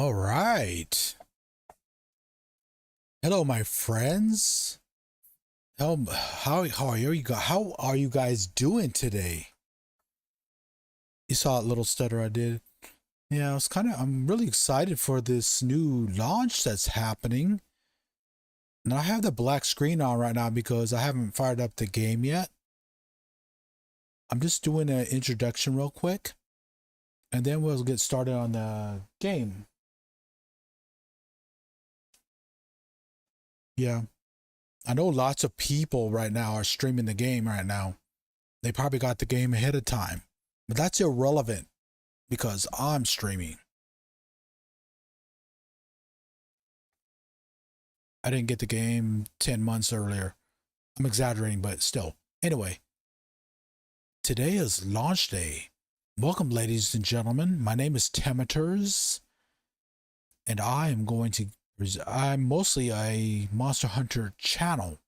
All right. Hello, my friends. How are you guys doing today? You saw a little stutter I did. Yeah, I'm really excited for this new launch that's happening. And I have the black screen on right now because I haven't fired up the game yet. I'm just doing an introduction real quick, and then we'll get started on the game. Yeah. I know lots of people right now are streaming the game right now. They probably got the game ahead of time, but that's irrelevant because I'm streaming. I didn't get the game 10 months earlier. I'm exaggerating, but still. Anyway, today is launch day. Welcome, ladies and gentlemen. My name is Temeturs, and I'm mostly a Monster Hunter channel.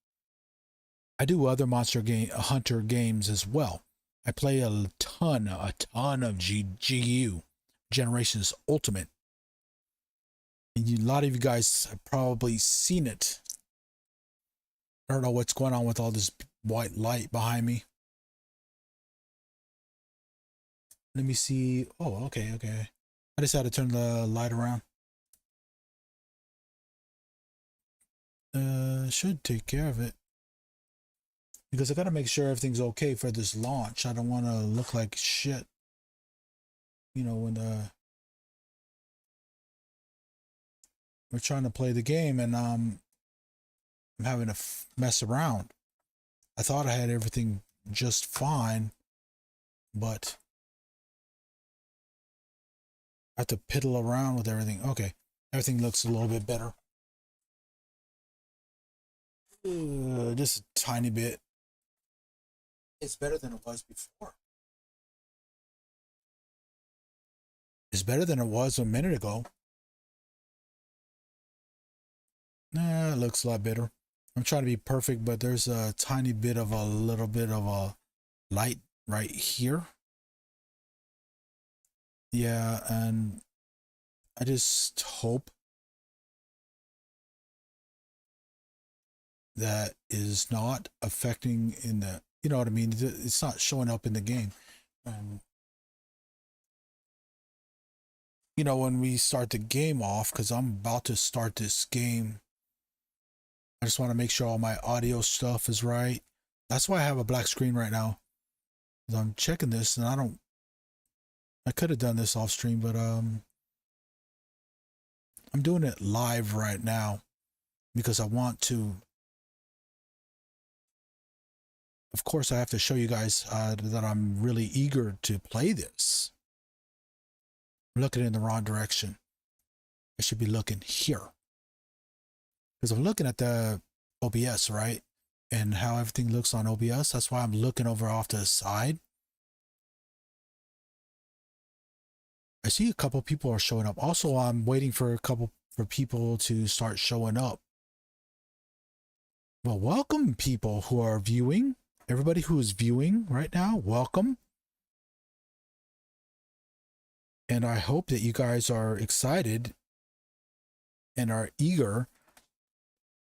I do other Hunter games as well. I play a ton of GU, Generations Ultimate. And a lot of you guys have probably seen it. I don't know what's going on with all this white light behind me. Let me see. Oh, okay. I just had to turn the light around. Should take care of it. Because I gotta make sure everything's okay for this launch. I don't want to look like shit. You know, when we're trying to play the game and I'm having to mess around. I thought I had everything just fine, but I have to piddle around with everything. Okay, everything looks a little bit better. Just a tiny bit. It's better than it was before. It's better than it was a minute ago. Nah, it looks a lot better. I'm trying to be perfect, but there's a little bit of a light right here. Yeah, and I just hope that is not affecting in the, you know what I mean? It's not showing up in the game. You know, when we start the game off, because I'm about to start this game, I just want to make sure all my audio stuff is right. That's why I have a black screen right now. I'm checking this and I could have done this off stream, but I'm doing it live right now because I want to. Of course, I have to show you guys that I'm really eager to play this. I'm looking in the wrong direction. I should be looking here because I'm looking at the OBS, right? And how everything looks on OBS. That's why I'm looking over off to the side. I see a couple people are showing up. Also, I'm waiting for people to start showing up. Well, welcome people who are viewing. Everybody who is viewing right now, welcome. And I hope that you guys are excited and are eager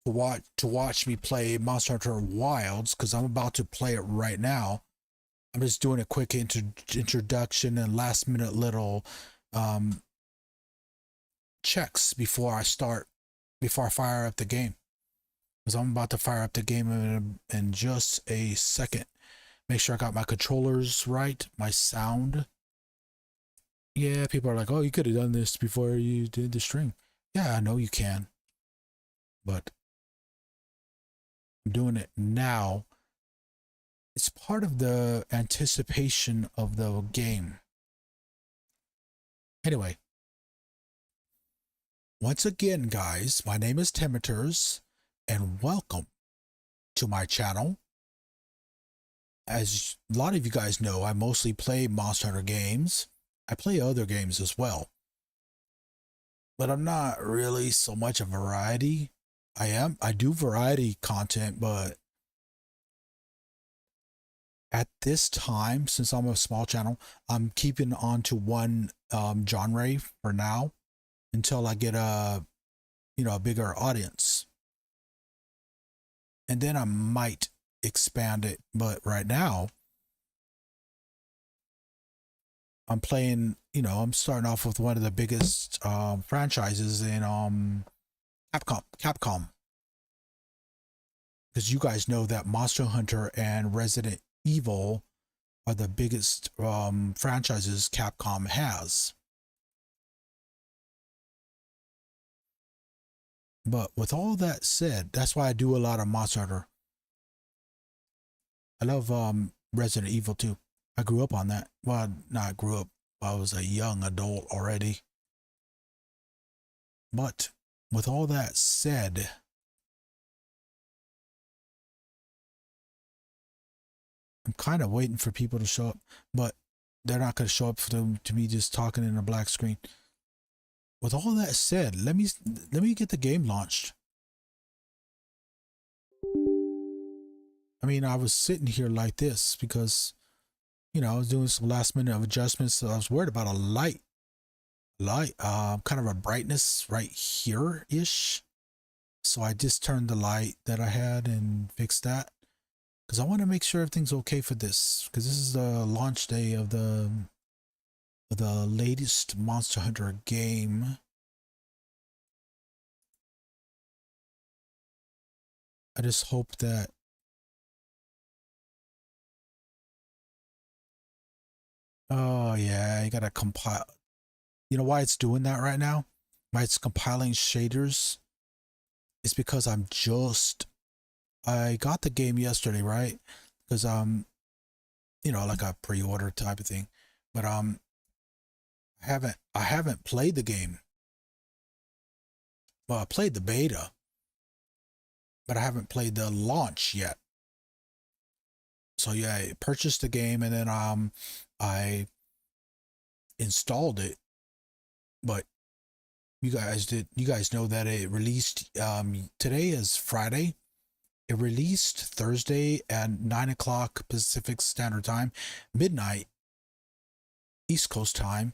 to watch me play Monster Hunter Wilds, because I'm about to play it right now. I'm just doing a quick introduction and last minute little checks before I fire up the game. Because I'm about to fire up the game in just a second. Make sure I got my controllers right, my sound. Yeah, people are like, oh, you could have done this before you did the stream. Yeah, I know you can. But I'm doing it now. It's part of the anticipation of the game. Anyway, once again, guys, my name is Temeturs, and welcome to my channel. As a lot of you guys know, I mostly play Monster Hunter games. I play other games as well. But I'm not really so much a variety. I do variety content, but at this time, since I'm a small channel, I'm keeping on to one genre for now. until I get a, a bigger audience. And then I might expand it. But right now, I'm playing, I'm starting off with one of the biggest franchises in Capcom. Because you guys know that Monster Hunter and Resident Evil are the biggest franchises Capcom has. But with all that said, that's why I do a lot of Monster Hunter. I love Resident Evil too. I grew up on that. Well, not grew up. I was a young adult already. But with all that said, I'm kind of waiting for people to show up, but they're not going to show up to me just talking in a black screen. With all that said, let me get the game launched. I mean, I was sitting here like this because, I was doing some last minute adjustments. So I was worried about a light, kind of a brightness right here ish. So I just turned the light that I had and fixed that because I want to make sure everything's okay for this, because this is the launch day of the latest Monster Hunter game. I just hope that oh yeah, you gotta compile. You know why it's doing that right now? Why it's compiling shaders? It's because I got the game yesterday, right? Because like a pre-order type of thing. But I haven't played the game. Well, I played the beta, but I haven't played the launch yet. So yeah, I purchased the game and then I installed it. But you guys know that it released today is Friday. It released Thursday at 9 o'clock Pacific Standard Time, midnight East Coast time.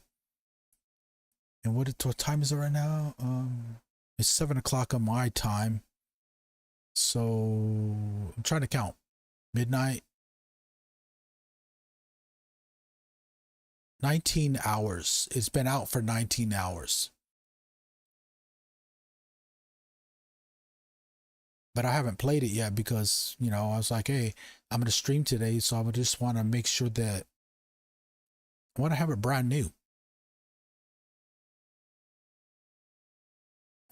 And what time is it right now? It's 7 o'clock on my time. So I'm trying to count. Midnight. 19 hours. It's been out for 19 hours. But I haven't played it yet because, I was like, hey, I'm going to stream today. So I just want to make sure that I want to have it brand new.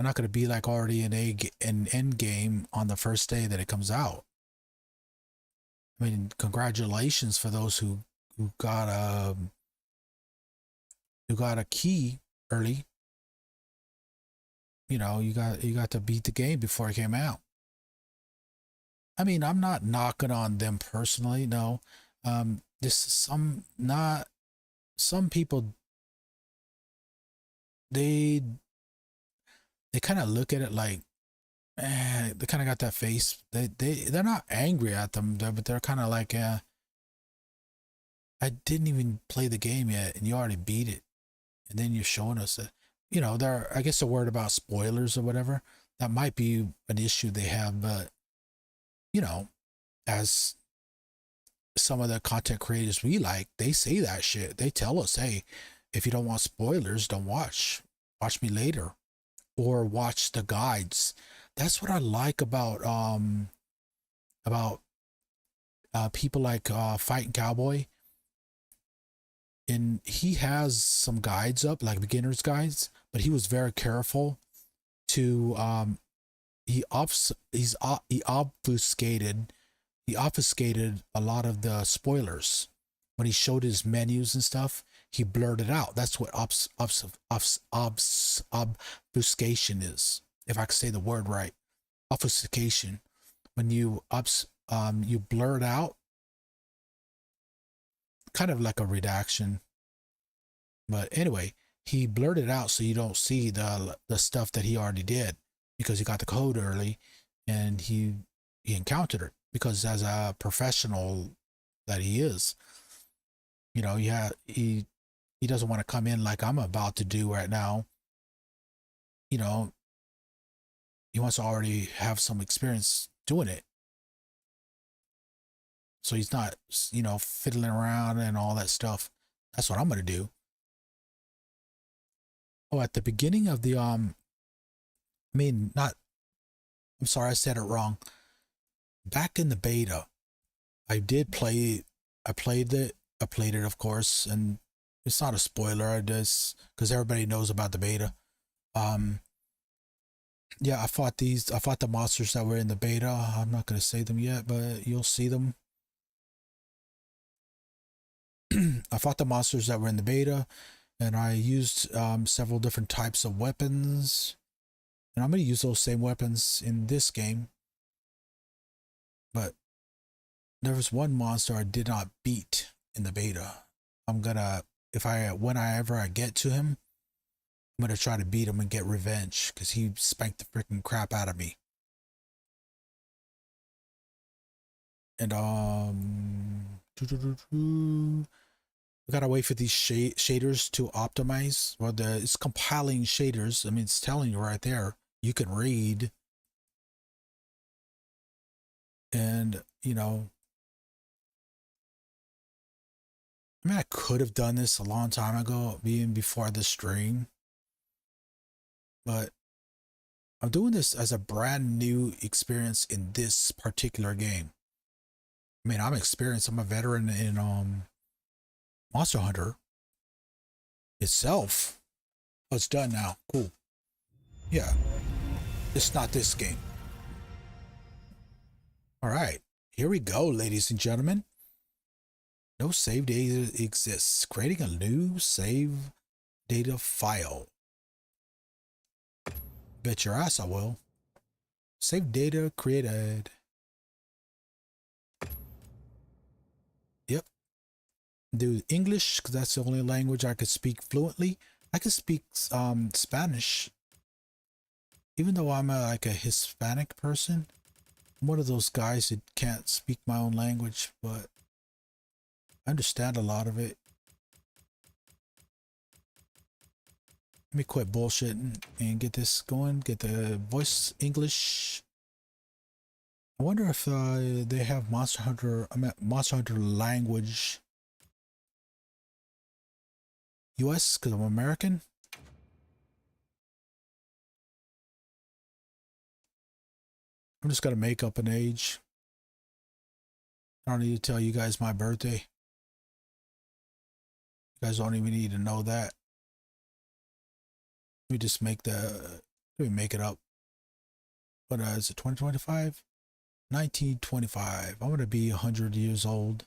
I'm not going to be like already an end game on the first day that it comes out. I mean, congratulations for those who got a key early. You got to beat the game before it came out. I mean, I'm not knocking on them personally. No, this is some people. They kind of look at it like, they kind of got that face. They're not angry at them, but they're kind of like, I didn't even play the game yet, and you already beat it, and then you're showing us that, they're, I guess, a word about spoilers or whatever. That might be an issue they have, but as some of the content creators we like, they say that shit. They tell us, hey, if you don't want spoilers, don't watch. Watch me later, or watch the guides. That's what I like about people like Fighting Cowboy. And he has some guides up, like beginner's guides, but he was very careful to he obfuscated a lot of the spoilers when he showed his menus and stuff. He blurred it out. That's what obfuscation is, if I could say the word right. Obfuscation, when you blur it out, kind of like a redaction. But anyway, he blurred it out so you don't see the stuff that he already did, because he got the code early and he encountered it, because as a professional that he is, he doesn't want to come in like I'm about to do right now you know, he wants to already have some experience doing it. So he's not, fiddling around and all that stuff. That's what I'm going to do. Oh, at the beginning of the, not, I'm sorry, I said it wrong. Back in the beta, I did play, I played it, of course, and it's not a spoiler, I just, because everybody knows about the beta. Um, yeah, I fought the monsters that were in the beta. I'm not going to say them yet, but you'll see them. I fought the monsters that were in the beta, and I used several different types of weapons. And I'm going to use those same weapons in this game. But there was one monster I did not beat in the beta. I'm going to, whenever I get to him, I'm going to try to beat him and get revenge because he spanked the freaking crap out of me. And, we gotta wait for these shaders to optimize. Well, it's compiling shaders. I mean, it's telling you right there. You can read. And, I mean, I could have done this a long time ago, being before the stream. But I'm doing this as a brand new experience in this particular game. I mean, I'm experienced. I'm a veteran in Monster Hunter itself. Oh, it's done now. Cool. Yeah. It's not this game. All right. Here we go, ladies and gentlemen. No save data exists. Creating a new save data file. Bet your ass I will. Save data created. Yep. Do English because that's the only language I could speak fluently. I could speak Spanish. Even though I'm like a Hispanic person, I'm one of those guys that can't speak my own language, but I understand a lot of it. Let me quit bullshitting and get this going. Get the voice English. I wonder if they have Monster Hunter language. US, because I'm American. I'm just gonna make up an age. I don't need to tell you guys my birthday. You guys don't even need to know that. Let me just make let me make it up. What is it, 2025? 1925. I'm gonna be 100 years old.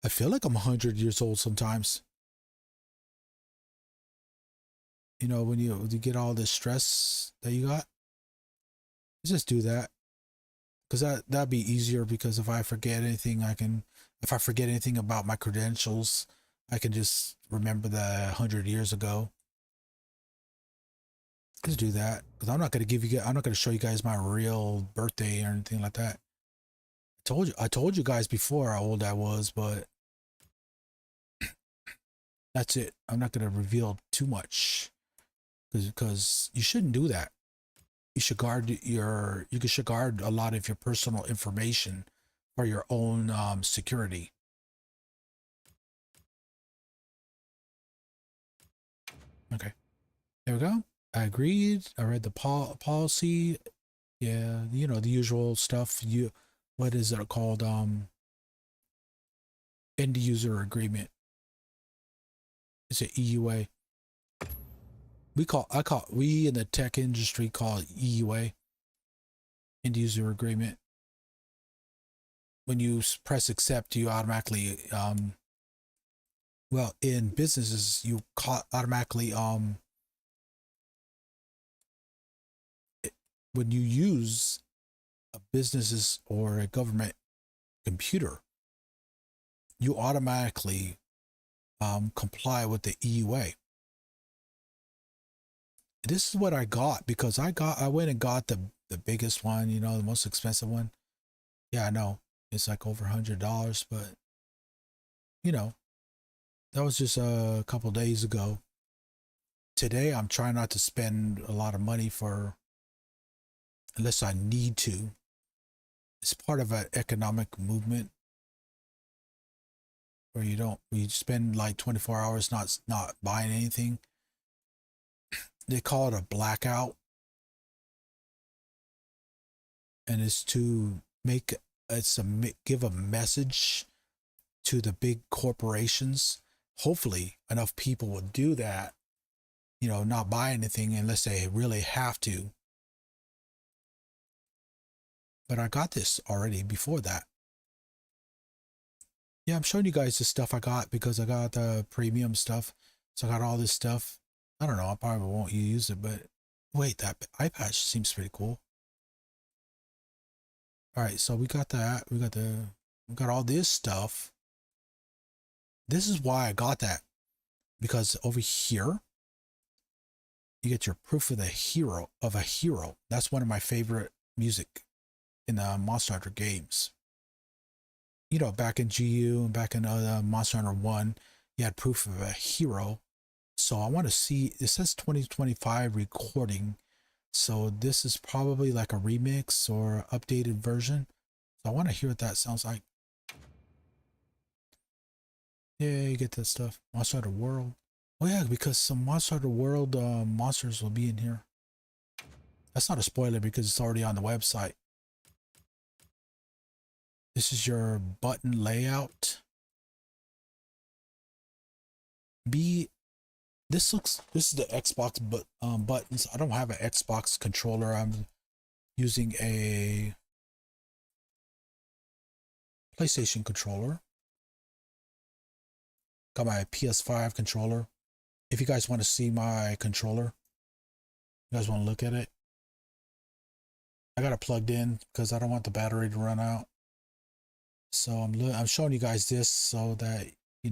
I feel like I'm 100 years old sometimes. You know, when you get all this stress that you got, just do that. Because that'd be easier, because if I forget anything, if I forget anything about my credentials, I can just remember that 100 years ago. Just do that. Because I'm not going to show you guys my real birthday or anything like that. I told you guys before how old I was, but that's it. I'm not going to reveal too much, because you shouldn't do that. You should guard a lot of your personal information for your own security. Okay, there we go. I agreed. I read the policy. Yeah, the usual stuff. What is it called? End user agreement. It's an EUA. We in the tech industry call it EUA, end user agreement. When you press accept, you automatically well, in businesses you automatically when you use a business's or a government computer, you automatically comply with the EUA. This is what I got, because I went and got the biggest one, the most expensive one. Yeah, I know it's like over $100, but you know, that was just a couple days ago. Today, I'm trying not to spend a lot of money for unless I need to. It's part of an economic movement where you spend like 24 hours not buying anything. They call it a blackout, and it's to give a message to the big corporations. Hopefully, enough people will do that. Not buy anything unless they really have to. But I got this already before that. Yeah, I'm showing you guys the stuff I got because I got the premium stuff. So I got all this stuff. I don't know, I probably won't use it, but wait, that eye patch seems pretty cool. All right, so we got that. We got all this stuff. This is why I got that. Because over here, you get your proof of a hero. That's one of my favorite music in the Monster Hunter games. Back in GU and back in Monster Hunter 1, you had proof of a hero. So I want to see, it says 2025 recording. So this is probably like a remix or updated version. So I want to hear what that sounds like. Yeah, you get that stuff. Monster Hunter World. Oh yeah, because some Monster Hunter World monsters will be in here. That's not a spoiler because it's already on the website. This is your button layout. This is the Xbox buttons. I don't have an Xbox controller. I'm using a PlayStation controller. Got my PS5 controller. If you guys want to see my controller, you guys want to look at it, I got it plugged in because I don't want the battery to run out. So I'm showing you guys this so that you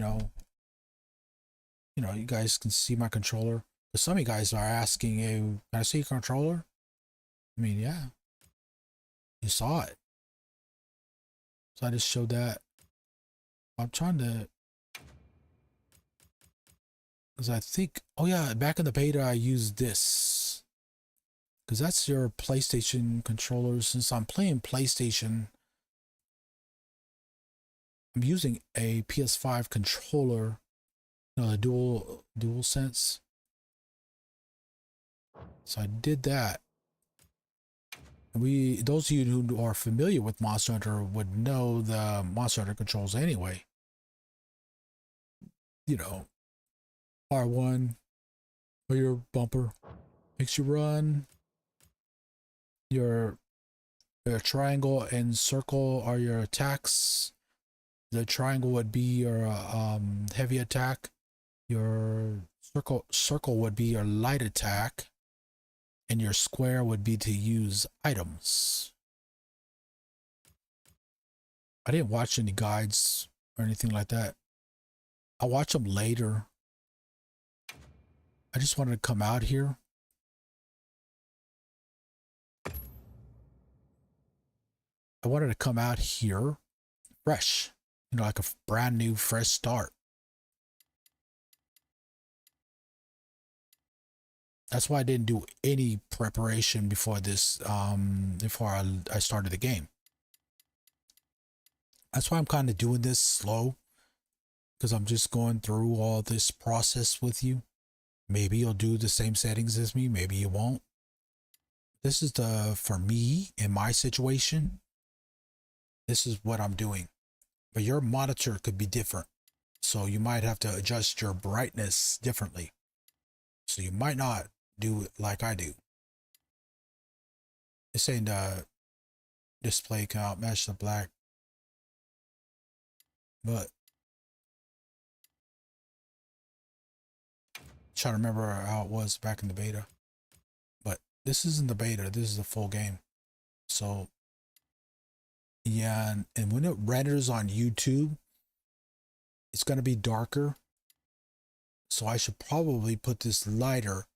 guys can see my controller. But some of you guys are asking, hey, can I see your controller? I mean, yeah, you saw it. So I just showed that. I'm trying to, because I think, oh yeah, back in the beta I used this because that's your PlayStation controller. Since I'm playing PlayStation, I'm using a PS5 controller, the dual sense. So I did that. Those of you who are familiar with Monster Hunter would know the Monster Hunter controls anyway. R1 or your bumper makes you run. Your triangle and circle are your attacks. The triangle would be your heavy attack. Your circle would be your light attack. And your square would be to use items. I didn't watch any guides or anything like that. I'll watch them later. I just wanted to come out here. I wanted to come out here fresh, like a brand new fresh start. That's why I didn't do any preparation before this, before I started the game. That's why I'm kind of doing this slow, because I'm just going through all this process with you. Maybe you'll do the same settings as me, maybe you won't. This is for me, in my situation, this is what I'm doing. But your monitor could be different. So you might have to adjust your brightness differently. So you might not do it like I do. It's saying the display count match the black. But trying to remember how it was back in the beta. But this isn't the beta, this is the full game. So yeah, and when it renders on YouTube, it's going to be darker. So I should probably put this lighter.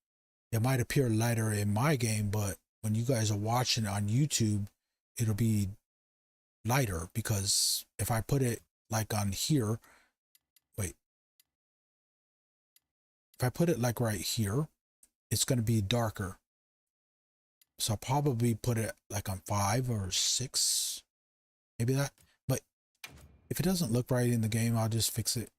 It might appear lighter in my game, but when you guys are watching on YouTube, it'll be lighter, because if I put it like on here, if I put it like right here, it's going to be darker. So I'll probably put it like on 5 or 6, maybe that. But if it doesn't look right in the game, I'll just fix it.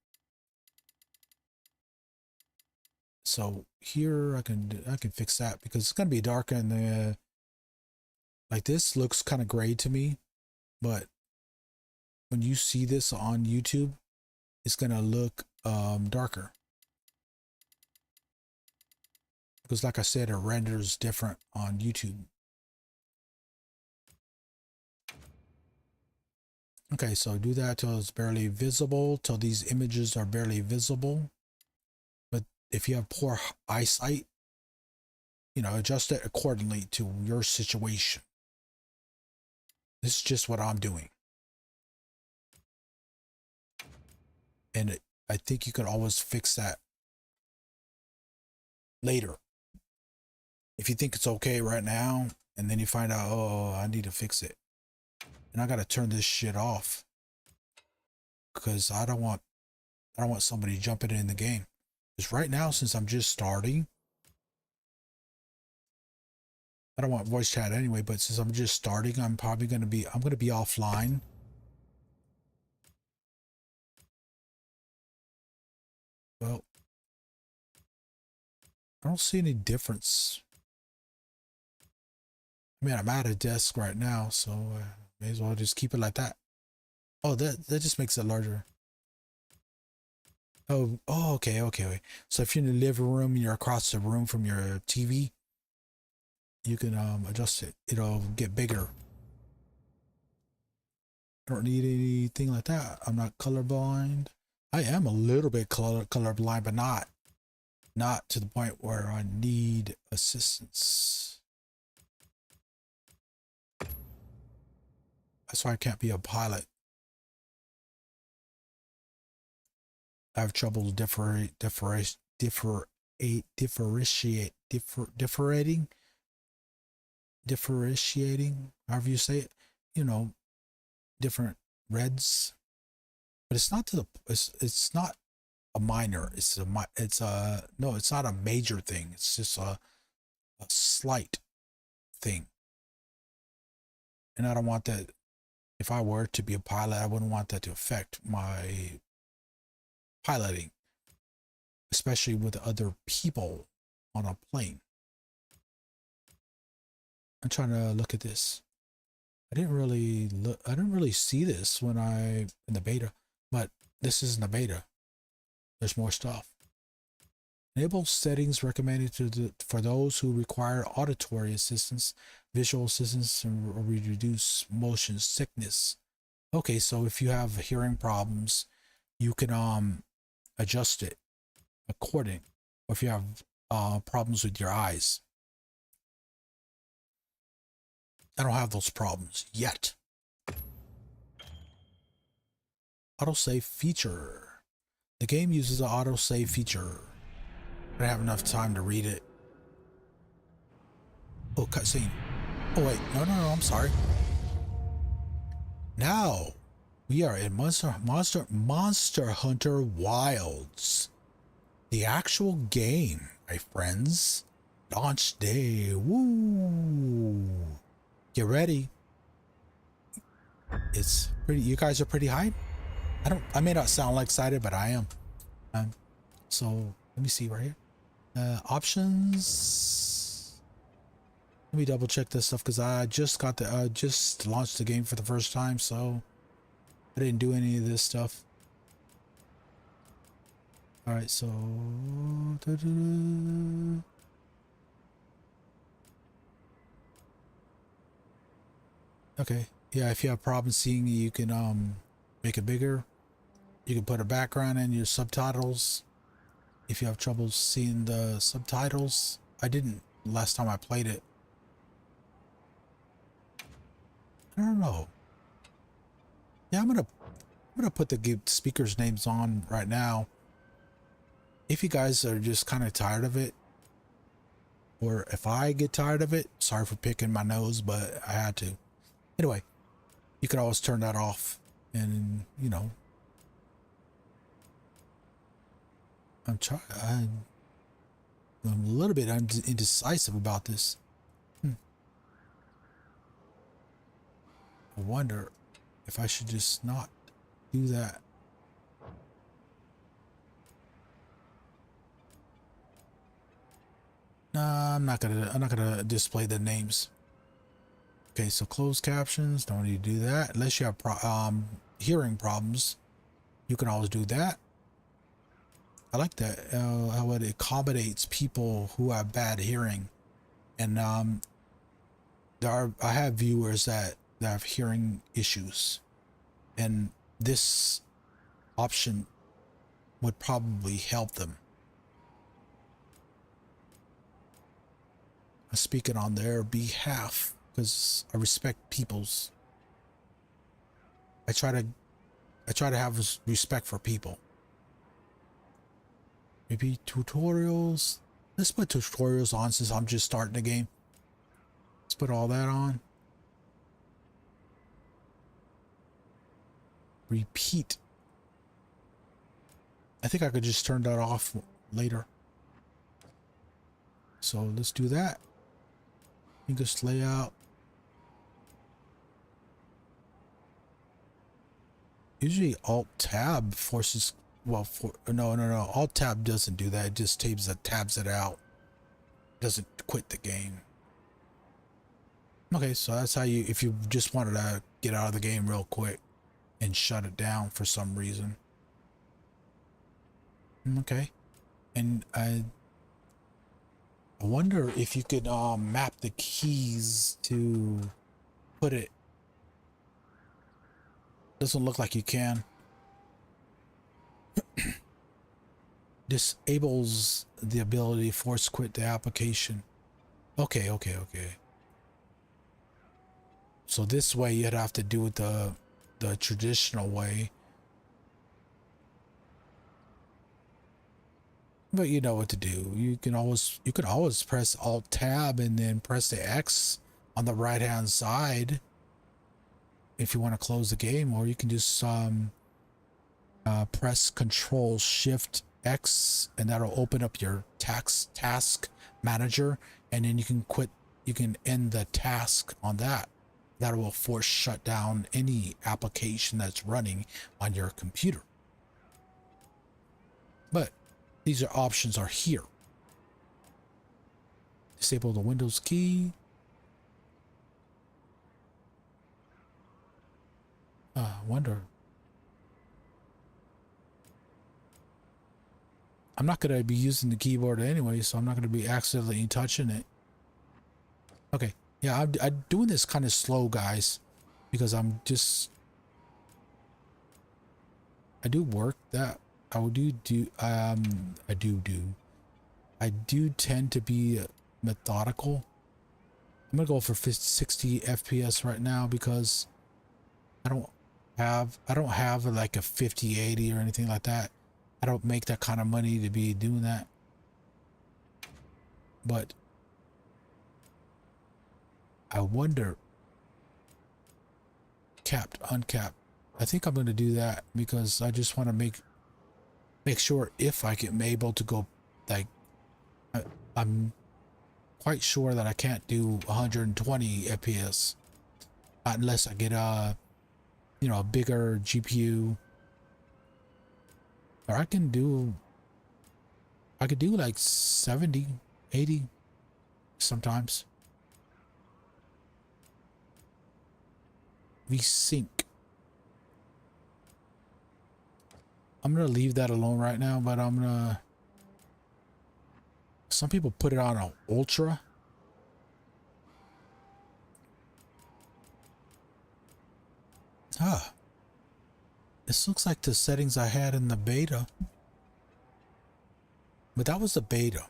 So here I can fix that because it's going to be darker in the, like this looks kind of gray to me, but when you see this on YouTube, it's going to look darker. Because like I said, it renders different on YouTube. Okay, so do that till it's barely visible, till these images are barely visible. But if you have poor eyesight, you know, adjust it accordingly to your situation. This is just what I'm doing. And I think you could always fix that later. If you think it's okay right now, and then you find out, oh, I need to fix it. And I got to turn this shit off. Because I don't want somebody jumping in the game. Because right now, since I'm just starting, I don't want voice chat anyway, but since I'm just starting, I'm probably going to be offline. Well, I don't see any difference. I mean, I'm at a desk right now, so may as well just keep it like that. Oh, that just makes it larger. Oh, okay. So if you're in the living room and you're across the room from your TV, you can adjust it. It'll get bigger. I don't need anything like that. I'm not colorblind. I am a little bit colorblind, but not to the point where I need assistance. That's why I can't be a pilot. I have trouble differentiating, however you say it, you know, different reds. But it's not to the, it's not a minor, no, it's not a major thing. It's just a slight thing. And I don't want that. If I were to be a pilot, I wouldn't want that to affect my piloting, especially with other people on a plane. I'm trying to look at this. I didn't really see this when in the beta, but this is in the beta. There's more stuff. Enable settings recommended for those who require auditory assistance, visual assistance, or reduce motion sickness. Okay, so if you have hearing problems, you can adjust it according, or if you have problems with your eyes. I don't have those problems yet. Autosave feature. The game uses an autosave feature. I don't have enough time to read it. Oh, cutscene. Oh wait, no, I'm sorry. Now we are in Monster Hunter Wilds. The actual game, my friends. Launch day. Woo! Get ready. It's pretty. You guys are pretty hyped. I may not sound like excited, but I am. So let me see right here. Options. Let me double check this stuff because I just just launched the game for the first time, so I didn't do any of this stuff. All right, so okay, yeah. If you have problems seeing, you can make it bigger. You can put a background in your subtitles. If you have trouble seeing the subtitles, I didn't last time I played it. I don't know. Yeah, I'm gonna put the speakers' names on right now. If you guys are just kind of tired of it, or if I get tired of it, sorry for picking my nose, but I had to. Anyway, you could always turn that off, and you know, I'm trying. I'm a little bit indecisive about this. I wonder if I should just not do that. Nah, I'm not gonna display the names. Okay, so closed captions, don't need to do that unless you have hearing problems. You can always do that. I like that how it accommodates people who have bad hearing, and I have viewers that have hearing issues, and this option would probably help them. I'm speaking on their behalf because I respect people's. I try to have respect for people. Maybe tutorials. Let's put tutorials on since I'm just starting the game. Let's put all that on. Repeat. I think I could just turn that off later. So let's do that. English layout. Usually Alt Tab forces, well, no, Alt Tab doesn't do that. It just tabs it out. It doesn't quit the game. Okay, so that's how you, if you just wanted to get out of the game real quick and shut it down for some reason. Okay, and I wonder if you could map the keys to put it. Doesn't look like you can. Disables the ability to force quit the application. Okay. So this way you'd have to do it the traditional way. But you know what to do. You can always press Alt Tab and then press the X on the right hand side if you want to close the game, or you can just press Control Shift X and that'll open up your task manager, and then you can end the task on that. That will force shut down any application that's running on your computer. But these options are here. Disable the Windows key. Wonder. I'm not going to be using the keyboard anyway, so I'm not going to be accidentally touching it. Okay. Yeah, I'm doing this kind of slow, guys, because I do work that I do tend to be methodical. I'm gonna go for 60 FPS right now because I don't have like a 5080 or anything like that. I don't make that kind of money to be doing that. But I wonder, capped, uncapped. I think I'm going to do that because I just want to make sure if I am able to go, like, I'm quite sure that I can't do 120 FPS unless I get a bigger GPU, or I could do like 70, 80 sometimes. VSync. I'm gonna leave that alone right now, but some people put it on an ultra. This looks like the settings I had in the beta, but that was the beta.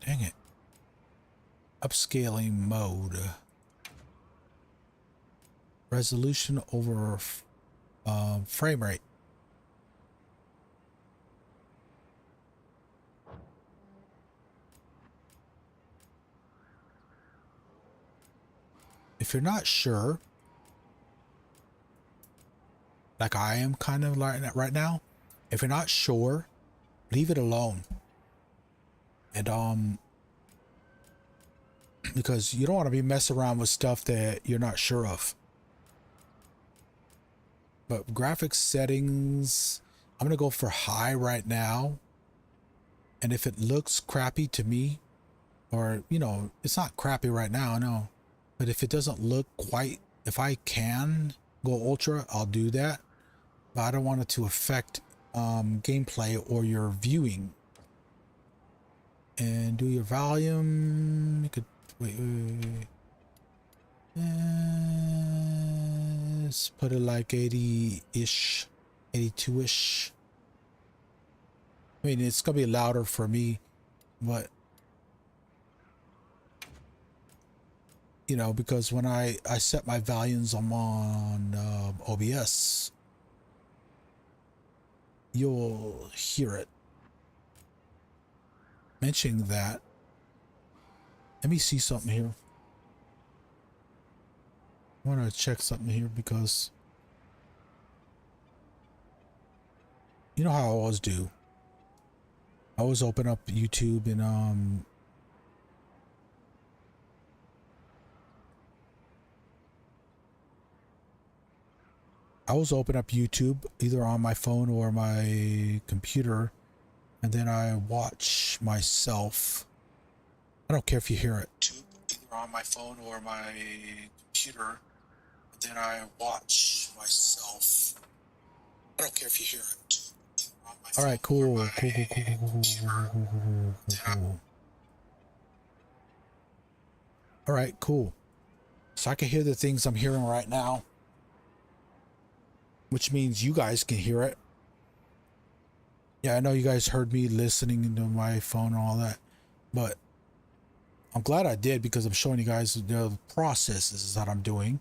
Dang it. Upscaling mode. Resolution over frame rate. If you're not sure, like I am kind of like right now. If you're not sure, leave it alone. And because you don't want to be messing around with stuff that you're not sure of. But graphics settings, I'm gonna go for high right now. And if it looks crappy to me, or you know, it's not crappy right now, no. But if it doesn't look quite, if I can go ultra, I'll do that. But I don't want it to affect gameplay or your viewing. And do your volume. You could wait. Let's put it like 80-ish, 82-ish. I mean, it's gonna be louder for me, but you know, because when I set my volumes on OBS, you'll hear it. Mentioning that, let me see something here. I want to check something here because you know how I always do. I always open up YouTube and I always open up YouTube either on my phone or my computer, and then I watch myself. I don't care if you hear it. YouTube either on my phone or my computer, and then I watch myself. I don't care if you hear it. All right, cool. All right, cool. So I can hear the things I'm hearing right now, which means you guys can hear it. Yeah, I know you guys heard me listening into my phone and all that, but I'm glad I did because I'm showing you guys the processes that I'm doing.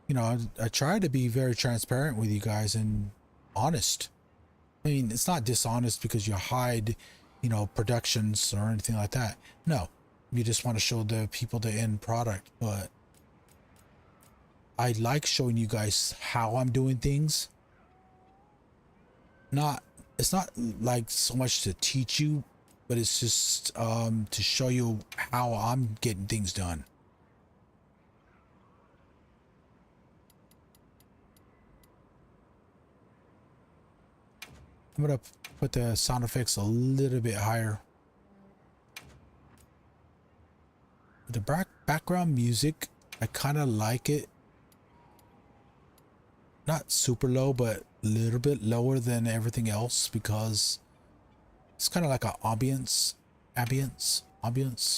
You know, I try to be very transparent with you guys and honest. I mean, it's not dishonest because you hide, you know, productions or anything like that. No, you just want to show the people the end product. But I like showing you guys how I'm doing things. It's not like so much to teach you, but it's just to show you how I'm getting things done. I'm gonna put the sound effects a little bit higher. The background music, I kind of like it. Not super low, but a little bit lower than everything else because it's kind of like an ambience,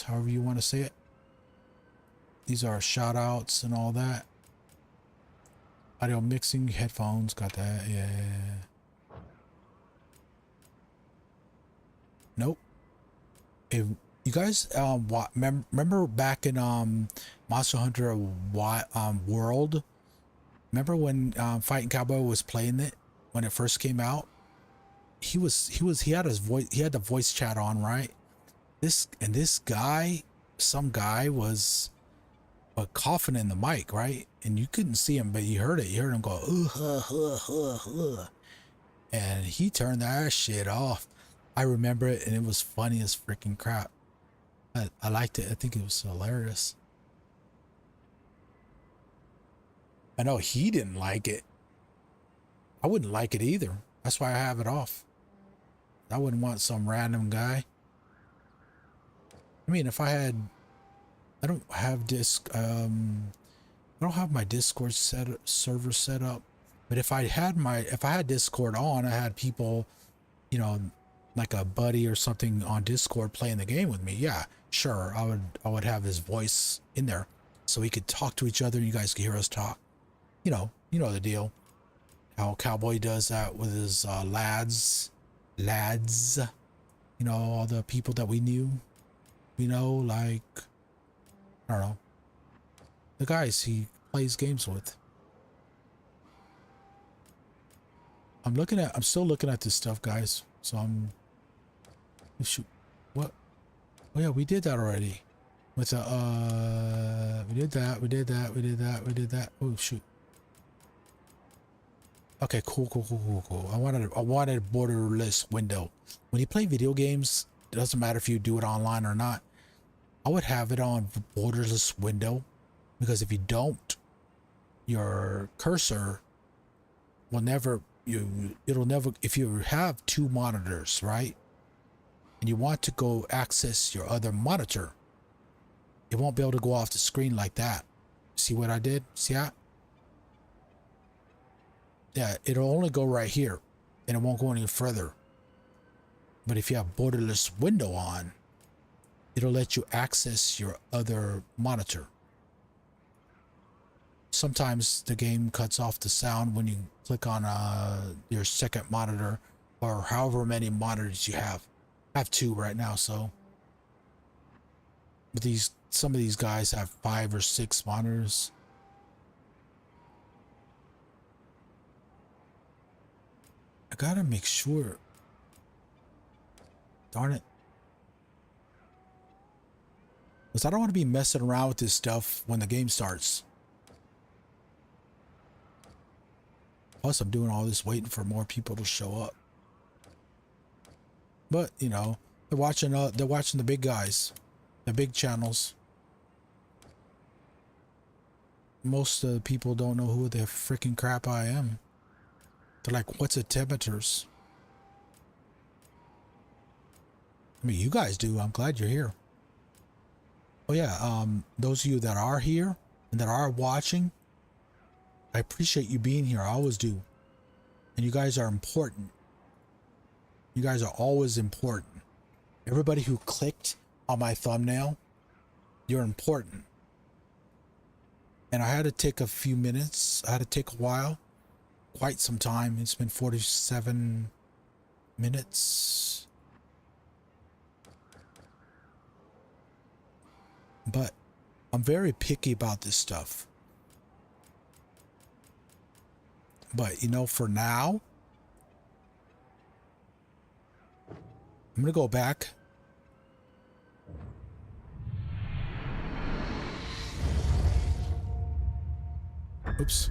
however you want to say it. These are shout outs and all that. Audio mixing, headphones, got that, yeah. Nope. If you guys remember back in Monster Hunter World, remember when Fighting Cowboy was playing it when it first came out? He had his voice, he had the voice chat on, right? This guy, some guy was coughing in the mic, right? And you couldn't see him, but you heard it. You heard him go, and he turned that shit off. I remember it, and it was funny as freaking crap. I liked it. I think it was hilarious. I know he didn't like it. I wouldn't like it either. That's why I have it off. I wouldn't want some random guy. I mean, if I had, I don't have I don't have my Discord server set up, but if I had Discord on, I had people, you know, like a buddy or something on Discord playing the game with me. Yeah, sure. I would have his voice in there so we could talk to each other and you guys could hear us talk. You know the deal. How Cowboy does that with his lads. You know, all the people that we knew. You know, like, I don't know, the guys he plays games with. I'm still looking at this stuff, guys. So shoot, what? Oh yeah, we did that already. With we did that. Oh shoot. Okay, cool. I wanted a borderless window. When you play video games, it doesn't matter if you do it online or not. I would have it on borderless window, because if you don't, your cursor will never, it'll never, if you have two monitors, right? And you want to go access your other monitor, it won't be able to go off the screen like that. See what I did? See that? Yeah, it'll only go right here and it won't go any further. But if you have borderless window on, it'll let you access your other monitor. Sometimes the game cuts off the sound when you click on your second monitor, or however many monitors you have. I have two right now, so. But some of these guys have 5 or 6 monitors. I gotta make sure. Darn it. Because I don't want to be messing around with this stuff when the game starts. Plus, I'm doing all this waiting for more people to show up. But, you know, they're watching the big guys, the big channels. Most of the people don't know who the freaking crap I am. They're like, what's a Temeturs? I mean, you guys do. I'm glad you're here. Oh yeah, those of you that are here and that are watching, I appreciate you being here. I always do. And you guys are important. You guys are always important. Everybody who clicked on my thumbnail, you're important. And I had to take a few minutes. I had to take a while. Quite some time. It's been 47 minutes. But I'm very picky about this stuff. But, you know, for now, I'm going to go back. Oops.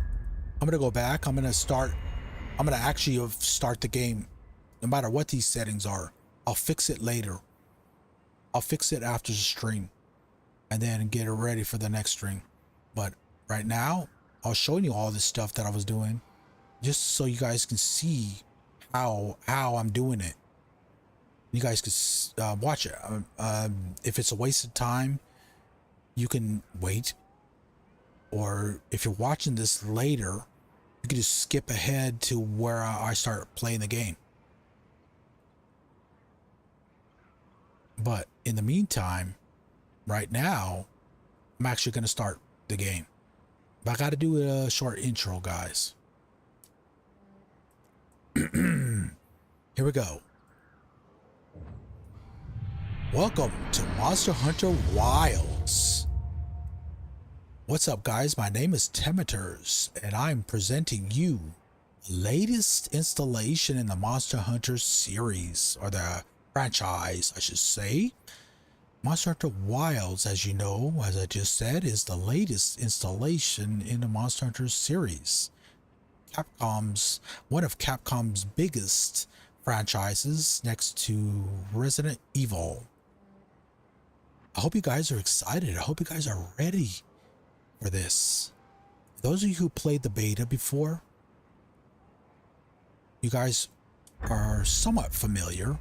I'm going to go back. I'm going to actually start the game. No matter what these settings are. I'll fix it later. I'll fix it after the stream. And then get it ready for the next stream. But right now, I was showing you all this stuff that I was doing. Just so you guys can see how I'm doing it. You guys can watch it. If it's a waste of time, you can wait. Or if you're watching this later, you can just skip ahead to where I start playing the game. But in the meantime, right now, I'm actually going to start the game. But I got to do a short intro, guys. Here we go. Welcome to Monster Hunter Wilds. What's up, guys? My name is Temeturs, and I'm presenting you the latest installation in the Monster Hunter series, or the franchise, I should say. Monster Hunter Wilds, as you know, as I just said, is the latest installation in the Monster Hunter series. One of Capcom's biggest franchises, next to Resident Evil. I hope you guys are excited. I hope you guys are ready for this. Those of you who played the beta before, you guys are somewhat familiar.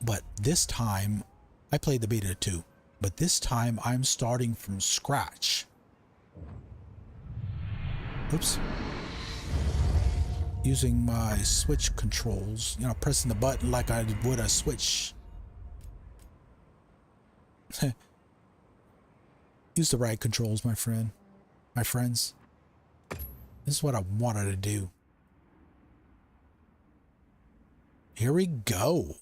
But this time, I played the beta too. But this time, I'm starting from scratch. Oops. Using my Switch controls, you know, pressing the button like I would a Switch. Use the right controls, my friends. This is what I wanted to do. Here we go.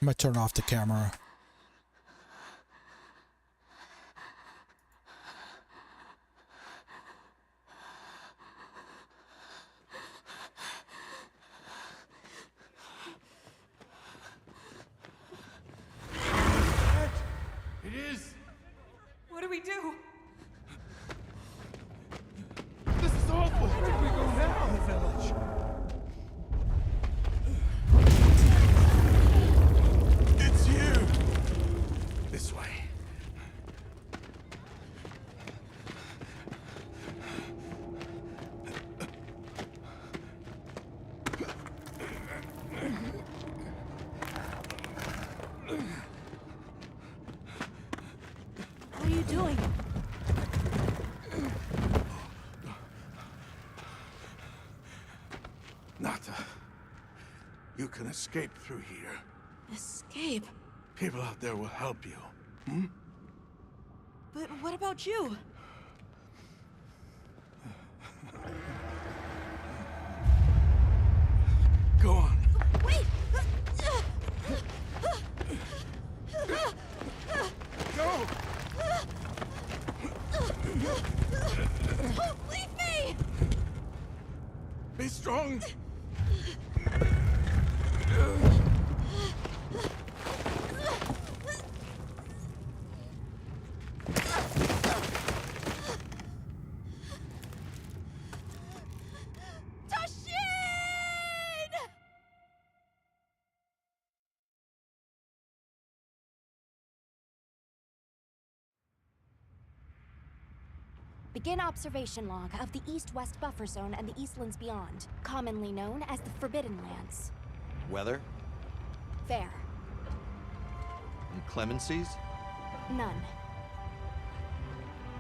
I'm gonna turn off the camera. we do? This is awful! Where did we go now? The village. It's you! This way. What are you doing? Nata, you can escape through here. Escape? People out there will help you. But what about you? Go on. Wait! Go! Don't leave me! Be strong! Begin observation log of the East-West buffer zone and the Eastlands beyond, commonly known as the Forbidden Lands. Weather? Fair. Inclemencies? None.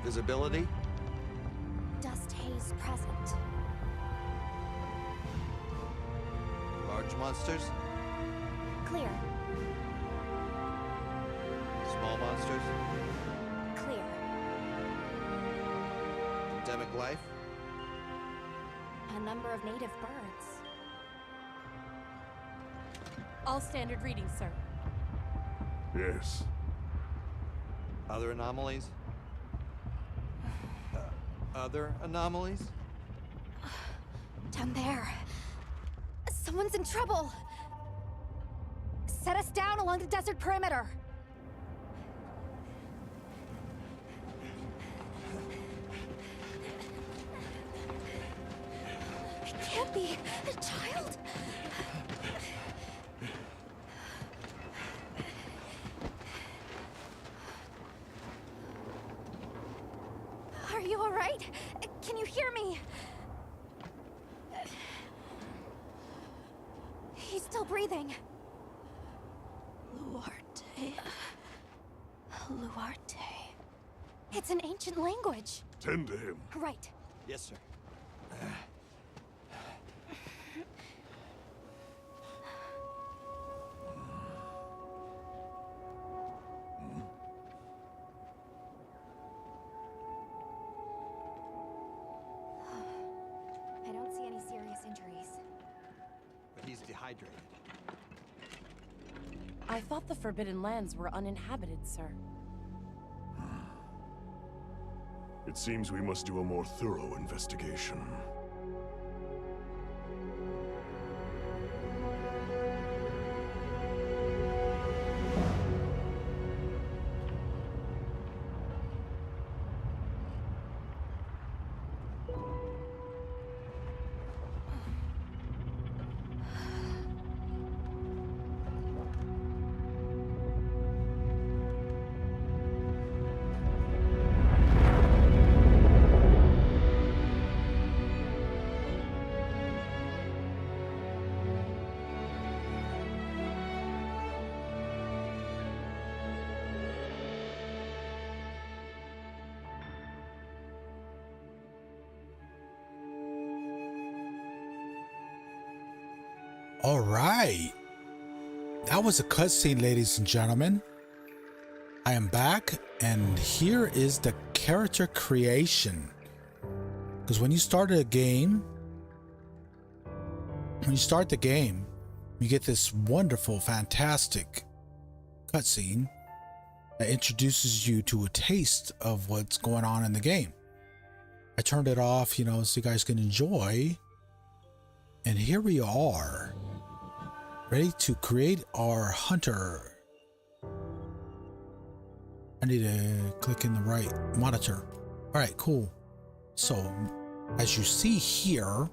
Visibility? Dust haze present. Large monsters? Clear. Small monsters? Clear. Endemic life? A number of native birds. All standard readings, sir. Yes. Other anomalies? Other anomalies? Down there. Someone's in trouble. Set us down along the desert perimeter. It can't be a child. Are you all right? Can you hear me? He's still breathing. Luarte. Luarte. It's an ancient language. Tend to him. Right. Yes, sir. I don't see any serious injuries. But he's dehydrated. I thought the Forbidden Lands were uninhabited, sir. It seems we must do a more thorough investigation. All right. That was a cutscene, ladies and gentlemen. I am back, and here is the character creation. Because when you start the game, you get this wonderful, fantastic cutscene that introduces you to a taste of what's going on in the game. I turned it off, so you guys can enjoy. And here we are, ready to create our hunter. I need to click in the right monitor. All right, cool. So as you see here,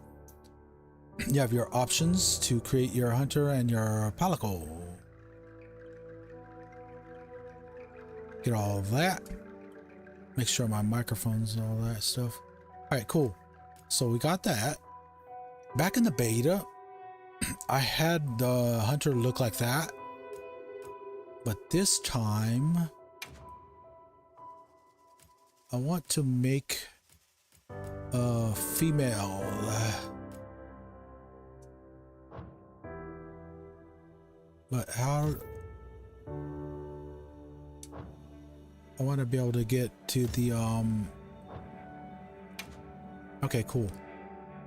you have your options to create your hunter and your palico. Get all of that. Make sure my microphone's and all that stuff. All right, cool. So we got that. Back in the beta, I had the hunter look like that. But this time, I want to make a female. But how? I want to be able to get to the okay, cool.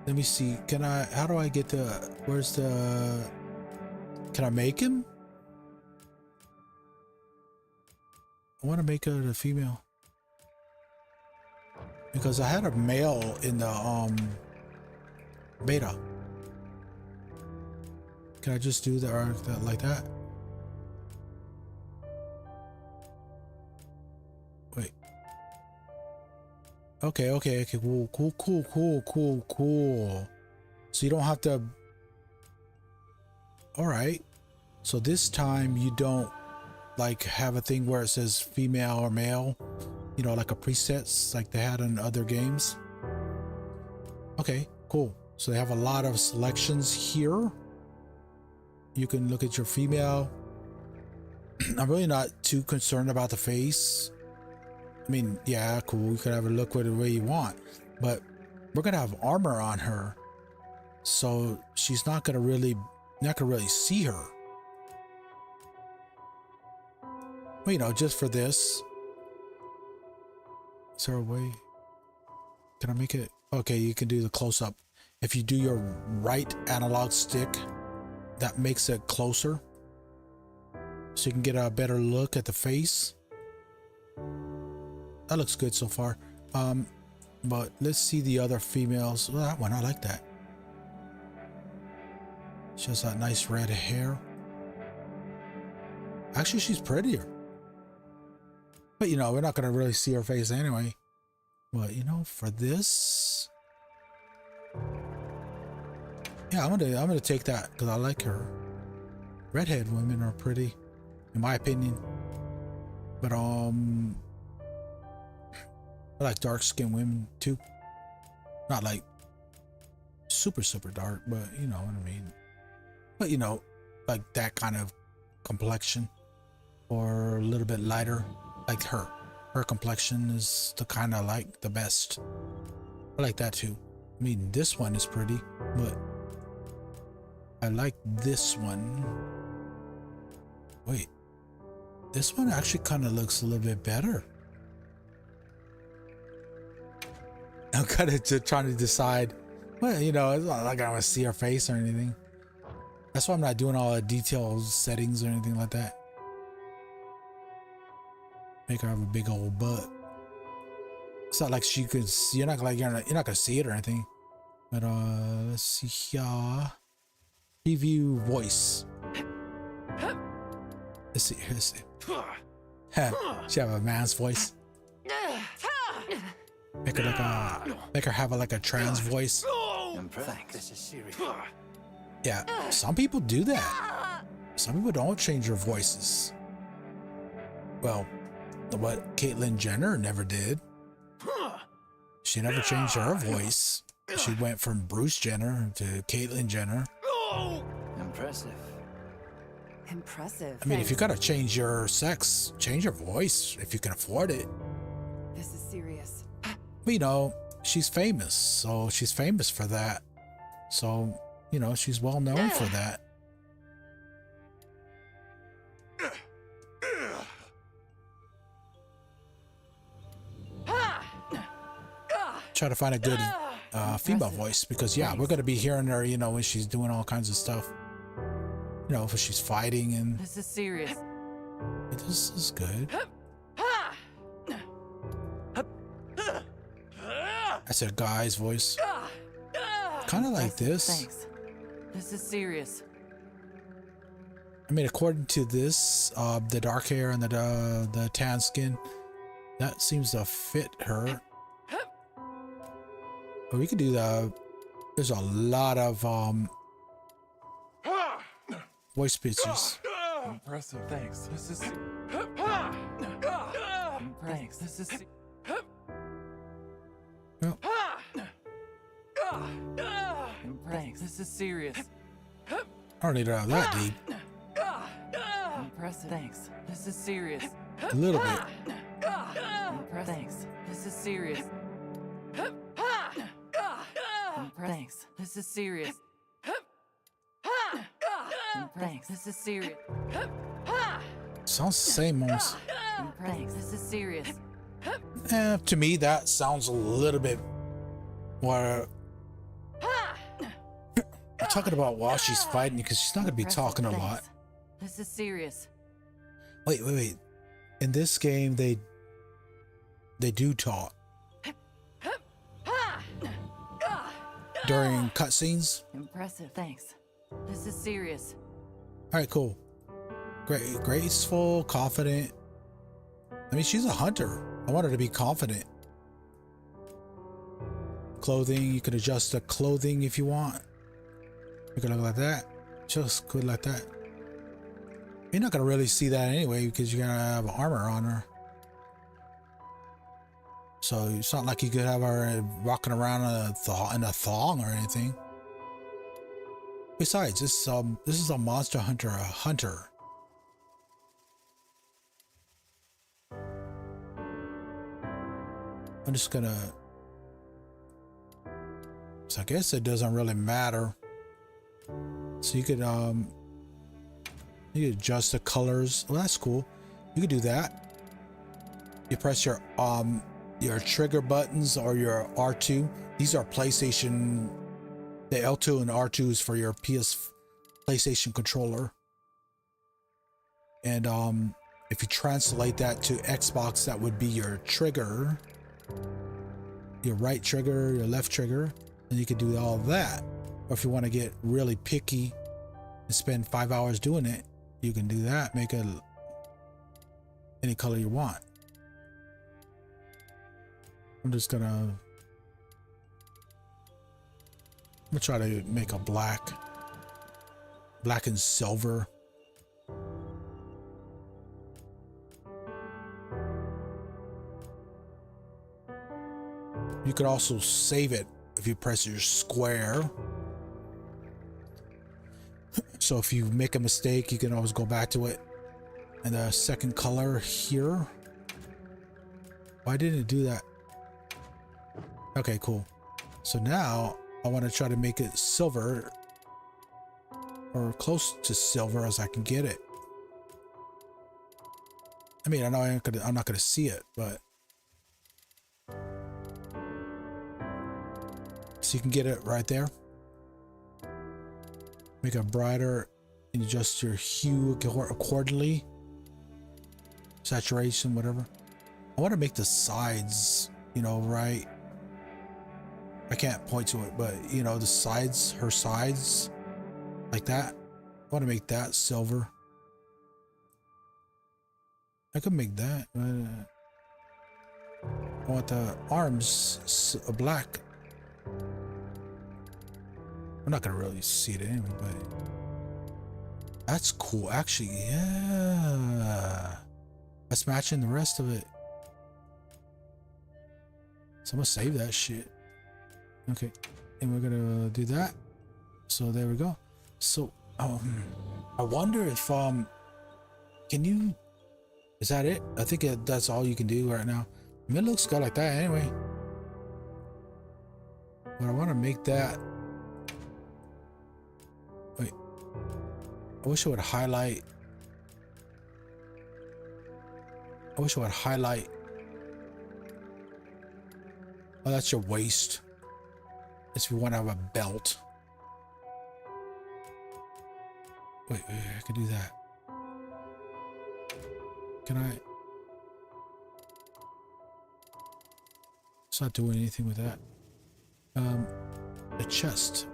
Let me see. Can I? How do I get the? Where's the? Can I make him? I want to make her a female because I had a male in the beta. Can I just do that like that? Wait. Okay, cool. So you don't have to. All right. So this time you don't like have a thing where it says female or male, you know, like a presets like they had in other games. Okay, cool. So they have a lot of selections here. You can look at your female. I'm really not too concerned about the face. I mean, yeah, cool. You could have a look the way you want, but we're gonna have armor on her, so she's not gonna really see her. Well, you know, just for this. Is there a way? Can I make it? Okay, you can do the close up. If you do your right analog stick, that makes it closer. So you can get a better look at the face. That looks good so far. But let's see the other females. Well, that one, I like that. She has that nice red hair. Actually, she's prettier. But you know, we're not gonna really see her face anyway. But you know, for this, yeah, I'm gonna take that because I like her. Redhead women are pretty, in my opinion. But I like dark skinned women too. Not like super dark, but you know what I mean. But you know, like that kind of complexion, or a little bit lighter. Like her complexion is the kind I like the best. I like that too. I mean, this one is pretty, but I like this one. Wait, this one actually kind of looks a little bit better. I'm kind of just trying to decide. Well, you know, it's not like I want to see her face or anything. That's why I'm not doing all the detailed settings or anything like that. Make her have a big old butt. It's not like she could. You're not gonna see it or anything. But let's see here. Preview voice. Let's see. She have a man's voice. Make her have like a trans voice. Thanks. This is serious. Yeah, some people do that. Some people don't change their voices. Well, what Caitlyn Jenner never did. She never changed her voice. She went from Bruce Jenner to Caitlyn Jenner. Impressive. Impressive. I mean, if you gotta change your sex, change your voice if you can afford it. This is serious. But you know, she's famous, so she's famous for that. So, you know, she's well known for that. Try to find a good female voice, because yeah, we're gonna be hearing her, you know, when she's doing all kinds of stuff. You know, if she's fighting and This is serious. this is good. That's a guy's voice. Kind of like this. Thanks. This is serious. I mean, according to this, the dark hair and the tan skin, that seems to fit her. But we could do the. There's a lot of voice pitches. Impressive. Thanks. This is. Thanks. This is. Well, Thanks. This is serious. I don't need to have that deep. Impressive. Thanks. This is serious. A little bit. Thanks. This is serious. Thanks. This is serious. Thanks. This is serious. Sounds the same almost. Thanks. This is serious. To me, that sounds a little bit more. I'm talking about while she's fighting because she's not gonna be talking a lot. This is serious. Wait. In this game, they do talk during cutscenes. Impressive. Thanks. This is serious. All right, cool. Great, graceful, confident. I mean, she's a hunter. I want her to be confident. Clothing, you can adjust the clothing if you want. You can look like that. Just good like that. You're not gonna really see that anyway because you're gonna have armor on her. So it's not like you could have her walking around in a thong or anything. Besides, this is a monster hunter, a hunter. I'm just gonna. So I guess it doesn't really matter. So you could adjust the colors. Well, that's cool. You could do that. You press your trigger buttons or your R2. These are PlayStation. The L2 and R2 is for your PlayStation controller. And if you translate that to Xbox, that would be your trigger. Your right trigger, your left trigger, and you could do all of that. Or if you want to get really picky and spend 5 hours doing it, you can do that. Make it any color you want. I'm gonna try to make a black and silver. You could also save it if you press your square. So if you make a mistake, you can always go back to it. And the second color here. Why didn't it do that? Okay, cool. So now I want to try to make it silver or close to silver as I can get it. I mean, I know I'm not gonna see it, but so you can get it right there. Make it brighter and adjust your hue accordingly. Saturation, whatever. I want to make the sides, right. I can't point to it, but the sides, her sides, like that. I want to make that silver. I could make that. I want the arms black. I'm not gonna really see it anyway, but that's cool. Actually, yeah, that's matching the rest of it. So I'm gonna save that shit. Okay, and we're gonna do that. So there we go. So I wonder if can you? Is that it? I think that's all you can do right now. I mean, it looks good like that anyway. But I want to make that. Wait. I wish I would highlight. Oh, that's your waist. That's if you want to have a belt. Wait, I can do that. Can I? It's not doing anything with that. The chest.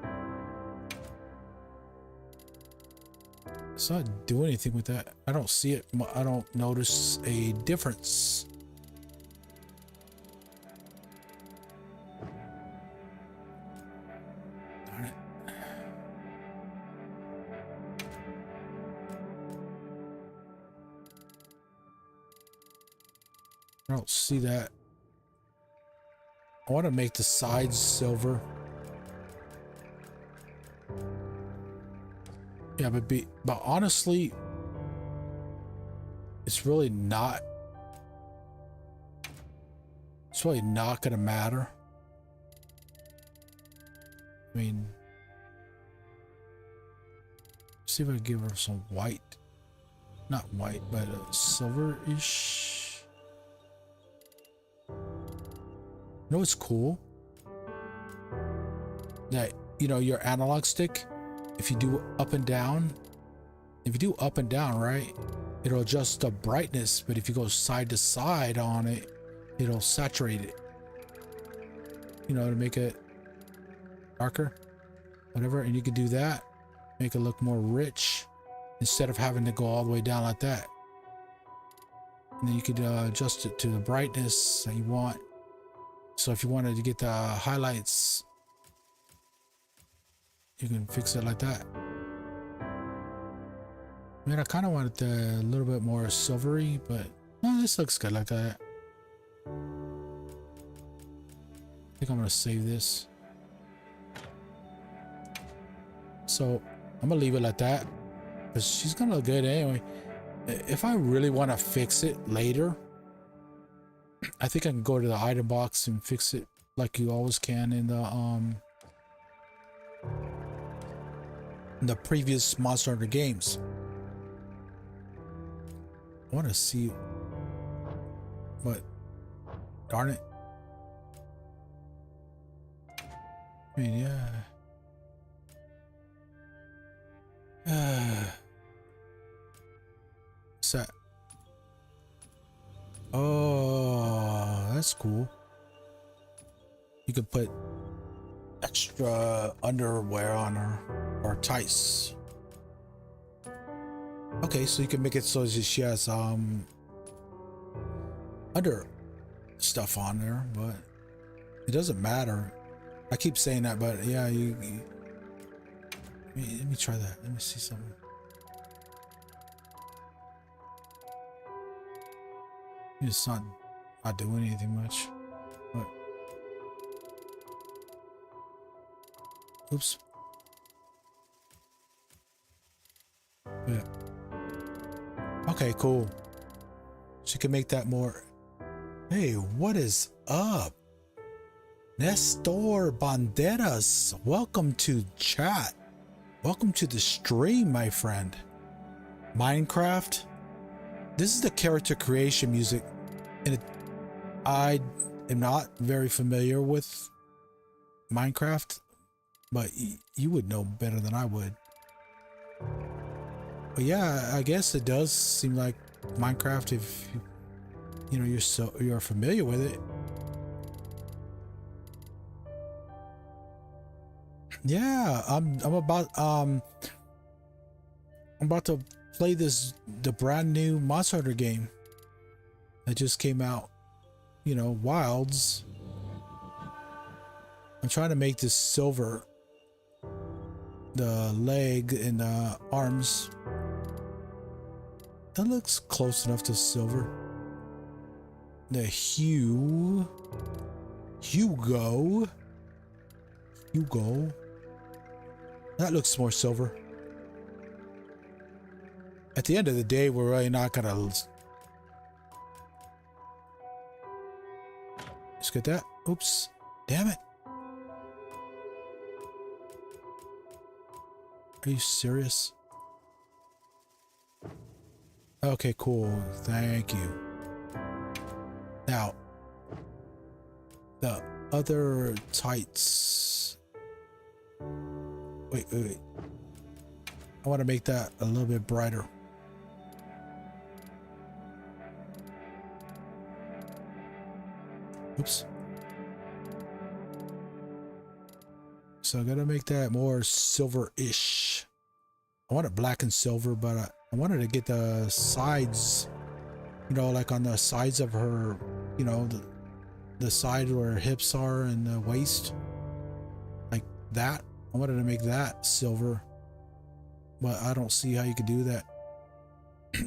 It's not doing anything with that. I don't see it. I don't notice a difference. Darn it. I don't see that. I want to make the sides silver. Yeah, but honestly, it's really not gonna matter. I mean, see if I can give her some white. Not white, but silver-ish. You know what's cool? That, you know, your analog stick, if you do up and down, right, it'll adjust the brightness, but if you go side to side on it, it'll saturate it. You know, to make it darker, whatever, and you can do that, make it look more rich, instead of having to go all the way down like that. And then you could adjust it to the brightness that you want. So if you wanted to get the highlights, you can fix it like that. I mean, I kind of want it a little bit more silvery, but no, this looks good like that. I think I'm gonna save this. So I'm gonna leave it like that, because she's gonna look good anyway. If I really want to fix it later, I think I can go to the item box and fix it like you always can in the previous Monster Hunter games. I want to see, but darn it. I mean, yeah. What's that? Oh, that's cool. You could put extra underwear on her, or tights. Okay, so you can make it so that she has under stuff on there, but it doesn't matter. I keep saying that, but yeah, let me try that. Let me see something. It's not doing anything much, but oops. Yeah. Okay, cool. She can make that more. Hey, what is up? Nestor Banderas, welcome to chat. Welcome to the stream, my friend. Minecraft. This is the character creation music, and I am not very familiar with Minecraft, but you would know better than I would. But yeah, I guess it does seem like Minecraft if you know you're familiar with it. Yeah, I'm about to play the brand new Monster Hunter game that just came out, you know, Wilds. I'm trying to make this silver, the leg and the arms. That looks close enough to silver. The Hugo. That looks more silver. At the end of the day, we're really not gonna. Let's get that. Oops. Damn it. Are you serious? Okay, cool. Thank you. Now, the other tights. Wait. I want to make that a little bit brighter. Oops. So I gotta make that more silver-ish. I want it black and silver, but I wanted to get the sides, you know, like on the sides of her, you know, the side where her hips are and the waist, like that. I wanted to make that silver, but I don't see how you could do that.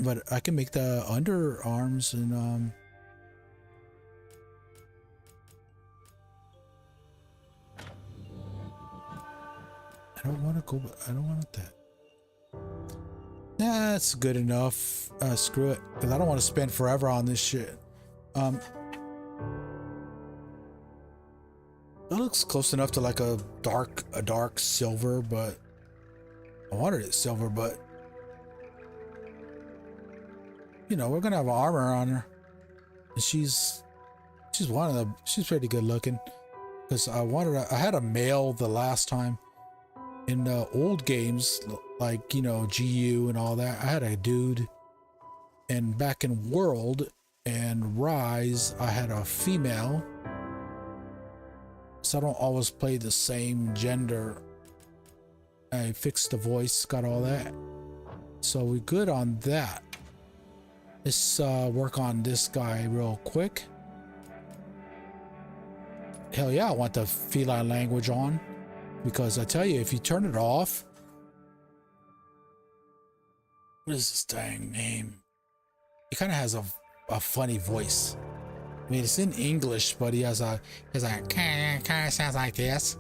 But I can make the underarms and I don't want to go. I don't want that. Nah, that's good enough. Screw it, because I don't want to spend forever on this shit. It looks close enough to like a dark silver, but I wanted it silver, but you know, we're gonna have armor on her, and she's pretty good looking. Because I had a male the last time in the old games, like, you know, GU and all that. I had a dude, and back in World and Rise, I had a female. So I don't always play the same gender. I fixed the voice, got all that. So we're good on that. Let's work on this guy real quick. Hell yeah, I want the feline language on. Because I tell you, if you turn it off... What is this dang name? He kind of has a funny voice. I mean, it's in English, but he has a kind of sounds like this.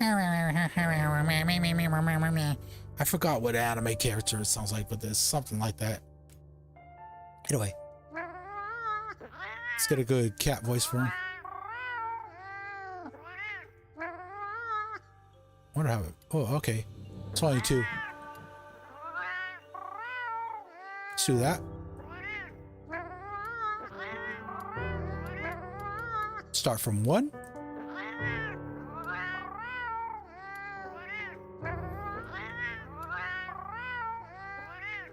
I forgot what anime character it sounds like, but there's something like that. Anyway, let's get a good cat voice for him. I wonder how it... Oh, okay. It's only 2. Let's do that. Start from 1.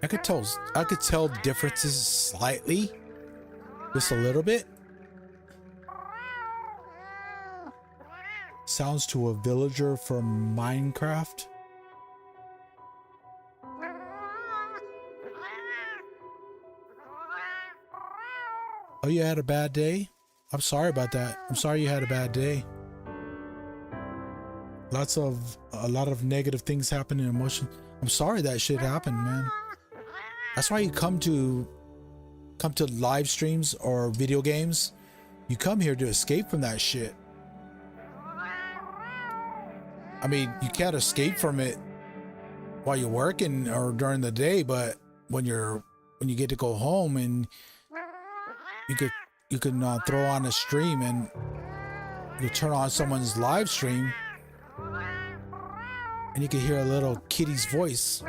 I could tell differences slightly, just a little bit. Sounds to a villager from Minecraft. Oh, you had a bad day? I'm sorry about that. I'm sorry you had a bad day. A lot of negative things happen in emotion. I'm sorry that shit happened, man. That's why you come to live streams or video games. You come here to escape from that shit. I mean, you can't escape from it while you're working or during the day, but when you get to go home and you can throw on a stream and you turn on someone's live stream and you can hear a little kitty's voice.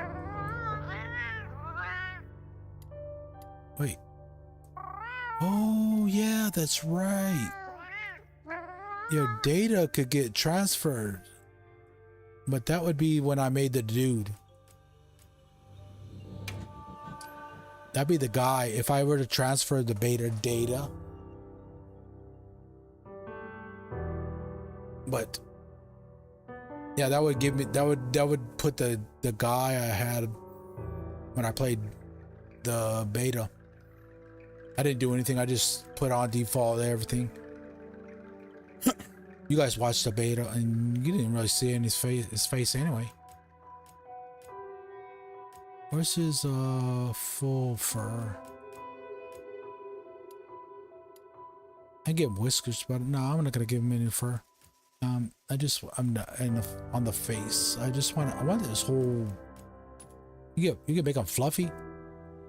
Wait. Oh yeah, that's right. Your data could get transferred. But that would be when I made the dude. That'd be the guy if I were to transfer the beta data. But yeah, that would give me that would put the guy I had when I played the beta. I didn't do anything. I just put on default everything. You guys watched the beta and you didn't really see his face anyway. Where's his full fur? I give him whiskers, but no, I'm not gonna give him any fur. I'm not on the face. I want this whole. You can make him fluffy,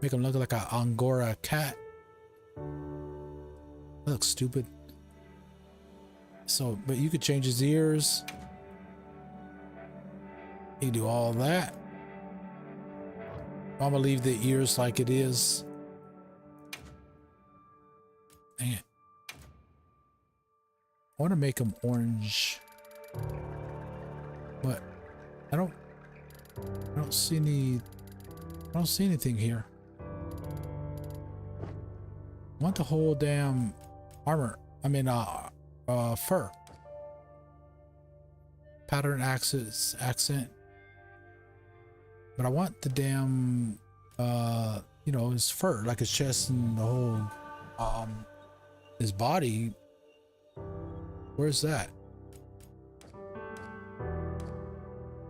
make him look like an Angora cat. That looks stupid. So, but you could change his ears. You can do all that. I'm gonna leave the ears like it is. Dang it. I want to make them orange, but I don't see anything here. I want the whole damn armor. I mean, fur. Pattern accent. But I want the damn, you know, his fur, like his chest and the whole, his body. Where's that?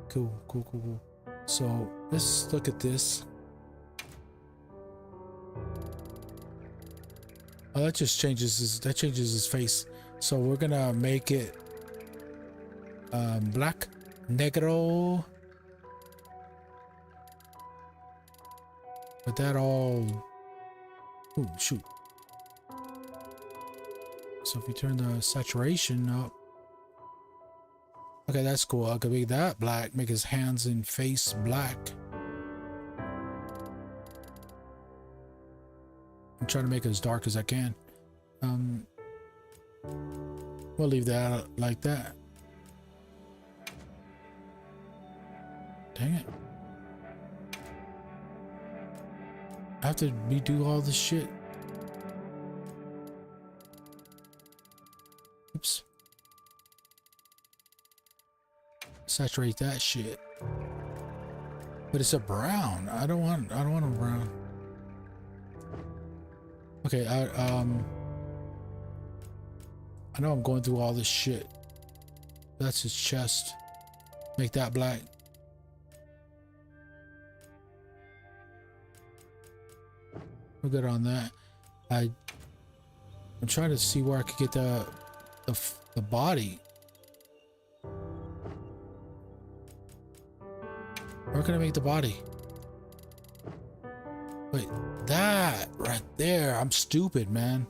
Cool, cool, cool, cool. So let's look at this. Oh, that just changes his face. So we're gonna make it black, negro. But that all, oh shoot. So if you turn the saturation up, okay, that's cool. I could make that black, make his hands and face black. I'm trying to make it as dark as I can. We'll leave that like that. Dang it. I have to redo all this shit. Oops. Saturate that shit. But it's a brown. I don't want a brown. Okay, I know I'm going through all this shit. That's his chest. Make that black. We're good on that. I'm trying to see where I could get the body. Where can I make the body? Wait, that right there. I'm stupid, man.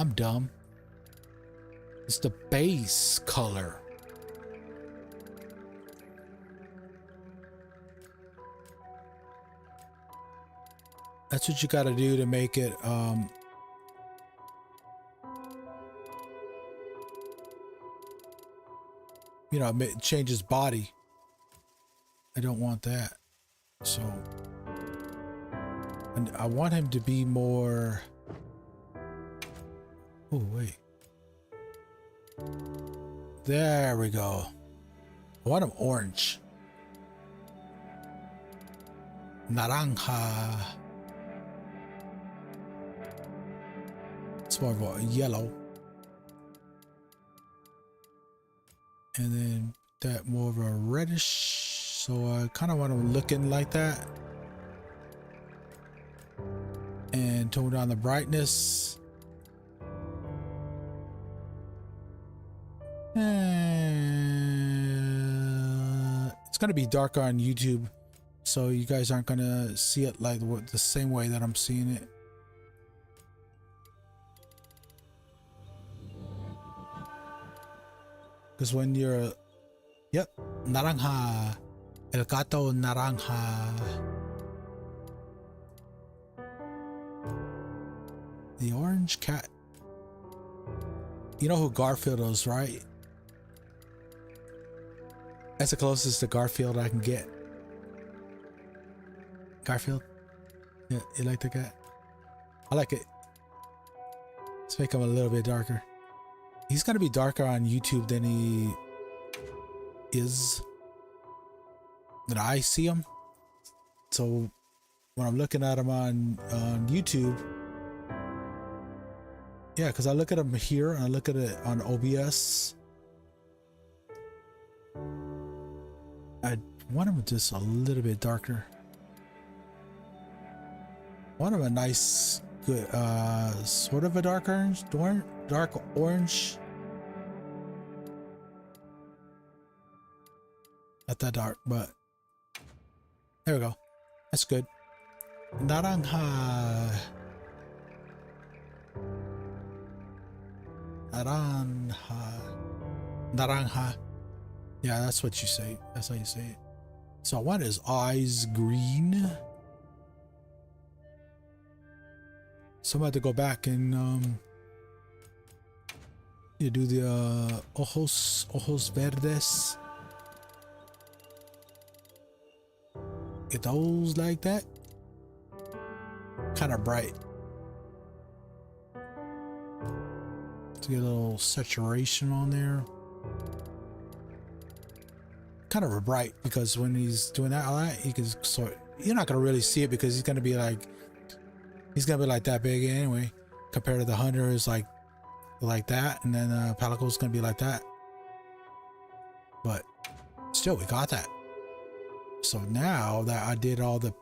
I'm dumb. It's the base color. That's what you gotta do to make it, you know, change his body. I don't want that. So, and I want him to be more, oh wait, there we go. I want him orange, naranja. It's more of a yellow, and then that more of a reddish. So I kind of want him looking like that, and tone down the brightness. It's gonna be darker on YouTube, so you guys aren't gonna see it like the same way that I'm seeing it. Because when you're, yep, naranja, el gato naranja. The orange cat. You know who Garfield is, right? That's the closest to Garfield I can get. Garfield? Yeah, you like the cat? I like it. Let's make him a little bit darker. He's gonna be darker on YouTube than he is, than I see him. So when I'm looking at him on YouTube, yeah, because I look at him here and I look at it on OBS. I want him just a little bit darker. I want him a nice, good, sort of a dark orange, dark orange. Not that dark, but there we go. That's good. Naranja. Naranja. Naranja. Yeah, that's what you say. That's how you say it. So I want his eyes green. So I'm about to go back and you do the ojos verdes. Get those like that. Kind of bright. To get a little saturation on there. Kind kind of bright because when he's doing that, all right, you can sort. You're not gonna really see it because he's gonna be like that big anyway, compared to the hunter is like that, and then Palicle's gonna be like that. But still, we got that. So now that I did all the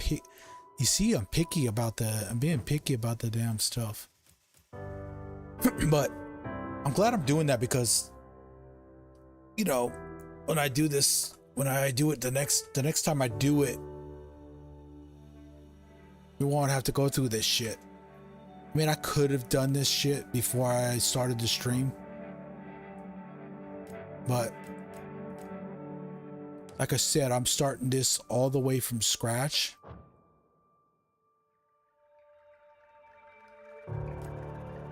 you see, I'm being picky about the damn stuff. But I'm glad I'm doing that because, you know, when I do it the next time I do it, we won't have to go through this shit. I mean, I could have done this shit before I started the stream, but like I said, I'm starting this all the way from scratch.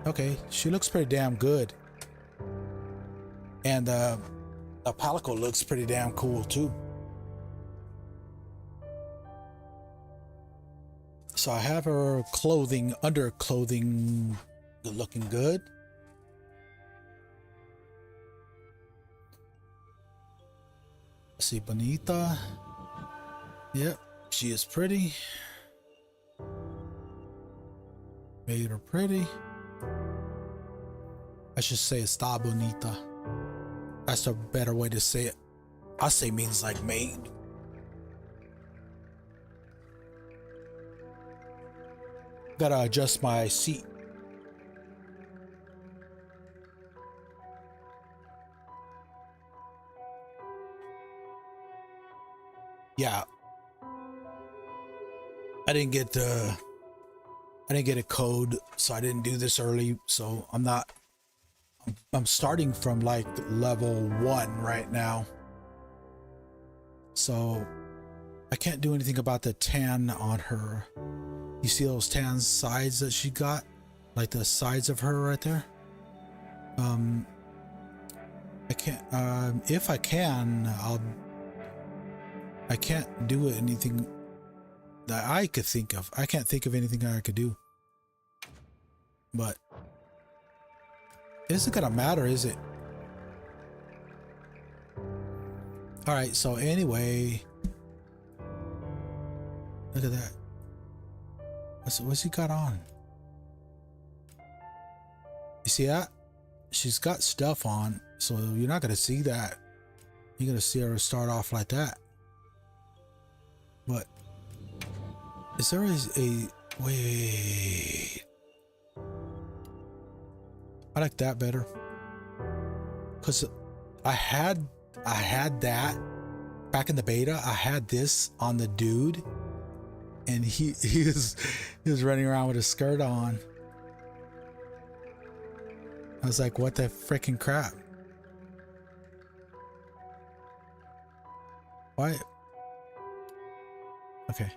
Okay, she looks pretty damn good. And the Palico looks pretty damn cool too. So I have her underclothing looking good. Let's see, Bonita. Yep, she is pretty. Made her pretty. I should say está bonita. That's a better way to say it. I say means like made. Gotta adjust my seat. Yeah. I didn't get a code, so I didn't do this early, so I'm starting from like level 1 right now. So I can't do anything about the tan on her. You see those tan sides that she got? Like the sides of her right there? I can't, if I can, I can't do anything that I could think of. I can't think of anything I could do. But it isn't gonna matter, is it? Alright, so anyway, look at that. What's he got on? You see that? She's got stuff on, so you're not gonna see that. You're gonna see her start off like that. But is there a wait? I like that better, because I had that back in the beta. I had this on the dude, and he was running around with a skirt on. I was like, what the freaking crap? Why? Okay.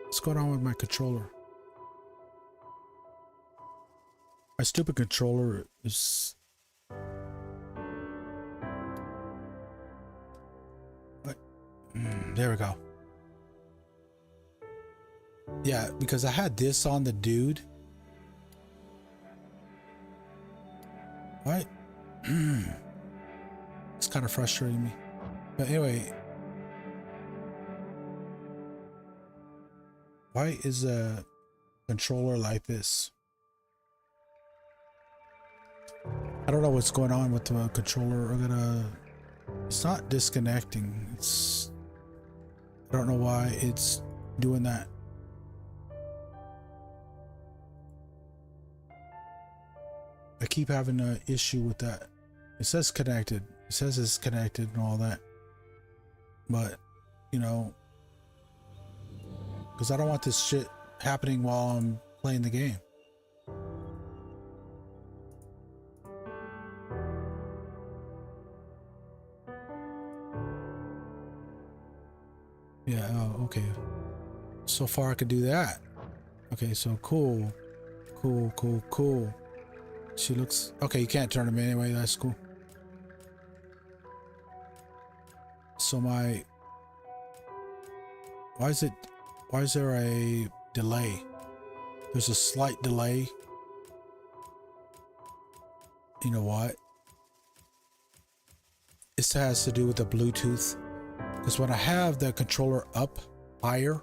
What's going on with my controller? My stupid controller is... What? There we go. Yeah, because I had this on the dude. What? It's kind of frustrating me. But anyway, why is a controller like this? I don't know what's going on with the controller. It's not disconnecting. I don't know why it's doing that. I keep having an issue with that. It says connected. It says it's connected and all that. But, you know, because I don't want this shit happening while I'm playing the game. Yeah, oh, okay. So far I could do that. Okay, so cool. Cool. She looks... Okay, you can't turn them anyway. That's cool. So my... Why is there a delay? There's a slight delay. You know what? this has to do with the Bluetooth, because when I have the controller up higher,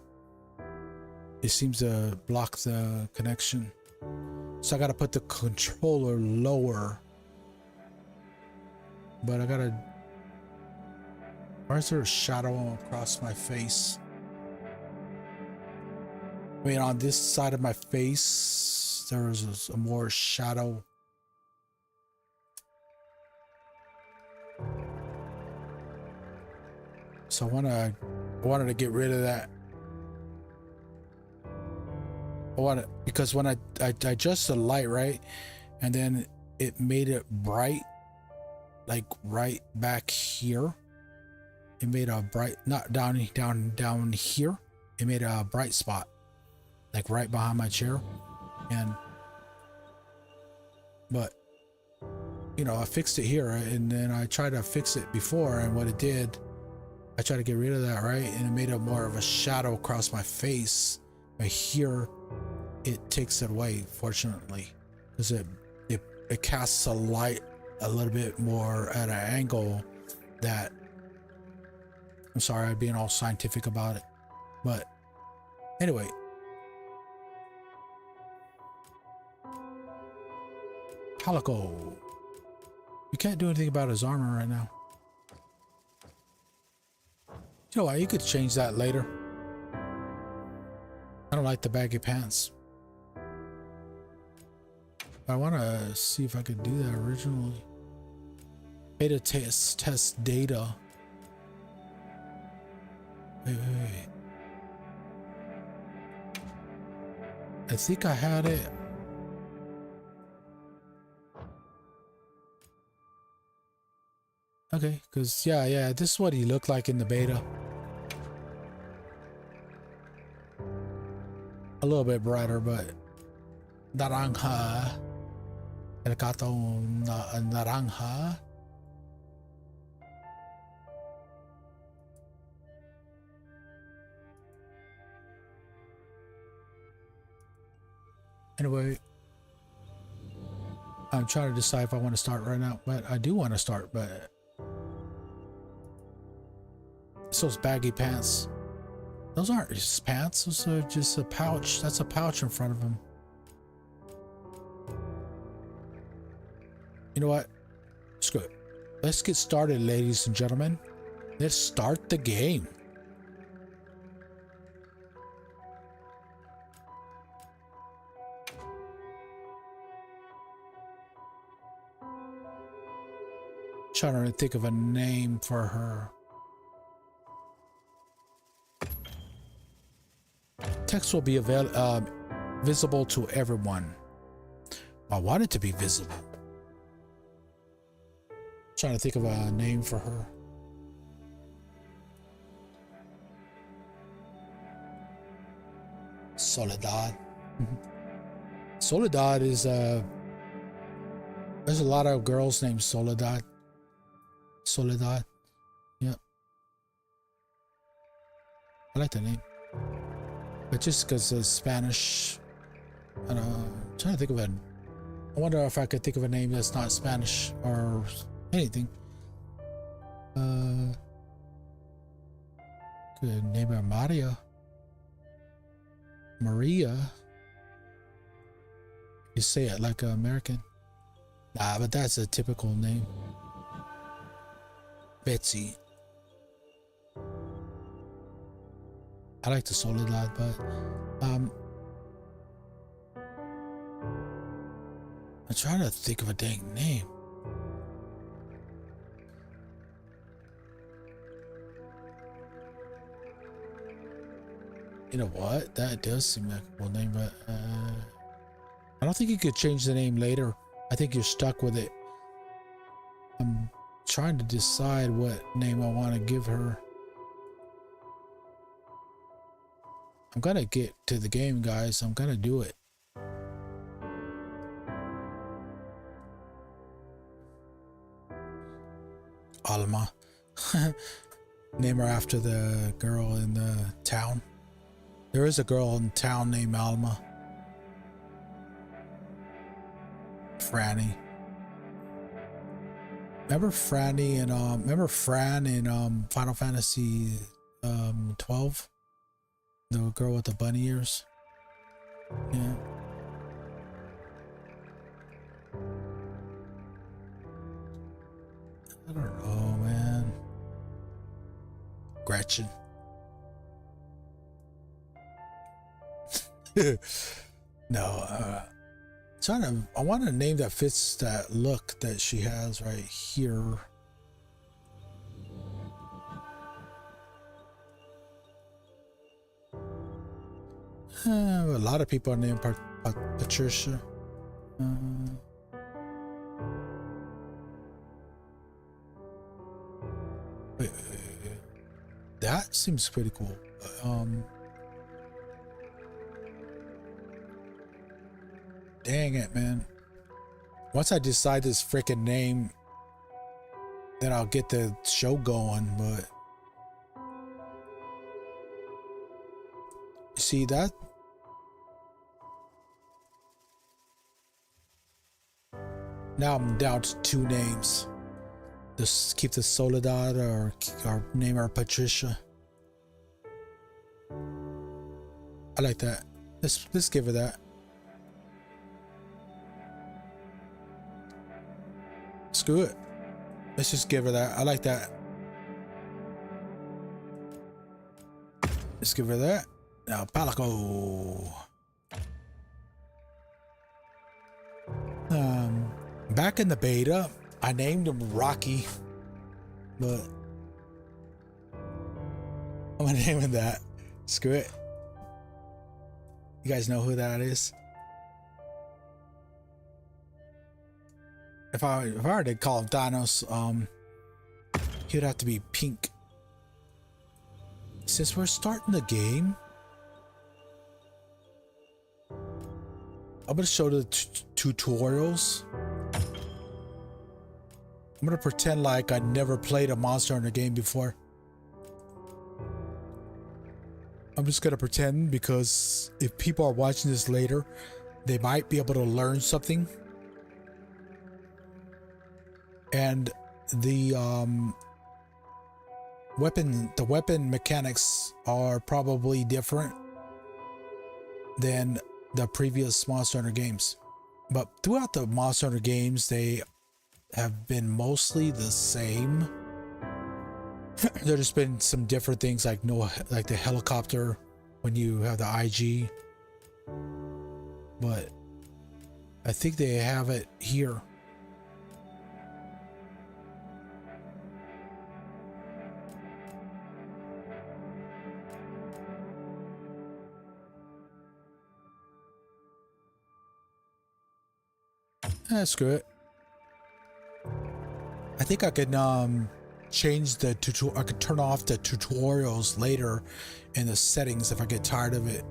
it seems to block the connection. So I gotta put the controller lower. But I gotta... Why is there a shadow across my face? I mean, on this side of my face, there's a more shadow. So I wanted to get rid of that. Because when I adjust the light, right, and then it made it bright, like right back here. It made a bright, not down here. It made a bright spot, like right behind my chair. But you know, I fixed it here, and then I tried to fix it before, and what it did, I tried to get rid of that, right, and it made it more of a shadow across my face. Right here, it takes it away, fortunately, because it casts a light a little bit more at an angle that... I'm sorry, I'm being all scientific about it, but anyway. Calico. You can't do anything about his armor right now. You know what? You could change that later. I don't like the baggy pants. I want to see if I could do that originally. Beta test data. Wait. I think I had it. Okay, because yeah, this is what he looked like in the beta. A little bit brighter, but naranja. El gato naranja. Anyway, I'm trying to decide if I want to start right now, but I do want to start, but it's those baggy pants. Those aren't just pants, those are just a pouch. That's a pouch in front of him. You know what? Screw it. Let's get started, ladies and gentlemen. Let's start the game. Trying to think of a name for her. Text will be visible to everyone. I want it to be visible. Trying to think of a name for her. Soledad. Soledad is there's a lot of girls named Soledad. Soledad. Yep. I like the name. But just because it's Spanish, I'm trying to think of it. I wonder if I could think of a name that's not Spanish or anything. Could name her Maria. Maria. You say it like an American. Nah, but that's a typical name. Betsy. I like the Soledad, but I'm trying to think of a dang name. You know what? That does seem like a cool name, but I don't think you could change the name later. I think you're stuck with it. I'm trying to decide what name I want to give her. I'm gonna get to the game, guys. I'm gonna do it. Alma. Name her after the girl in the town. There is a girl in town named Alma. Franny. Remember Franny and remember Fran in Final Fantasy 12? The girl with the bunny ears? Yeah. I don't know, man. Gretchen. No, I want a name that fits that look that she has right here. A lot of people are named Patricia. Wait. That seems pretty cool. Dang it, man. Once I decide this freaking name, then I'll get the show going, but you see that? Now I'm down to 2 names. Just keep the Soledad or name her Patricia. I like that. Let's give her that. Screw it. Let's just give her that. I like that. Let's give her that. Now, Palico. Back in the beta, I named him Rocky, but I'm gonna name him that. Screw it. You guys know who that is? If I were to call him Thanos, he'd have to be pink. Since we're starting the game, I'm gonna show the tutorials. I'm gonna pretend like I never played a Monster Hunter game before. I'm just gonna pretend because if people are watching this later, they might be able to learn something. And the weapon mechanics are probably different than the previous Monster Hunter games. But throughout the Monster Hunter games, they have been mostly the same. There's just been some different things like like the helicopter when you have the IG. But I think they have it here. Screw it. I think I can change the tutorial. I could turn off the tutorials later in the settings if I get tired of it.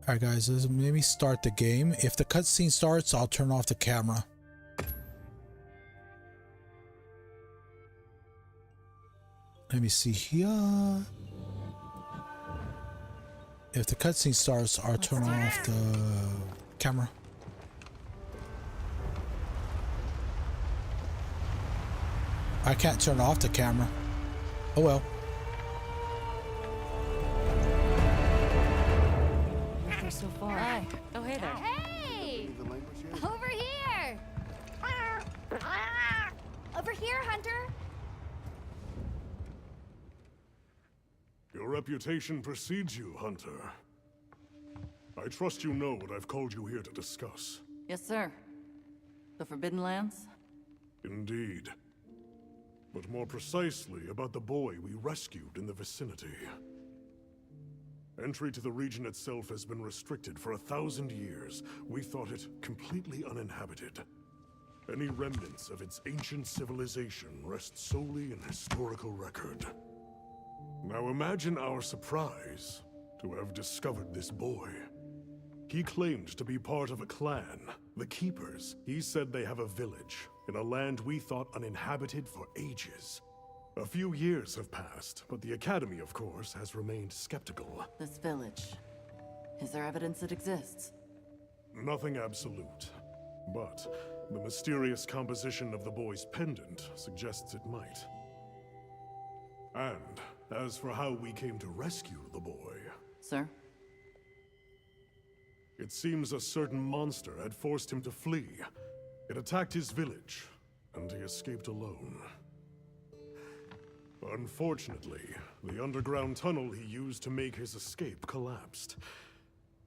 Alright guys, let's maybe start the game. If the cutscene starts, I'll turn off the camera. Let me see here. If the cutscene starts, I'll turn off the camera. I can't turn off the camera. Oh well. They're so far. Hi. Oh, hey there. Hey! Over here! Over here, Hunter! Your reputation precedes you, Hunter. I trust you know what I've called you here to discuss. Yes, sir. The Forbidden Lands? Indeed. But more precisely about the boy we rescued in the vicinity. Entry to the region itself has been restricted for 1,000 years. We thought it completely uninhabited. Any remnants of its ancient civilization rest solely in historical record. Now imagine our surprise to have discovered this boy. He claimed to be part of a clan, the Keepers. He said they have a village in a land we thought uninhabited for ages. A few years have passed, but the Academy, of course, has remained skeptical. This village. Is there evidence it exists? Nothing absolute. But the mysterious composition of the boy's pendant suggests it might. And as for how we came to rescue the boy, Sir? it seems a certain monster had forced him to flee. It attacked his village, and he escaped alone. Unfortunately, the underground tunnel he used to make his escape collapsed.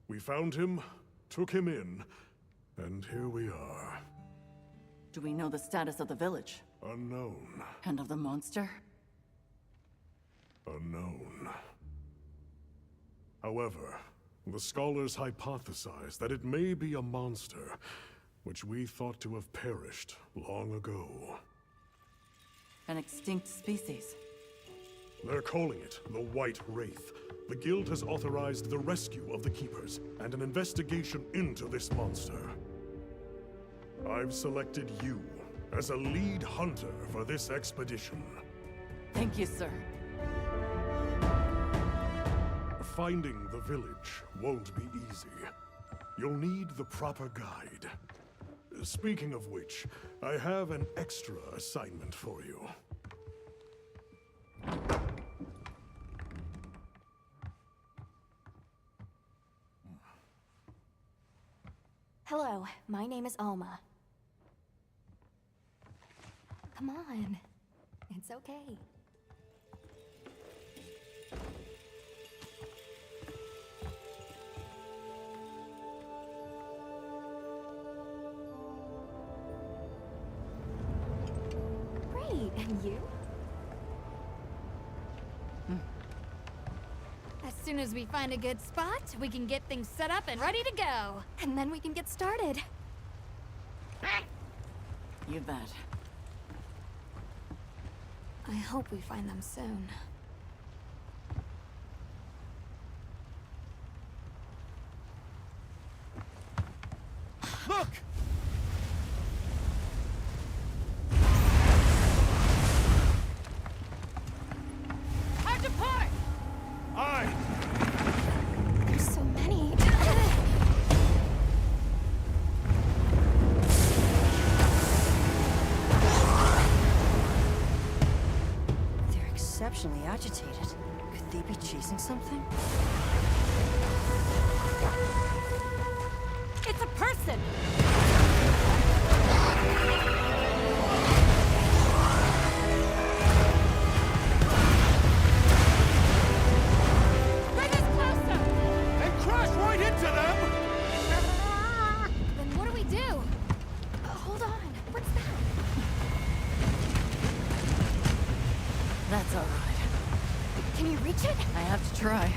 We found him, took him in, and here we are. Do we know the status of the village? Unknown. And of the monster? Unknown. However, the scholars hypothesize that it may be a monster, which we thought to have perished long ago. An extinct species. They're calling it the White Wraith. The Guild has authorized the rescue of the Keepers and an investigation into this monster. I've selected you as a lead hunter for this expedition. Thank you, sir. Finding the village won't be easy. You'll need the proper guide. Speaking of which, I have an extra assignment for you. Hello, my name is Alma. Come on. It's okay. Great, and you? As soon as we find a good spot, we can get things set up and ready to go. And then we can get started. You bet. I hope we find them soon. Look! Hard to port! Aye! There's so many. They're exceptionally agitated. Could they be chasing something? It's a person! Bring us closer! And crash right into them! Then what do we do? Hold on. What's that? That's all right. Can you reach it? I have to try.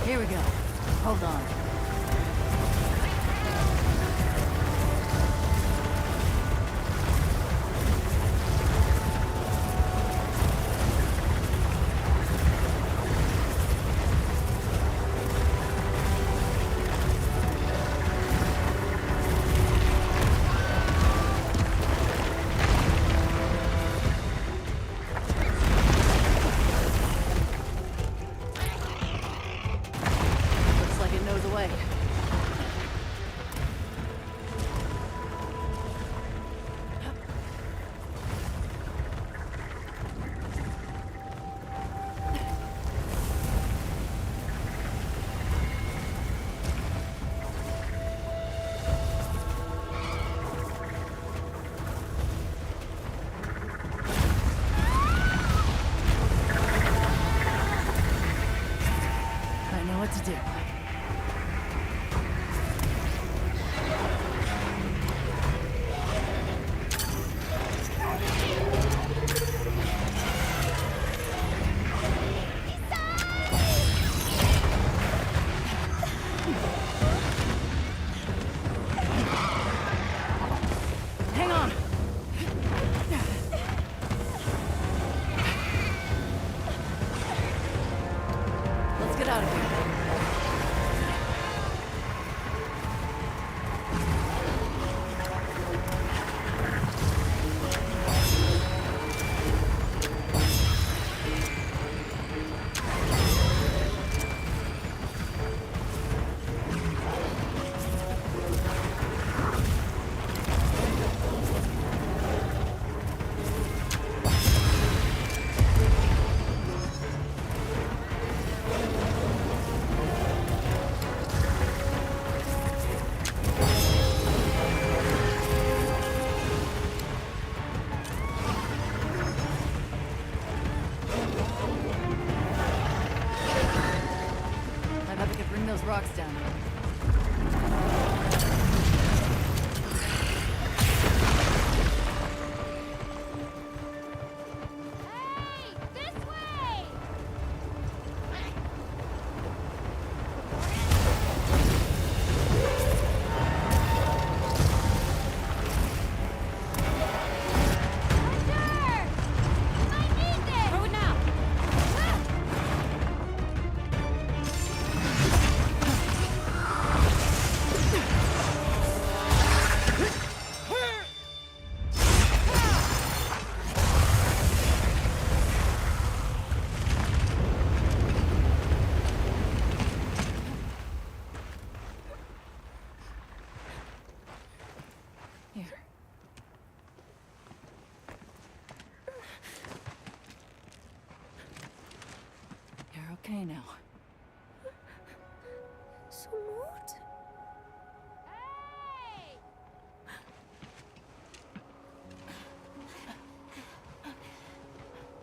Here we go. Hold on. Looks like it knows a way. I know what to do. okay now. Smooth?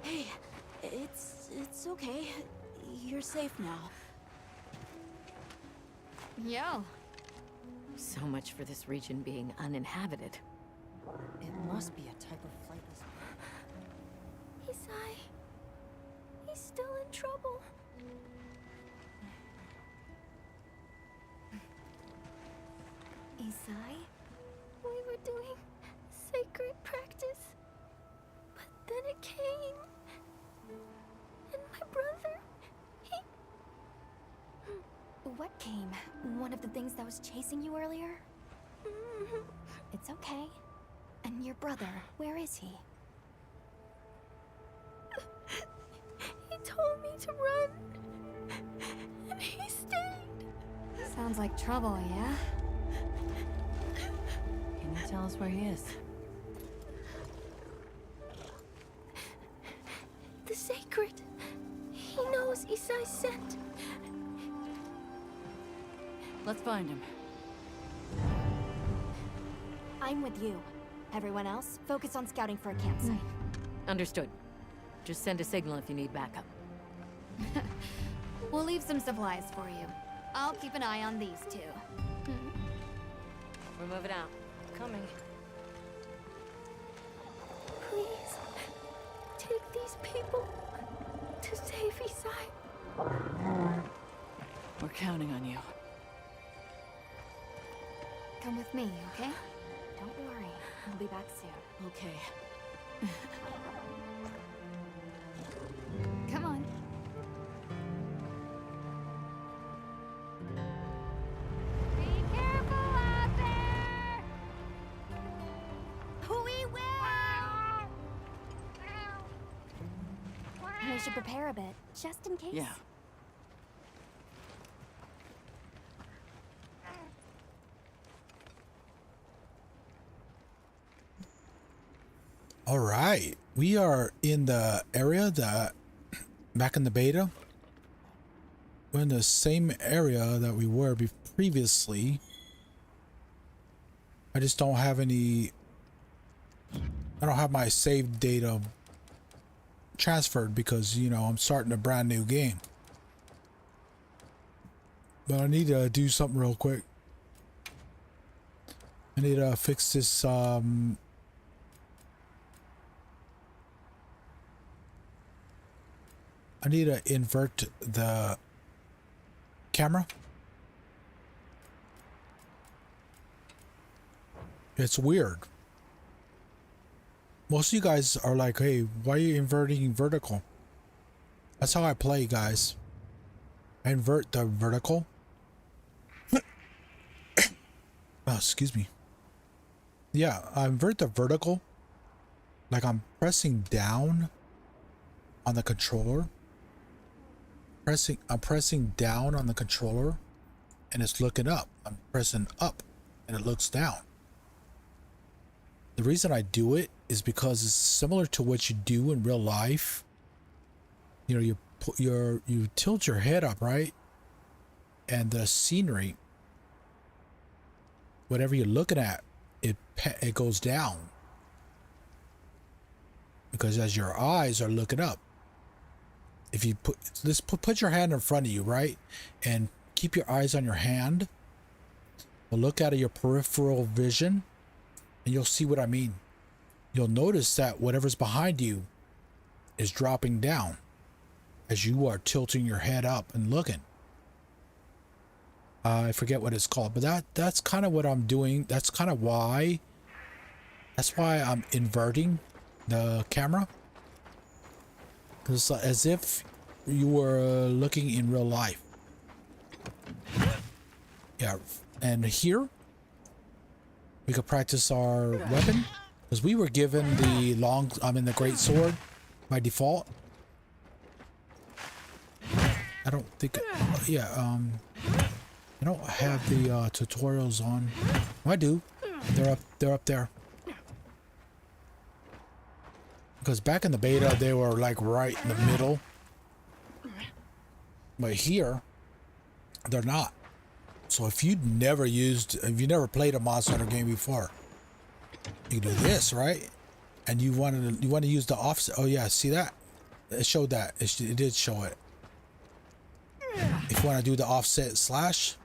Hey, it's okay. You're safe now. Yo. So much for this region being uninhabited. It must be a type of flightless. Isai. He's still in trouble. Isai? We were doing sacred practice. But then it came. And my brother, he... What came? One of the things that was chasing you earlier? It's okay. And your brother, where is he? He told me to run. And he stayed. Sounds like trouble, yeah? Can you tell us where he is? The sacred. He knows Isai's scent. Let's find him. I'm with you. Everyone else, focus on scouting for a campsite. Understood. Just send a signal if you need backup. We'll leave some supplies for you. I'll keep an eye on these two. We're moving out. Coming. Please, take these people to save Isai. We're counting on you. Come with me, okay? Don't worry, I'll be back soon. Okay. Come on. Be careful out there! We will! We should prepare a bit, just in case. Yeah. All right, we are in the area that back in the beta. We're in the same area that we were previously. I just don't have any. I don't have my save data transferred because, you know, I'm starting a brand new game. But I need to do something real quick. I need to fix this. I need to invert the camera. It's weird. Most of you guys are like, hey, why are you inverting vertical? That's how I play, guys. I invert the vertical. Oh, excuse me. Yeah, I invert the vertical. Like I'm pressing down on the controller. I'm pressing down on the controller and it's looking up. I'm pressing up and it looks down. The reason I do it is because it's similar to what you do in real life. You know, you tilt your head up, right? And the scenery, whatever you're looking at, it goes down. Because as your eyes are looking up, if you put your hand in front of you, right, and keep your eyes on your hand, look at your peripheral vision, and you'll see what I mean. You'll notice that whatever's behind you is dropping down as you are tilting your head up and looking. I forget what it's called, but that's kind of what I'm doing. That's kind of why. That's why I'm inverting the camera. It's as if you were looking in real life. Yeah, and here we could practice our weapon because we were given the the great sword by default. I don't think, yeah, I don't have the tutorials on. Oh, I do. They're up there. Because back in the beta, they were like right in the middle. But here, they're not. So if you never played a Monster Hunter game before, you do this, right? And you want to use the offset. Oh yeah, see that? It showed that. It did show it. If you want to do the offset slash,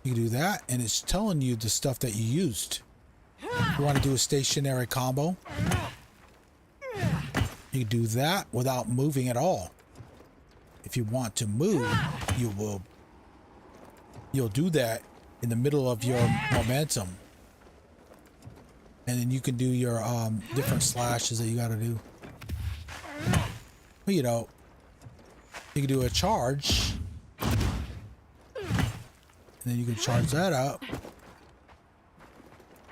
you can do that, and it's telling you the stuff that you used. If you want to do a stationary combo, you can do that without moving at all. If you want to move, you'll do that in the middle of your momentum. And then you can do your different slashes that you got to do. Well, you know, you can do a charge. And then you can charge that up.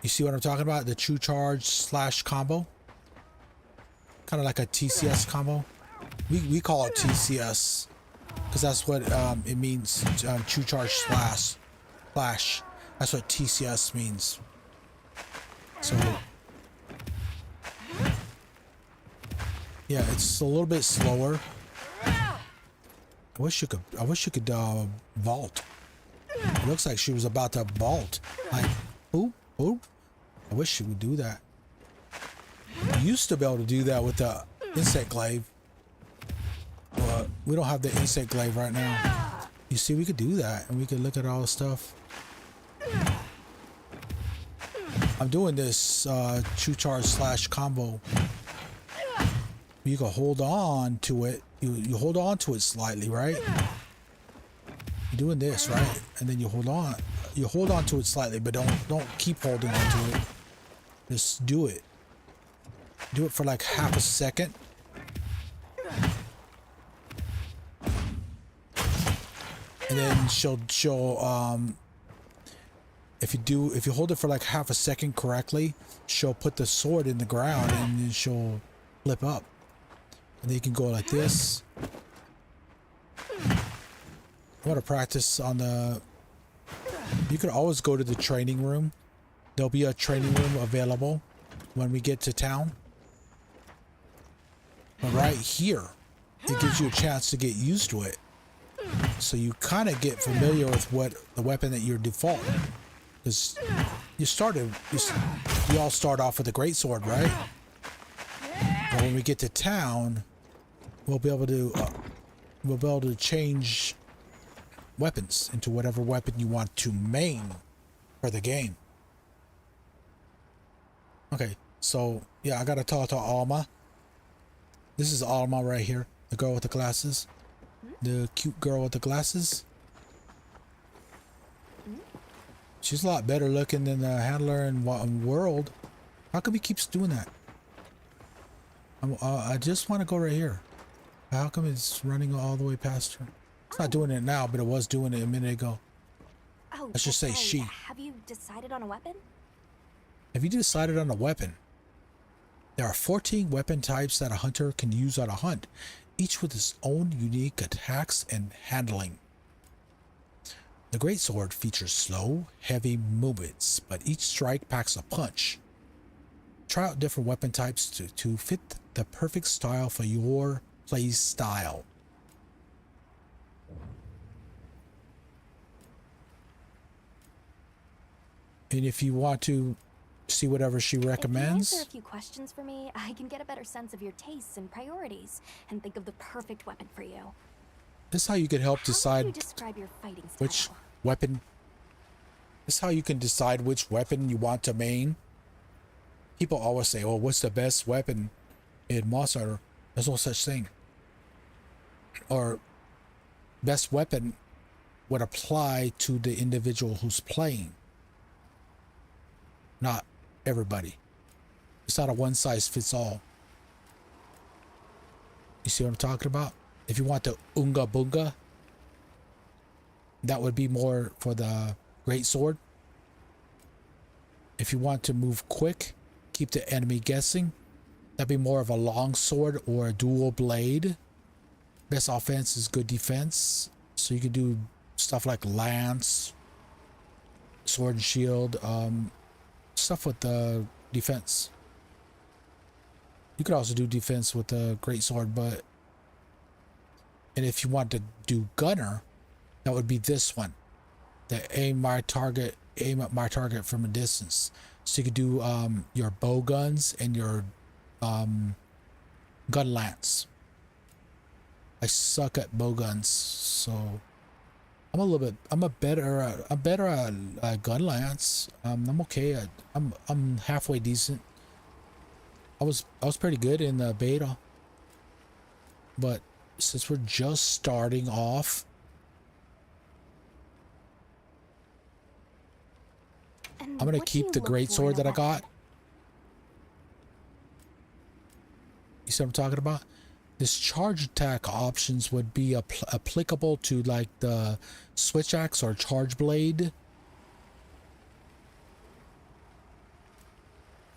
You see what I'm talking about? The true charge slash combo. Kind of like a TCS combo. We call it TCS because that's what it means. True charge slash. That's what TCS means. So yeah, it's a little bit slower. I wish you could vault. It looks like she was about to vault. Like, boop, boop. I wish she would do that. We used to be able to do that with the insect glaive. But we don't have the insect glaive right now. You see, we could do that and we could look at all the stuff. I'm doing this true charge slash combo. You can hold on to it. You hold on to it slightly, right? You're doing this, right? And then you hold on. You hold on to it slightly, but don't keep holding on to it. Just do it. Do it for like half a second. And then she'll if you hold it for like half a second correctly, she'll put the sword in the ground and then she'll flip up. And then you can go like this. I want to practice on the... You can always go to the training room. There'll be a training room available when we get to town. But right here, it gives you a chance to get used to it. So you kind of get familiar with what the weapon that you're default. Because you all start off with a greatsword, right? But when we get to town, we'll be able to change weapons into whatever weapon you want to main for the game. Okay, so yeah, I gotta talk to Alma. This is Alma right here, the girl with the glasses, the cute girl with the glasses. She's a lot better looking than the handler in World. How come he keeps doing that? I just want to go right here. How come it's running all the way past her? It's not doing it now, but it was doing it a minute ago. Oh, Let's just say she. Have you decided on a weapon? Have you decided on a weapon? There are 14 weapon types that a hunter can use on a hunt, each with its own unique attacks and handling. The greatsword features slow, heavy movements, but each strike packs a punch. Try out different weapon types to fit the perfect style for your play style. And if you want to see whatever she recommends. If you answer a few questions for me, I can get a better sense of your tastes and priorities and think of the perfect weapon for you. This is how you can help decide How would you describe your fighting style? which weapon. This is how you can decide which weapon you want to main. People always say, "Oh, what's the best weapon in Monster Hunter?" There's no such thing. Or best weapon would apply to the individual who's playing. Not everybody. It's not a one size fits all. You see what I'm talking about? If you want the Unga Bunga, that would be more for the greatsword. If you want to move quick, keep the enemy guessing, that'd be more of a long sword or a dual blade. Best offense is good defense. So you can do stuff like lance, sword and shield, stuff with the defense. You could also do defense with the greatsword, but And if you want to do gunner, that would be this one. The aim at my target from a distance. So you could do your bow guns and your gun lance. I suck at bow guns, so I'm better at gun lance. I'm okay at I'm halfway decent. I was pretty good in the beta, but since we're just starting off, And I'm gonna what do keep you the look great for sword in a that I got. weapon? You see what I'm talking about? This charge attack options would be applicable to like the switch axe or charge blade.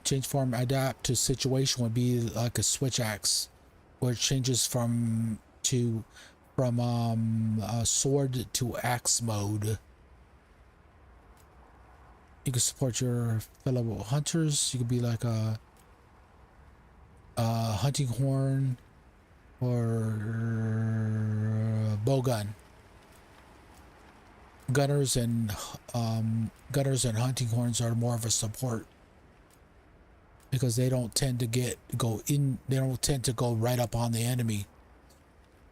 Change form, adapt to situation would be like a switch axe, where it changes from sword to axe mode. You can support your fellow hunters. You could be like a hunting horn or bow gun. Gunners and hunting horns are more of a support, because they don't tend to go right up on the enemy.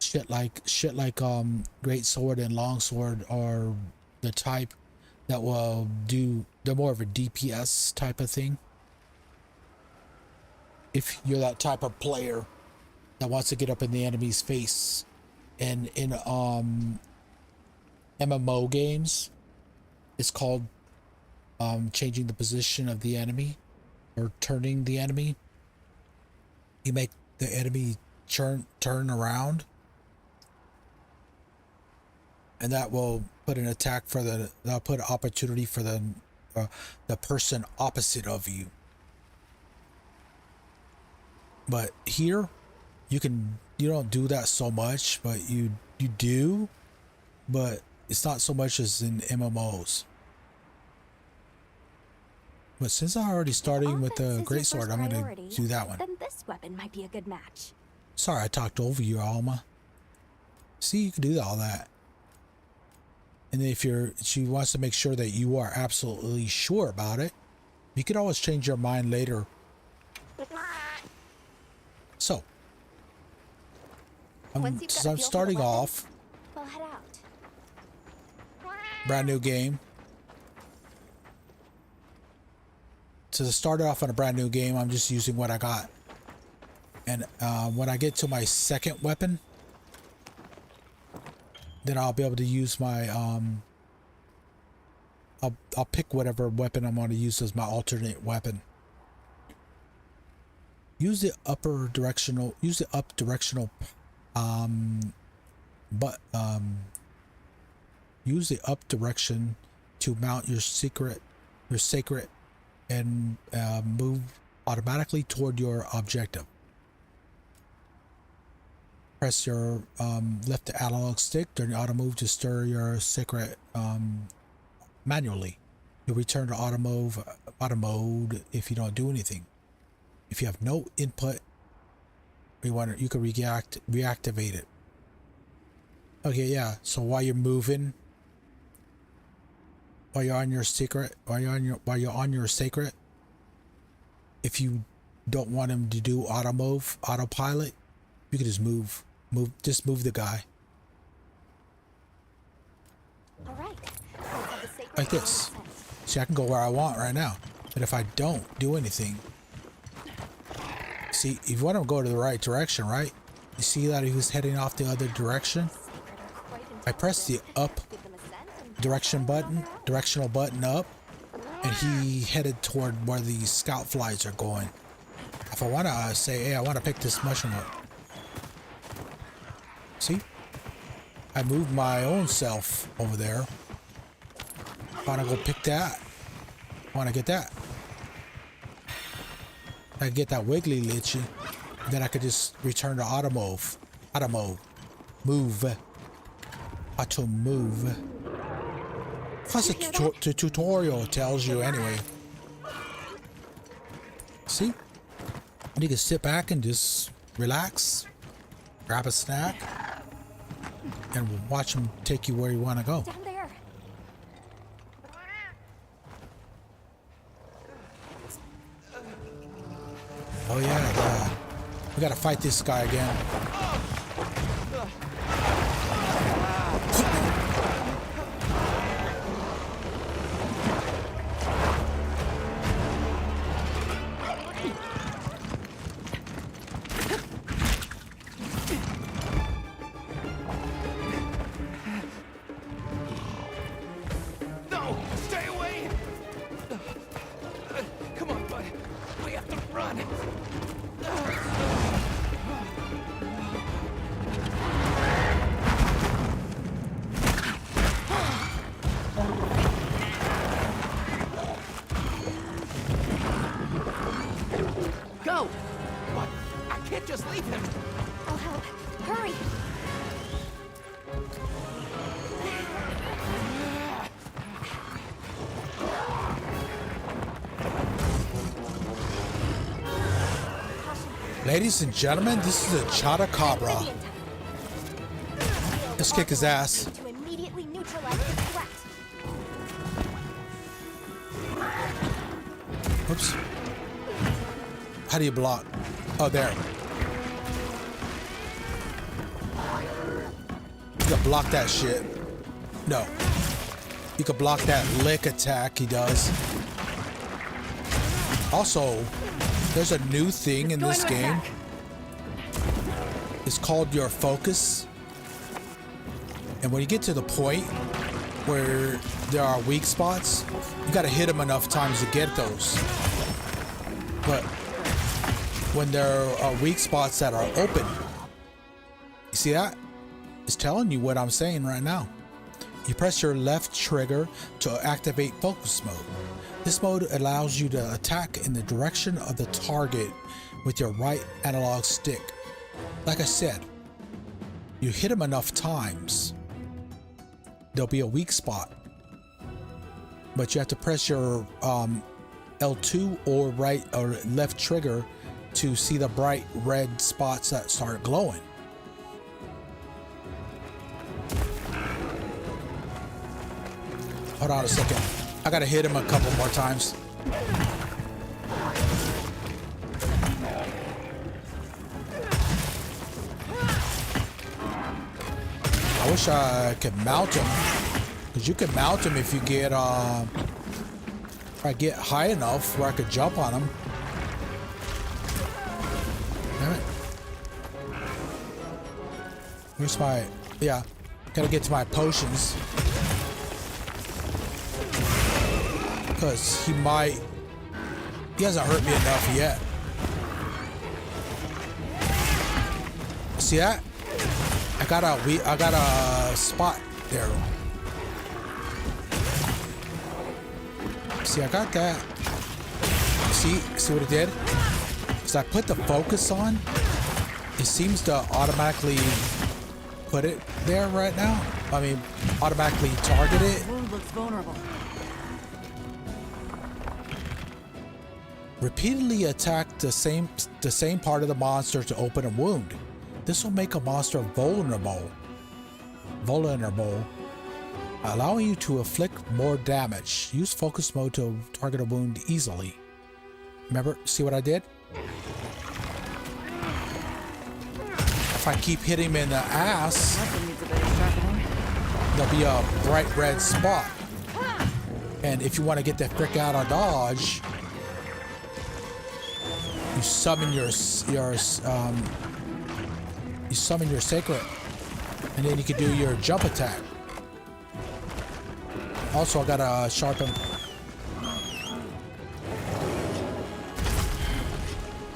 Shit like great sword and long sword are the type that will do, they're more of a DPS type of thing. If you're that type of player that wants to get up in the enemy's face. And in MMO games, it's called changing the position of the enemy, or turning the enemy. You make the enemy turn around, and that will put an attack for that'll put an opportunity for the person opposite of you. But here, you don't do that so much, but you do, but it's not so much as in MMOs. But since I'm already starting with the greatsword, I'm gonna do that one. Then this weapon might be a good match. Sorry, I talked over you, Alma. See, you can do all that. And then if she wants to make sure that you are absolutely sure about it, you can always change your mind later. So, since I'm starting off, We'll head out. brand new game. To start off on a brand new game, I'm just using what I got. And when I get to my second weapon, then I'll be able to use my I'll pick whatever weapon I'm going to use as my alternate weapon. Use the up directional use the up direction to mount your sacred and move automatically toward your objective. Press your left analog stick during the auto move to stir your sacred manually. You'll return to auto mode if you don't do anything. If you have no input, you can reactivate it. Okay, yeah. So while you're moving, while you're on your sacred, if you don't want him to do autopilot, you can just move the guy. All right. Let's have the sacred Like this. See, I can go where I want right now. But if I don't do anything, see, if you want to go to the right direction, right? You see that he was heading off the other direction? I pressed the up directional button up, and he headed toward where the scout flies are going. If I want to say, hey, I want to pick this mushroom up. See? I moved my own self over there. I want to go pick that. I want to get that. I get that wiggly litchy. Then I could just return to auto move. Move. Auto move. Plus the tutorial tells you anyway. See? And you can sit back and just relax. Grab a snack. and watch him take you where you want to go. Down there. Oh yeah, we gotta fight this guy again. No! Stay away! Come on, bud. We have to run. Go! But I can't just leave him. I'll help. Hurry. Ladies and gentlemen, this is a Chotacabra. Let's kick his ass. To immediately neutralize the threat. Oops. How do you block? Oh, there. You can block that shit. No. You can block that lick attack he does. Also, there's a new thing in this game. It's called your focus. And when you get to the point where there are weak spots, you gotta hit them enough times to get those. But when there are weak spots that are open, you see that? It's telling you what I'm saying right now. You press your left trigger to activate focus mode. This mode allows you to attack in the direction of the target with your right analog stick. Like I said, you hit them enough times, there'll be a weak spot. But you have to press your L2 or right or left trigger to see the bright red spots that start glowing. Hold on a second. I gotta hit him a couple more times. I wish I could mount him, because you can mount him if you get if I get high enough where I could jump on him. Damn it. Where's my... Yeah, gotta get to my potions. Because he might... He hasn't hurt me enough yet. See that? I got a spot there. See, I got that. See what it did? So I put the focus on. It seems to automatically put it there right now. I mean, automatically target it. Wound looks vulnerable. Repeatedly attack the same part of the monster to open a wound. This will make a monster vulnerable, allowing you to inflict more damage. Use focus mode to target a wound easily. Remember, see what I did? If I keep hitting him in the ass, there'll be a bright red spot. And if you want to get that frick out of dodge, you summon your sacred, and then you can do your jump attack. Also, I gotta sharpen.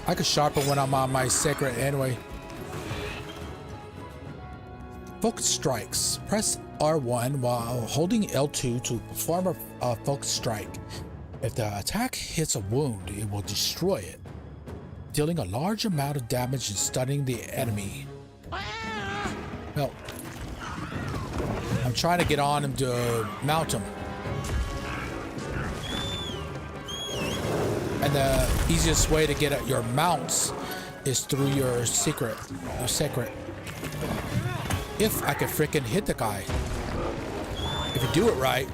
I can sharpen when I'm on my sacred anyway. Focus strikes. Press R1 while holding L2 to perform a focus strike. If the attack hits a wound, it will destroy it, dealing a large amount of damage and stunning the enemy. Well, I'm trying to get on him to mount him. And the easiest way to get at your mounts is through your secret. if I could frickin' hit the guy. If you do it right.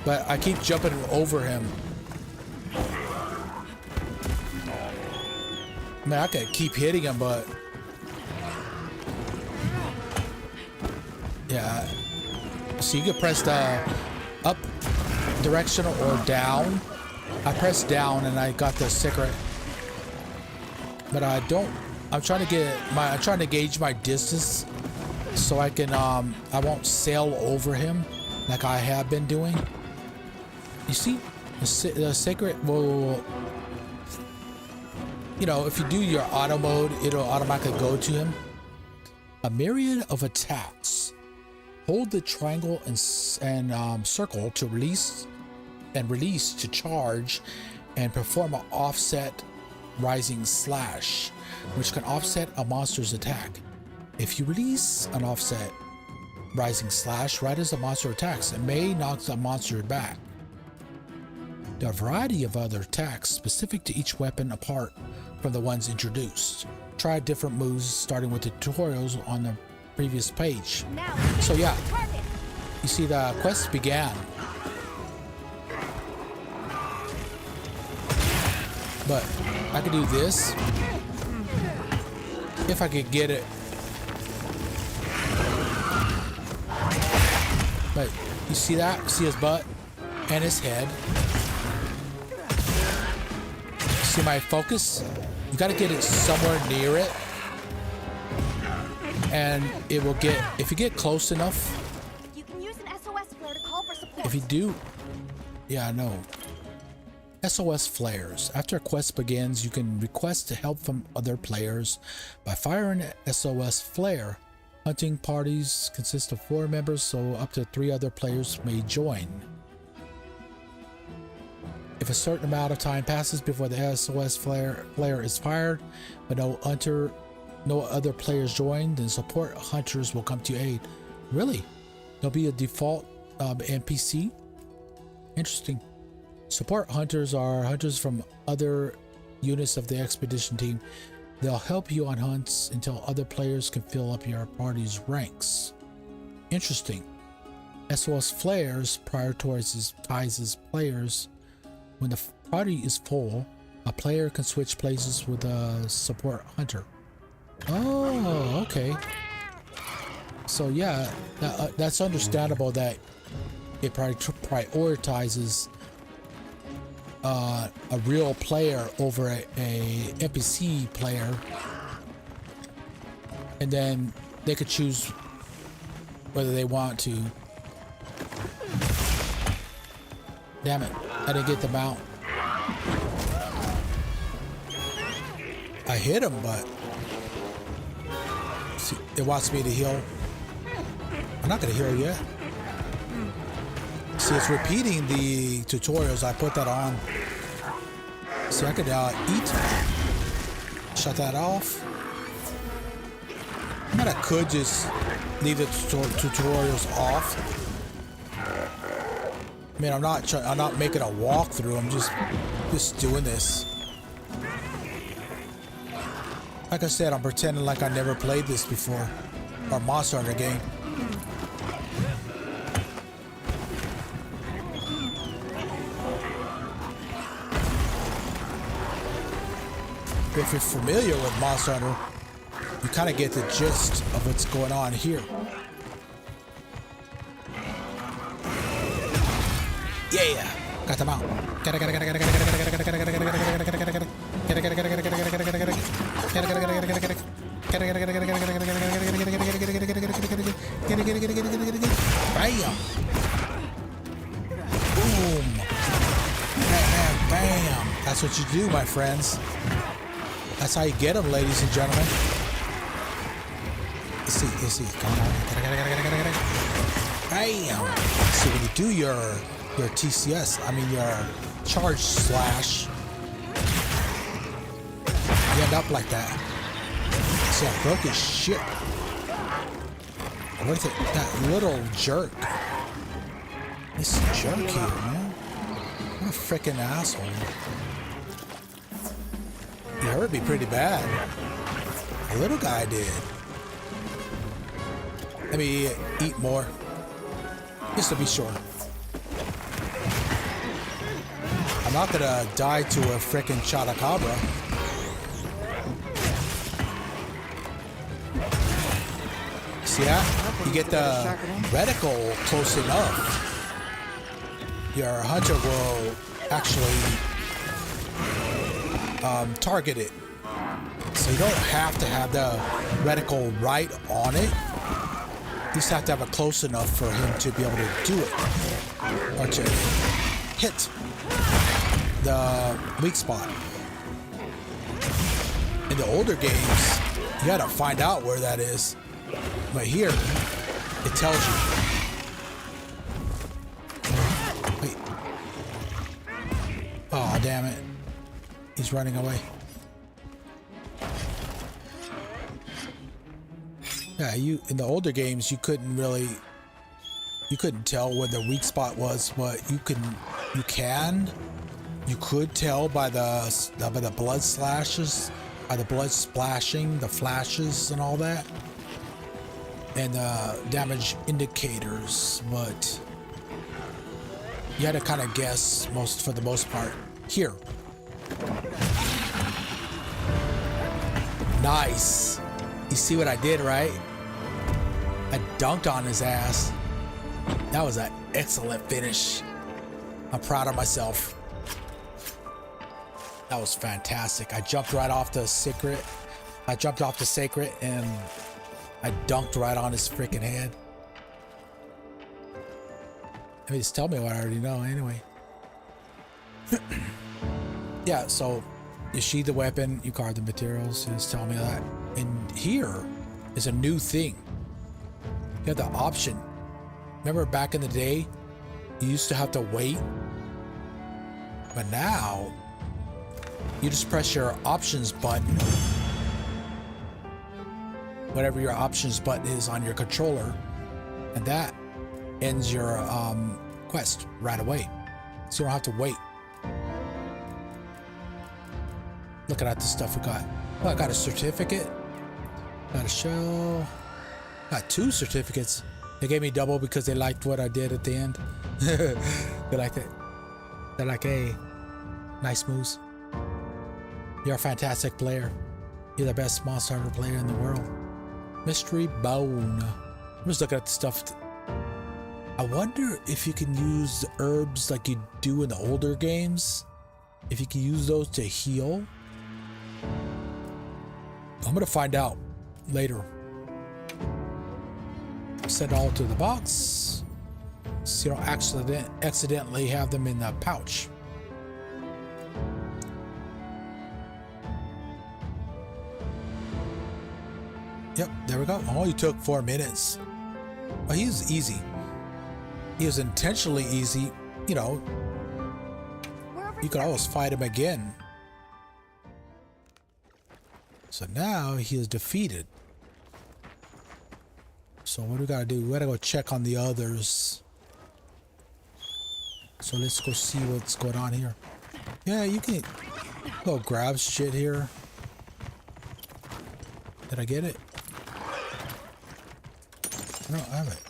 But I keep jumping over him. I mean, I could keep hitting him, but yeah. So you can press the up direction or down. I pressed down and I got the secret. But I don't. I'm trying to gauge my distance so I can I won't sail over him like I have been doing. You see, the secret will, you know, if you do your auto mode, it'll automatically go to him. A myriad of attacks. Hold the triangle and circle to release to charge and perform an offset rising slash, which can offset a monster's attack. If you release an offset rising slash right as the monster attacks, it may knock the monster back. There are a variety of other attacks specific to each weapon apart from the ones introduced. Try different moves starting with the tutorials on the previous page. So yeah, you see the quest began. But I could do this if I could get it. But you see that? See his butt and his head. See my focus? You gotta get it somewhere near it. And it will get, if you get close enough. You can use an SOS flare to call for support. If you do, yeah, I know. SOS flares. After a quest begins, you can request help from other players by firing an SOS flare. Hunting parties consist of 4 members, so up to 3 other players may join. If a certain amount of time passes before the SOS flare is fired, but no other players join, then support hunters will come to your aid. Really? There'll be a default NPC? Interesting. Support hunters are hunters from other units of the expedition team. They'll help you on hunts until other players can fill up your party's ranks. Interesting. SOS flares prioritizes players. When the party is full, a player can switch places with a support hunter. Oh, okay. So yeah, that's understandable that it prioritizes a real player over a NPC player, and then they could choose whether they want to. Damn it, I didn't get the mount. I hit him, but see, it wants me to heal. I'm not gonna heal yet. See, it's repeating the tutorials. I put that on. See, I could eat. Shut that off. I mean, I could just leave the tutorials off. I mean, I'm not making a walkthrough. I'm just doing this. Like I said, I'm pretending like I never played this before, or Monster Hunter game. If you're familiar with Monster Hunter, you kind of get the gist of what's going on here. Yeah, got them out. Bam! Boom! Bam, bam! That's what you do, my friends. That's how you get them, ladies and gentlemen. Let's see. Come on. Bam! See, when you do your TCS, I mean your charge slash, you end up like that. See, I broke his shit. Look at that little jerk. This jerk here, man. What a freaking asshole. He hurt me pretty bad. A little guy did. Let me eat more. Just to be sure. I'm not gonna die to a frickin' Chotacabra. See that? You get the reticle close enough. Your hunter will actually target it. So you don't have to have the reticle right on it. You just have to have it close enough for him to be able to do it. Or to hit the weak spot. In the older games, you gotta find out where that is. But here, it tells you. Wait. Oh, damn it. He's running away. Yeah, in the older games, you couldn't tell where the weak spot was, but you could tell by the blood slashes, by the blood splashing, the flashes and all that, and the damage indicators, but you had to kind of guess for the most part. Here. Nice. You see what I did, right? I dunked on his ass. That was an excellent finish. I'm proud of myself. That was fantastic. I jumped right off the sacred. I jumped off the sacred and I dunked right on his freaking head. I mean, just tell me what I already know anyway. Yeah, so you sheathe the weapon, you carve the materials, just tell me that. And here is a new thing. You have the option. Remember back in the day, you used to have to wait. But now, you just press your options button. Whatever your options button is on your controller. And that ends your quest right away. So you don't have to wait. Looking at the stuff we got. Oh, I got a certificate. Got a shell. Got 2 certificates. They gave me double because they liked what I did at the end. They like it. They're like, hey, nice moves. You're a fantastic player. You're the best small starter player in the world. Mystery bone. I'm just looking at the stuff. I wonder if you can use the herbs like you do in the older games. If you can use those to heal. I'm gonna find out later. Send all to the box so you don't accidentally have them in the pouch. Yep, there we go. Oh, he took 4 minutes. Well, he was easy. He was intentionally easy. You know, you could always fight him again. So now he is defeated. So what do we gotta do? We gotta go check on the others. So let's go see what's going on here. Yeah, you can go grab shit here. Did I get it? I don't have it.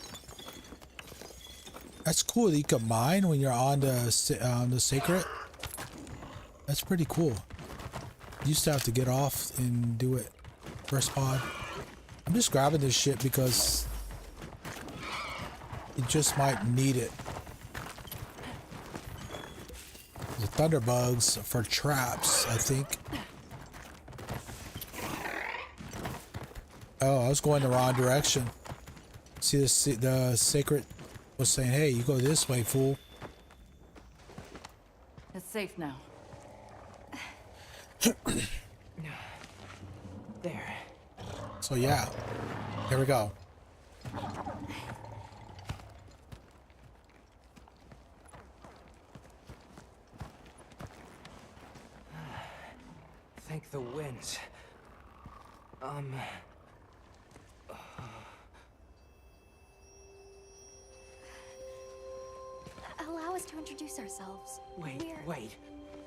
That's cool that you can mine when you're on the sacred. That's pretty cool. You used to have to get off and do it first pod. I'm just grabbing this shit because you just might need it. The thunderbugs for traps, I think. Oh, I was going the wrong direction. See this? The sacred was saying, "Hey, you go this way, fool." It's safe now. There. So yeah, here we go. Thank the winds. Allow us to introduce ourselves. Wait.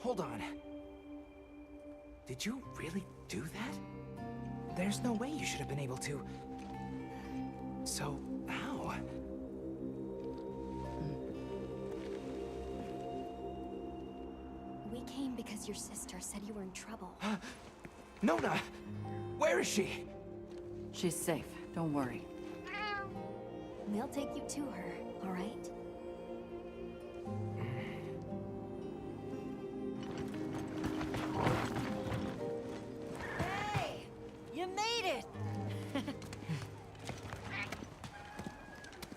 Hold on. Did you really do that? There's no way you should have been able to. So, how? We came because your sister said you were in trouble. Nona! Where is she? She's safe. Don't worry. We'll take you to her, all right? Hey! You made it!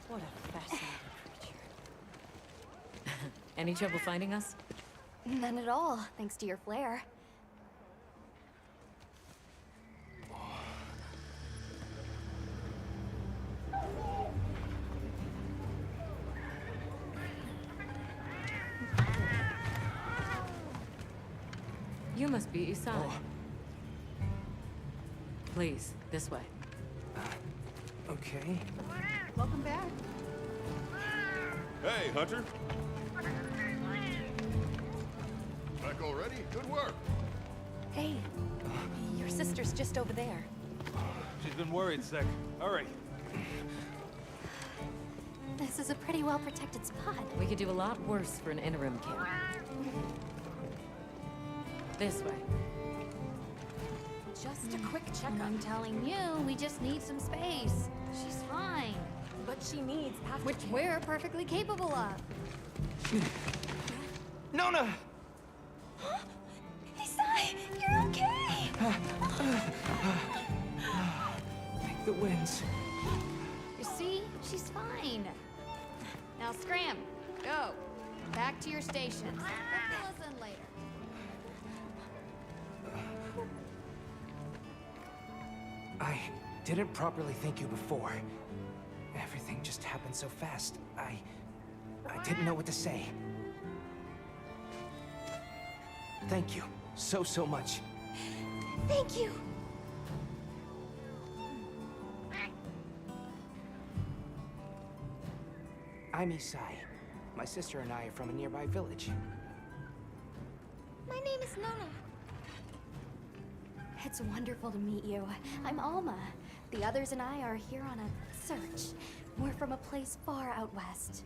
What a fascinating creature. Any trouble finding us? None at all, thanks to your flair. You must be Isai. Please, this way. Okay. Welcome back. Hey, Hunter. Back already? Good work. Hey, your sister's just over there. She's been worried, Sec. Hurry. This is a pretty well-protected spot. We could do a lot worse for an interim camp. This way. Just a quick checkup. I'm telling you, we just need some space. She's fine. But she needs aftercare. Which we're perfectly capable of. Nona! Isai, you're okay! Like the winds. You see? She's fine. Now scram. Go. Back to your stations. We'll fill us in later. I didn't properly thank you before. Everything just happened so fast. I didn't know what to say. Thank you so much. Thank you! I'm Isai. My sister and I are from a nearby village. My name is Nona. It's wonderful to meet you. I'm Alma. The others and I are here on a search. We're from a place far out west.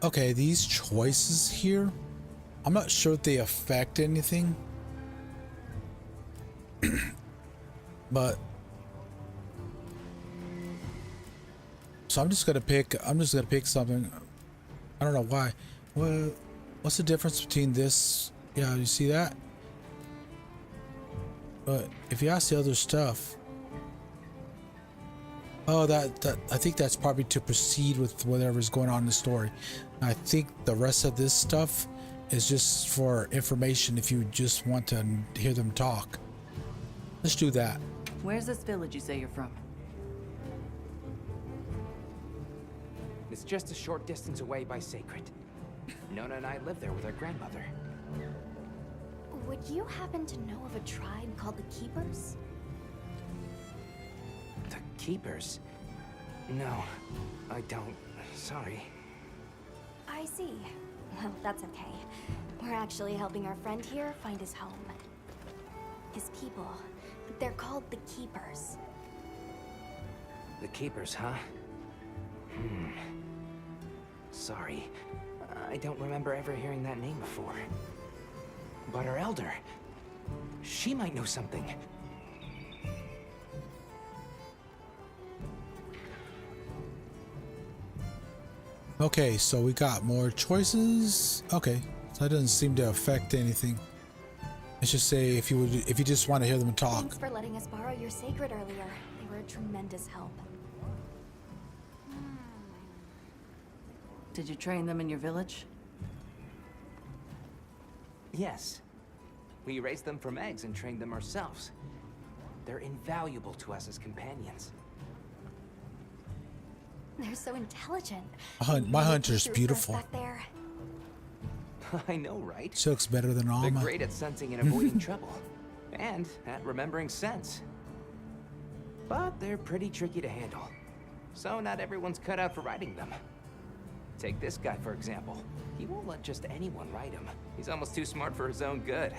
Okay, these choices here, I'm not sure if they affect anything. But so I'm just gonna pick something. I don't know why. Well, what's the difference between this? Yeah, you see that? But if you ask the other stuff, oh, that I think that's probably to proceed with whatever's going on in the story. I think the rest of this stuff is just for information if you just want to hear them talk. Let's do that. Where's this village you say you're from? It's just a short distance away by Sacred. Nona and I live there with our grandmother. Would you happen to know of a tribe called the Keepers? The Keepers? No, I don't. Sorry. I see. Well, that's okay. We're actually helping our friend here find his home. His people. They're called the Keepers. The Keepers, huh? Sorry. I don't remember ever hearing that name before. But our elder, she might know something. Okay, so we got more choices. Okay, so that doesn't seem to affect anything. Let's just say if you just want to hear them talk. Thanks for letting us borrow your Sacred earlier. They were a tremendous help. Did you train them in your village? Yes. We raised them from eggs and trained them ourselves. They're invaluable to us as companions. They're so intelligent. My hunter's Through beautiful. back there. I know, right? She looks better than They're Alma. great at sensing and avoiding trouble. And at remembering scents. But they're pretty tricky to handle. So not everyone's cut out for riding them. Take this guy, for example. He won't let just anyone ride him. He's almost too smart for his own good.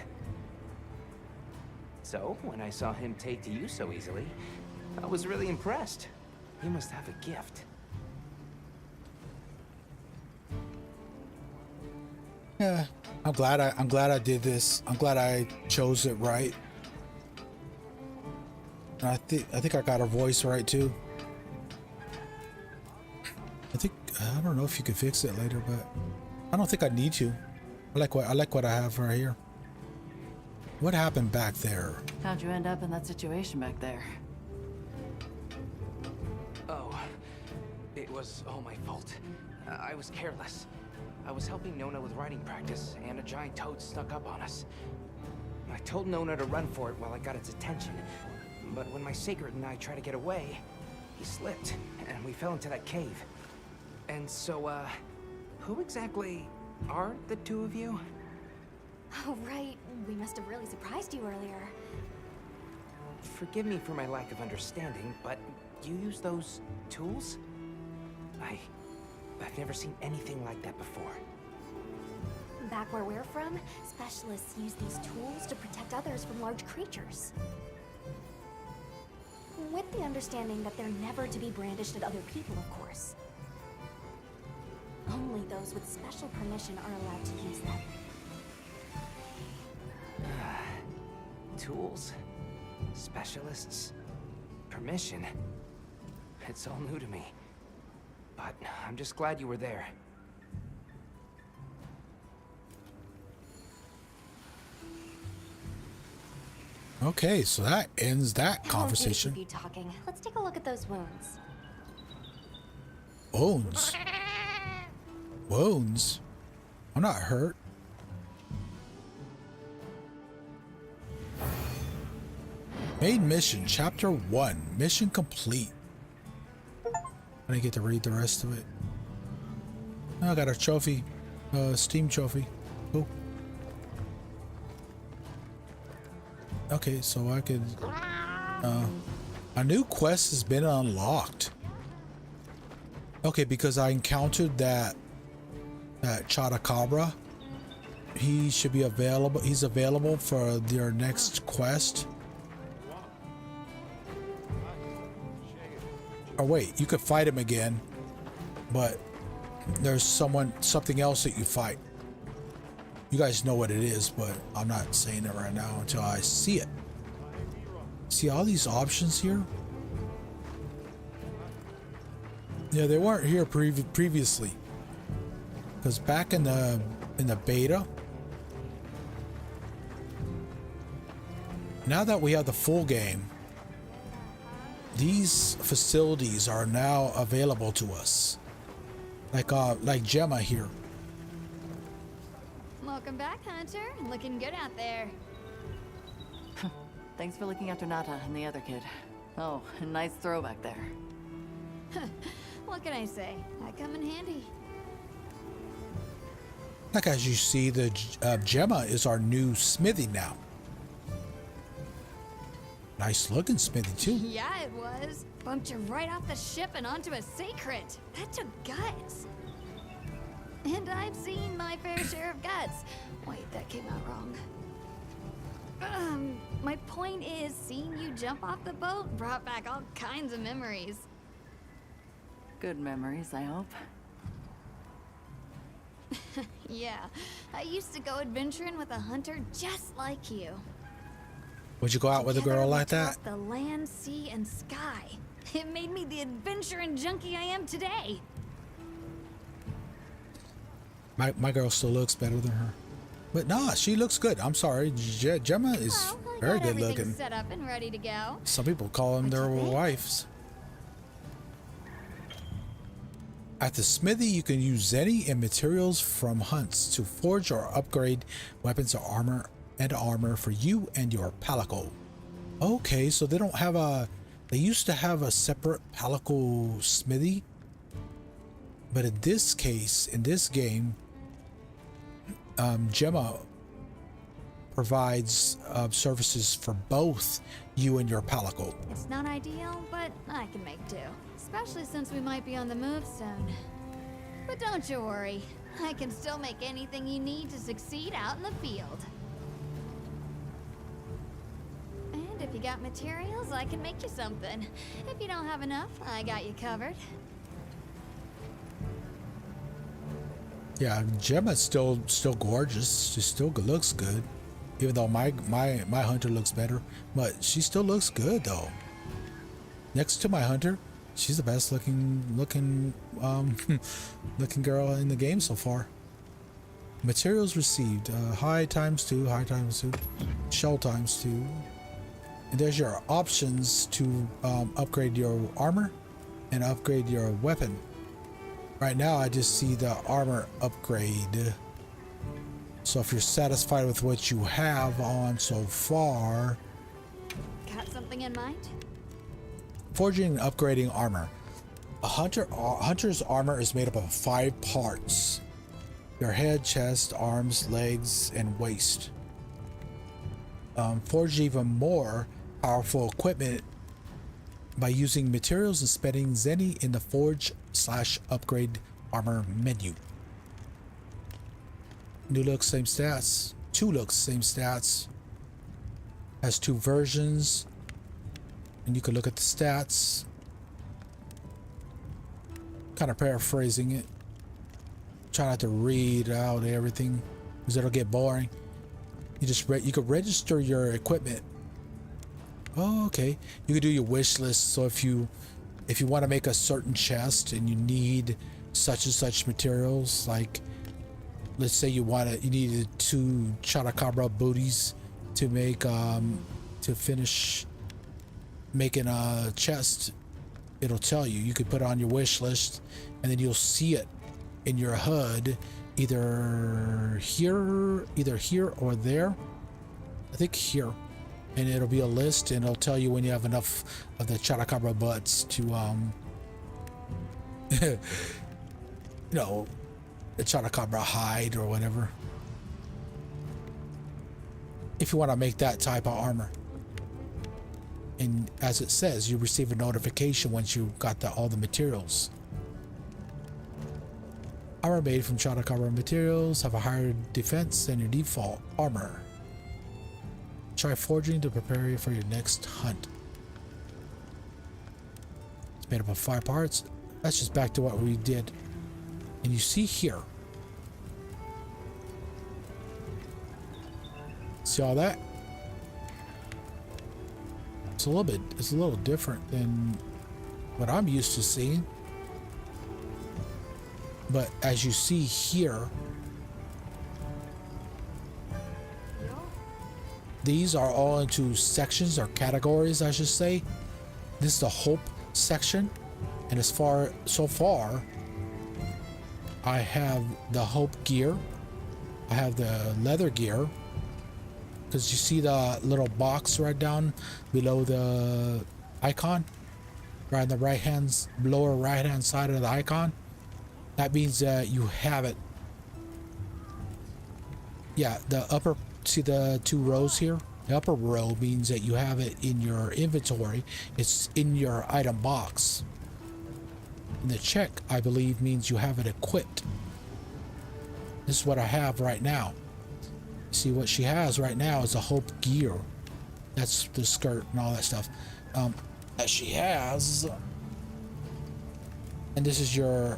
So, when I saw him take to you so easily, I was really impressed. He must have a gift. Yeah, I'm glad I did this. I'm glad I chose it right. And I think I got her voice right too. I don't know if you can fix it later, but I don't think I need to. I like what I have right here. What happened back there? How'd you end up in that situation back there? Oh, it was all my fault. I was careless. I was helping Nona with writing practice, and a giant toad snuck up on us. I told Nona to run for it while I got its attention, but when my sacred and I tried to get away, he slipped, and we fell into that cave. And so, who exactly are the two of you? Oh, right. We must have really surprised you earlier. Forgive me for my lack of understanding, but you use those tools? I've never seen anything like that before. Back where we're from, specialists use these tools to protect others from large creatures. With the understanding that they're never to be brandished at other people, of course. Only those with special permission are allowed to use them. Tools? Specialists? Permission? It's all new to me. But I'm just glad you were there. Okay, so that ends that conversation. Keep you talking. Let's take a look at those wounds. Wounds? Wounds? I'm not hurt. Main mission, chapter 1. Mission complete. I didn't get to read the rest of it. Oh, I got a trophy. Steam trophy. Cool. Okay, so I could... a new quest has been unlocked. Okay, because I encountered that Chotacabra. He should be available. He's available for their next quest. Oh wait, you could fight him again, but there's something else that you fight. You guys know what it is, but I'm not saying it right now until I see it. See all these options here? Yeah, they weren't here previously. Because back in the beta, now that we have the full game, these facilities are now available to us. Like Gemma here. Welcome back, Hunter. Looking good out there. Thanks for looking after Nata and the other kid. Oh, a nice throw back there. What can I say? I come in handy. Like as you see, the Gemma is our new smithy now. Nice looking smithy too. Yeah, it was. Bumped you right off the ship and onto a sacred. That took guts. And I've seen my fair share of guts. Wait, that came out wrong. My point is, seeing you jump off the boat brought back all kinds of memories. Good memories, I hope. Yeah, I used to go adventuring with a hunter just like you. Would you go out with a girl like that? The land, sea, and sky. It made me the adventuring junkie I am today. My girl still looks better than her. But nah, she looks good. I'm sorry. Gemma is very good looking. Set up and ready to go. Some people call them their wives. At the smithy, you can use zeni and materials from hunts to forge or upgrade weapons or armor for you and your palico. Okay, so they don't have a... They used to have a separate palico smithy. But in this case, in this game, Gemma provides services for both you and your palico. It's not ideal, but I can make do. Especially since we might be on the move soon. But don't you worry. I can still make anything you need to succeed out in the field. And if you got materials, I can make you something. If you don't have enough, I got you covered. Yeah, Gemma's still gorgeous. She still looks good, even though my hunter looks better. But she still looks good though. Next to my hunter, she's the best looking looking girl in the game so far. Materials received: high ×2, high ×2, shell ×2. And there's your options to upgrade your armor and upgrade your weapon. Right now, I just see the armor upgrade. So if you're satisfied with what you have on so far, Got something in mind? forging and upgrading armor. A hunter's armor is made up of 5 parts: your head, chest, arms, legs, and waist. Forge even more powerful equipment by using materials and spending zenny in the forge/upgrade armor menu. New look, same stats. 2 looks, same stats. Has 2 versions, and you can look at the stats. Kind of paraphrasing it. Try not to read out everything because it'll get boring. You could register your equipment. Oh, okay. You could do your wish list. So if you want to make a certain chest and you need such and such materials, like let's say you needed 2 Chotacabra booties to make to finish making a chest, it'll tell you. You could put it on your wish list, and then you'll see it in your HUD either here or there. I think here. And it'll be a list, and it'll tell you when you have enough of the Chotacabra butts to you know, the Chotacabra hide or whatever, if you want to make that type of armor. And as it says, you receive a notification once you got all the materials. Armor made from Chotacabra materials have a higher defense than your default armor. Try forging to prepare you for your next hunt. It's made up of 5 parts. That's just back to what we did. And you see here. See all that? It's a little different than what I'm used to seeing. But as you see here, these are all into sections or categories, I should say. This is the hope section, and so far I have the hope gear, I have the leather gear, because you see the little box right down below the icon, right on the lower right hand side of the icon. That means that you have it. Yeah, the upper, see the 2 rows here? The upper row means that you have it in your inventory. It's in your item box. And the check, I believe, means you have it equipped. This is what I have right now. See, what she has right now is a hope gear. That's the skirt and all that stuff that she has. And this is your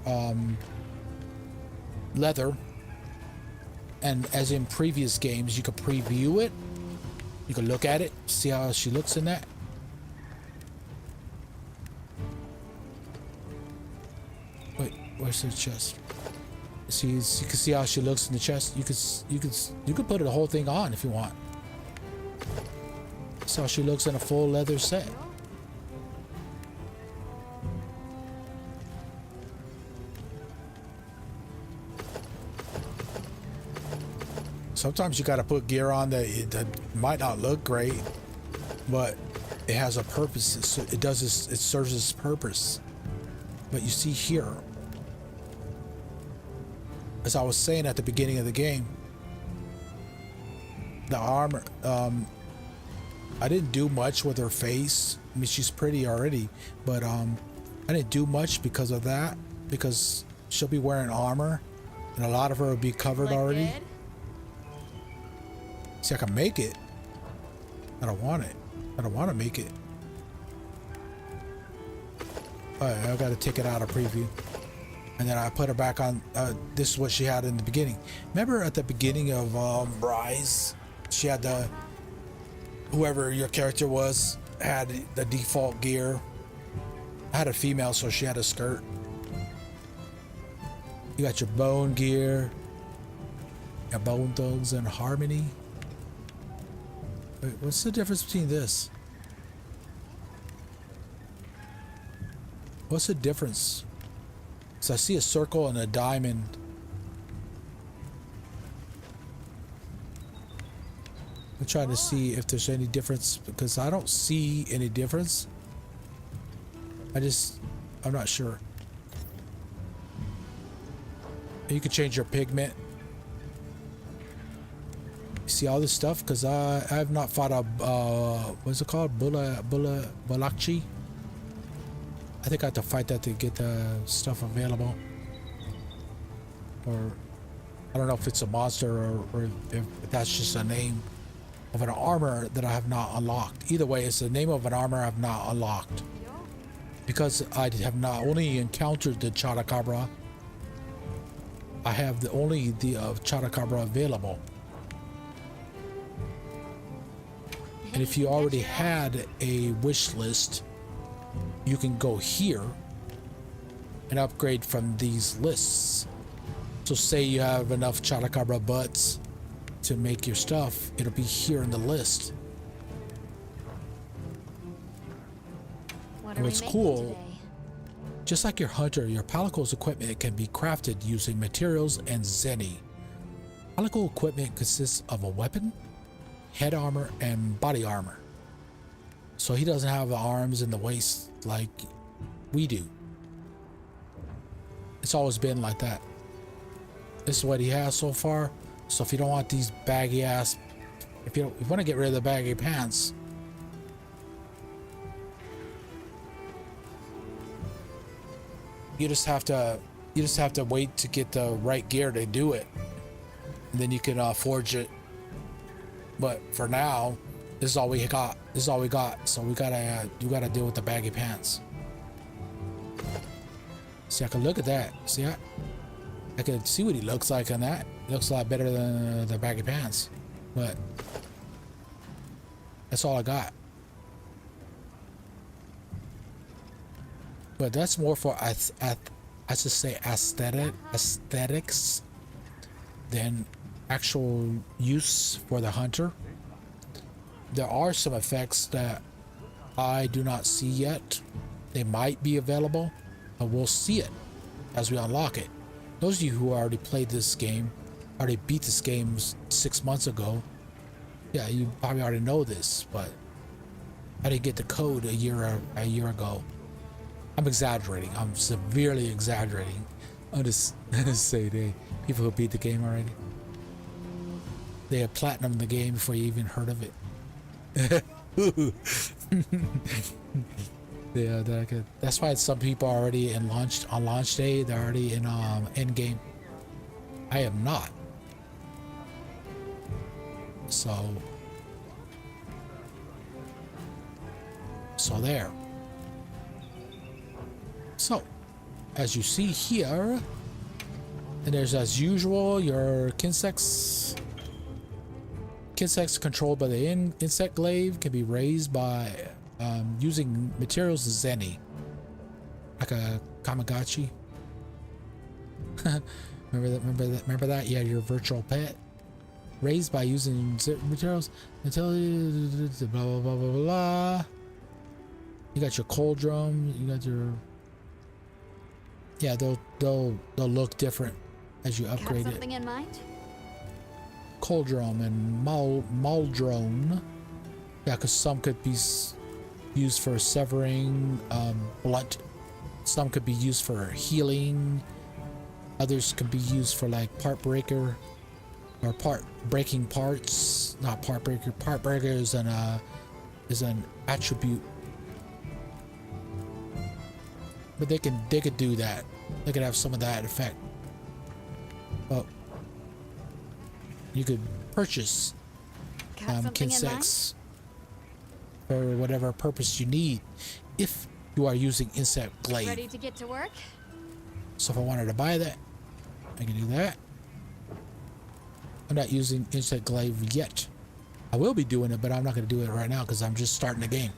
leather. And as in previous games, you could preview it. You can look at it, see how she looks in that. Wait, where's the chest? See, you can see how she looks in the chest. You could put the whole thing on if you want. See how she looks in a full leather set. Sometimes you got to put gear on that might not look great, but it has a purpose. It serves its purpose. But you see here, as I was saying at the beginning of the game, the armor, I didn't do much with her face. I mean, she's pretty already, but I didn't do much because of that, because she'll be wearing armor, and a lot of her will be covered already. Good? See, I can make it. I don't want it. I don't want to make it. Alright, I gotta take it out of preview. And then I put her back on. This is what she had in the beginning. Remember at the beginning of Rise, she had the, whoever your character was had the default gear. I had a female, so she had a skirt. You got your bone gear, your bone thugs and harmony. Wait, what's the difference between this? What's the difference? So I see a circle and a diamond. I'm trying to see if there's any difference because I don't see any difference. I'm not sure. You can change your pigment. You see all this stuff because I have not fought a what's it called? Balakchi. I think I have to fight that to get the stuff available. Or I don't know if it's a monster or if that's just a name of an armor that I have not unlocked. Either way, it's the name of an armor I have not unlocked. Because I have not only encountered the Chotacabra, I have only the Chotacabra available. And if you already had a wish list, you can go here and upgrade from these lists. So say you have enough Chotacabra butts to make your stuff, it'll be here in the list. And what's cool, just like your hunter, your Palicle's equipment can be crafted using materials and Zenny. Palicle equipment consists of a weapon, head armor, and body armor. So he doesn't have the arms and the waist like we do. It's always been like that. This is what he has so far. So if you don't want these baggy ass, if you want to get rid of the baggy pants, you just have to wait to get the right gear to do it, and then you can forge it. But for now, this is all we got. This is all we got. So you gotta deal with the baggy pants. See, I can look at that. See, I can see what he looks like on that. It looks a lot better than the baggy pants, but that's all I got. But that's more for I should say aesthetics than actual use for the hunter. There are some effects that I do not see yet. They might be available, but we'll see it as we unlock it. Those of you who already played this game, already beat this game 6 months ago, yeah, you probably already know this, but I didn't get the code a year ago. I'm exaggerating. I'm severely exaggerating. I'm just say people who beat the game already. They had platinum the game before you even heard of it. Yeah, that's why some people are already on launch day. They're already in end game. I am not. So there. So, as you see here, and there's as usual your Kinsex. Kinsex controlled by the insect glaive can be raised by using materials Zenny, like a Kamagachi. remember that? Yeah, your virtual pet. Raised by using materials until blah blah blah blah blah. You got your cauldron. You got your they'll look different as you upgrade Got something it. in mind? Cauldron and Maldron. Yeah, because some could be used for severing, blunt. Some could be used for healing. Others could be used for like part breaker or part breaking parts. Not part breaker. Part breaker is an attribute. But they could do that. They could have some of that effect. Well, you could purchase Got something in mind? Kinsex for whatever purpose you need if you are using insect glaive. Ready to get to work? So if I wanted to buy that, I can do that. I'm not using insect glaive yet. I will be doing it, but I'm not going to do it right now because I'm just starting the game.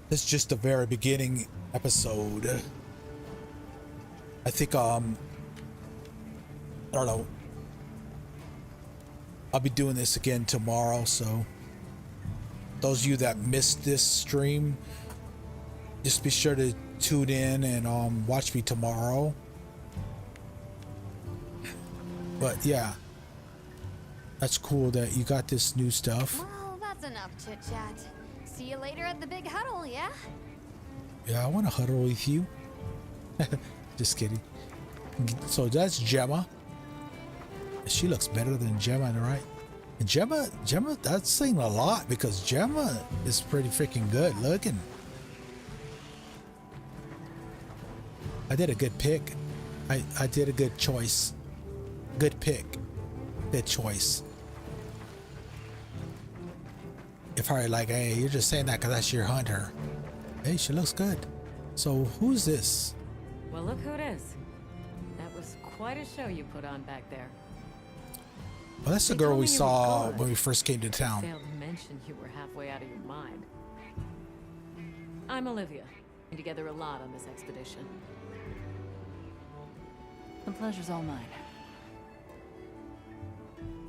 This is just the very beginning episode. I think I don't know. I'll be doing this again tomorrow, so those of you that missed this stream, just be sure to tune in and watch me tomorrow. But yeah, that's cool that you got this new stuff. Well, that's enough chit chat. See you later at the big huddle, yeah? Yeah, I want to huddle with you. Just kidding. So that's Gemma. She looks better than Gemma, right? And Gemma, that's saying a lot because Gemma is pretty freaking good looking. I did a good pick. I did a good choice. Good pick. Good choice. If I like, hey, you're just saying that because that's your hunter. Hey, she looks good. So who's this? Well, look who it is. That was quite a show you put on back there. Well, that's the They girl told we me you saw were good. when we first came to town. Failed to mention you were halfway out of your mind. I'm Olivia. We together a lot on this expedition. The pleasure's all mine.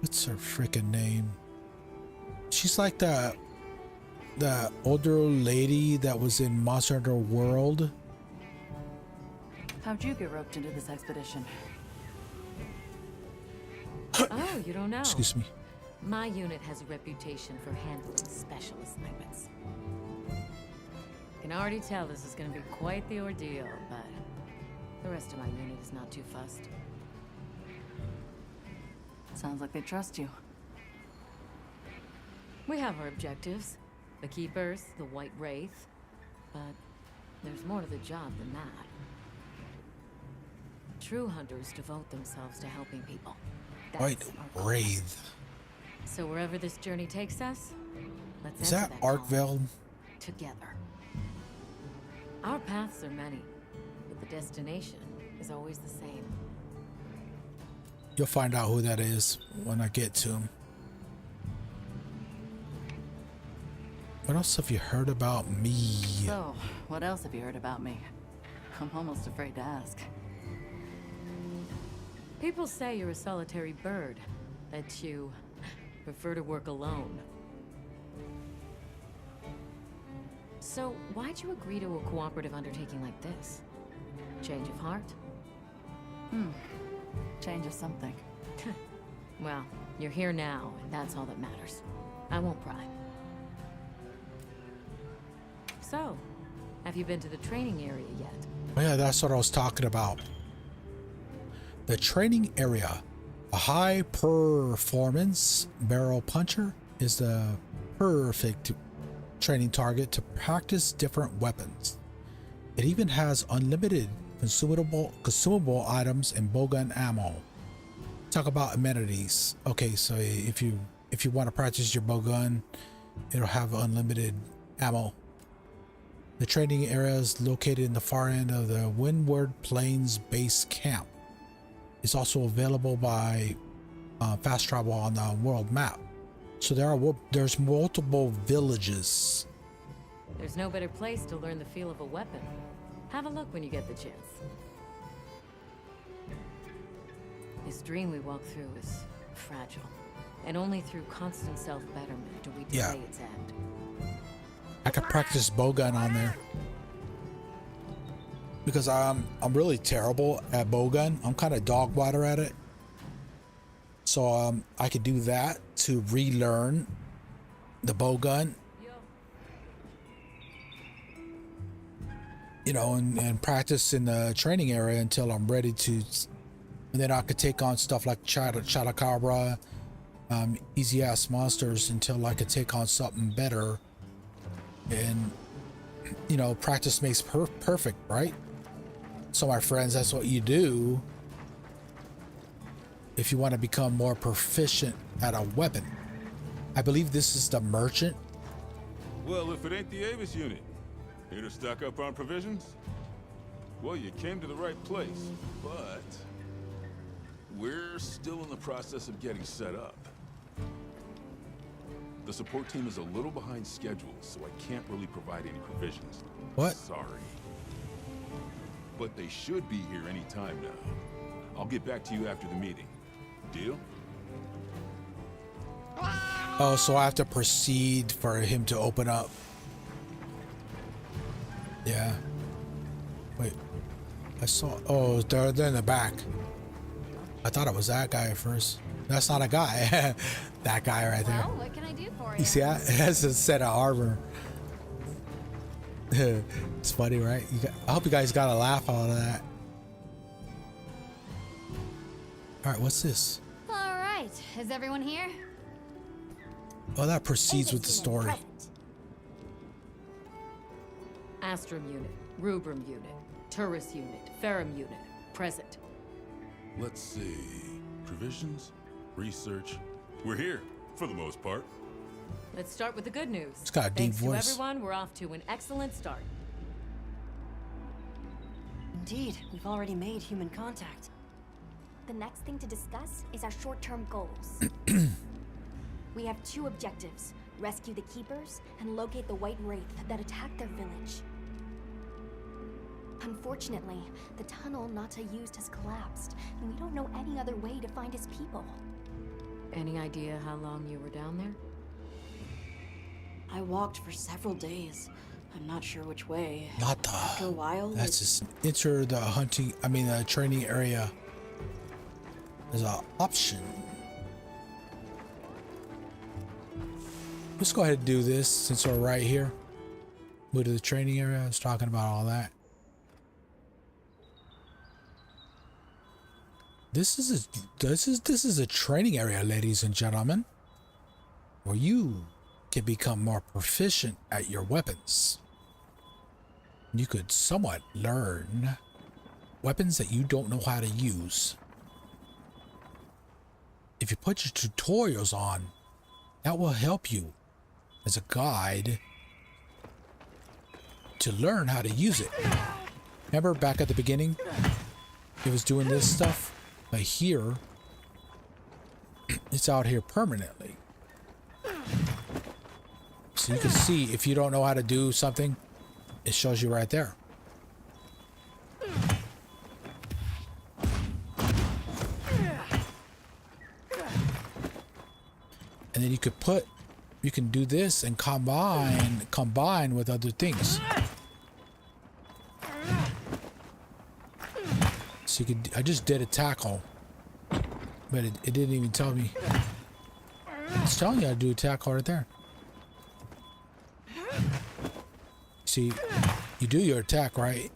What's her freaking name? She's like the older lady that was in Monster Hunter World. How'd you get roped into this expedition? Oh, you don't know? Excuse me. My unit has a reputation for handling special assignments. Can already tell this is going to be quite the ordeal, but the rest of my unit is not too fussed. Sounds like they trust you. We have our objectives. The Keepers, the White Wraith. But there's more to the job than that. True hunters devote themselves to helping people. That's White our goal. Wraith. So wherever this journey takes us, let's Is enter that calling Arkveld? together. Our paths are many, but the destination is always the same. You'll find out who that is when I get to him. What else have you heard about me? So, what else have you heard about me? I'm almost afraid to ask. People say you're a solitary bird, that you prefer to work alone. So, why'd you agree to a cooperative undertaking like this? Change of heart? Change of something. Well, you're here now, and that's all that matters. I won't pry. So, have you been to the training area yet? Oh, yeah, that's what I was talking about. The training area. A high performance barrel puncher is the perfect training target to practice different weapons. It even has unlimited consumable items and bowgun ammo. Talk about amenities. Okay, so if you want to practice your bowgun, it'll have unlimited ammo. The training area is located in the far end of the Windward Plains base camp. It's also available by fast travel on the world map. So there's multiple villages. There's no better place to learn the feel of a weapon. Have a look when you get the chance. This dream we walk through is fragile, and only through constant self-betterment do we delay its end. I could practice bowgun on there because I'm really terrible at bowgun. I'm kind of dog water at it, so I could do that to relearn the bowgun, you know, and practice in the training area until I'm ready to, and then I could take on stuff like Chotacabra, easy ass monsters until I could take on something better and you know, practice makes perfect, right? So my friends, that's what you do if you want to become more proficient at a weapon. I believe this is the merchant. Well, if it ain't the Avis unit, here to stock up on provisions? Well, you came to the right place, but we're still in the process of getting set up. The support team is a little behind schedule, so I can't really provide any provisions. What? Sorry. But they should be here any time now. I'll get back to you after the meeting. Deal? Oh, so I have to proceed for him to open up. Yeah. Wait. I saw... Oh, they're in the back. I thought it was that guy at first. That's not a guy. That guy right there. Well, what can I do for you? You see that? It has a set of armor. It's funny, right? I hope you guys got a laugh out of that. Alright, what's this? All right, is everyone here? Oh, that proceeds with the story. Astrum unit, Rubrum unit, Turris unit, Ferrum unit, present. Let's see. Provisions? Research? We're here, for the most part. Let's start with the good news. It's got a deep Thanks voice. to everyone, we're off to an excellent start. Indeed, we've already made human contact. The next thing to discuss is our short-term goals. We have two objectives: rescue the Keepers and locate the White Wraith that attacked their village. Unfortunately, the tunnel Nata used has collapsed, and we don't know any other way to find his people. Any idea how long you were down there? I walked for several days. I'm not sure which way. Not After a while, That's just enter the the training area. There's an option. Let's go ahead and do this since we're right here. Move to the training area. I was talking about all that. This is a training area, ladies and gentlemen, where you can become more proficient at your weapons. You could somewhat learn weapons that you don't know how to use. If you put your tutorials on, that will help you as a guide to learn how to use it. Remember back at the beginning, it was doing this stuff, but here, it's out here permanently. So you can see if you don't know how to do something, it shows you right there. And then you can do this and combine with other things. So you could, I just did a tackle, but it didn't even tell me. It's telling you how to do a tackle right there. See, you do your attack, right?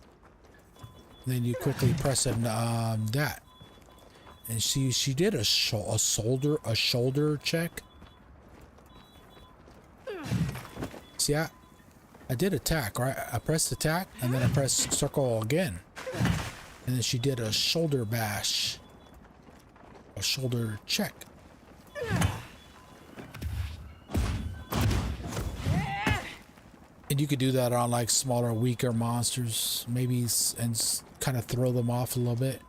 Then you quickly press that. And she did a shoulder check. See, I did attack, right? I pressed attack and then I pressed circle again. And then she did a shoulder bash. A shoulder check. And you could do that on like smaller, weaker monsters, maybe, and kind of throw them off a little bit.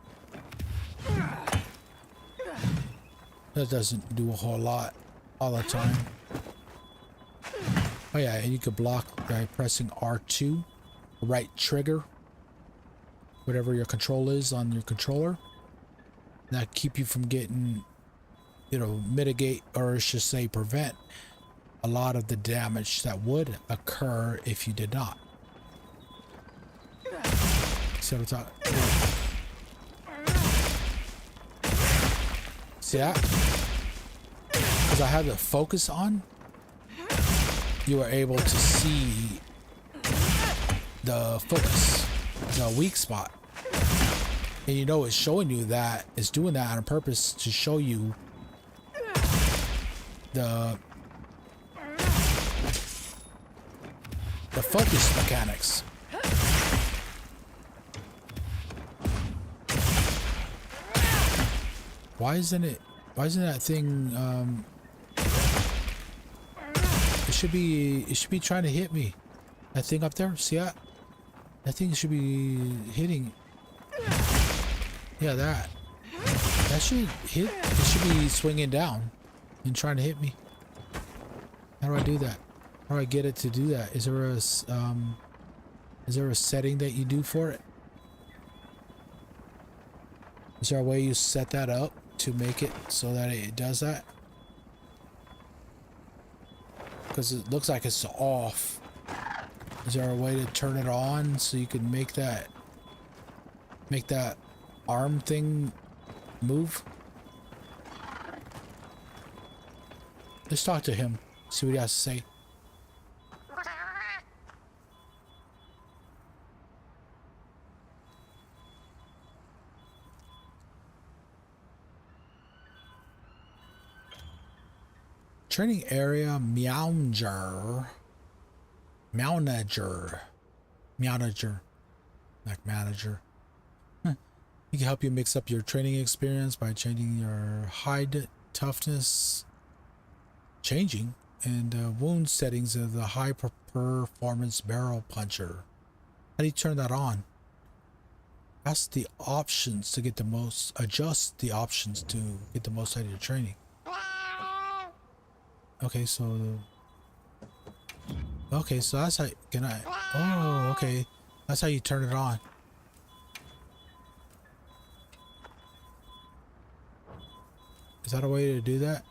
That doesn't do a whole lot all the time. Oh yeah, and you could block by pressing R2, right trigger, whatever your control is on your controller. That keep you from getting, mitigate, or I should say prevent a lot of the damage that would occur if you did not. See what I'm talking? See that? Because I had the focus on, you were able to see the focus, the weak spot. And it's showing you that, it's doing that on purpose to show you the focus mechanics. Why isn't that thing, it should be trying to hit me. That thing up there, see that? That thing should be hitting. Yeah, that should hit. It should be swinging down and trying to hit me. How do I do that? How do I get it to do that? Is there a setting that you do for it? Is there a way you set that up to make it so that it does that? Because it looks like it's off. Is there a way to turn it on so you can make that arm thing move? Let's talk to him. See what he has to say. Training area manager, like manager. He can help you mix up your training experience by changing your hide toughness, and wound settings of the high performance barrel puncher. How do you turn that on? Adjust the options to get the most out of your training. Okay, so that's how okay, that's how you turn it on. Is that a way to do that?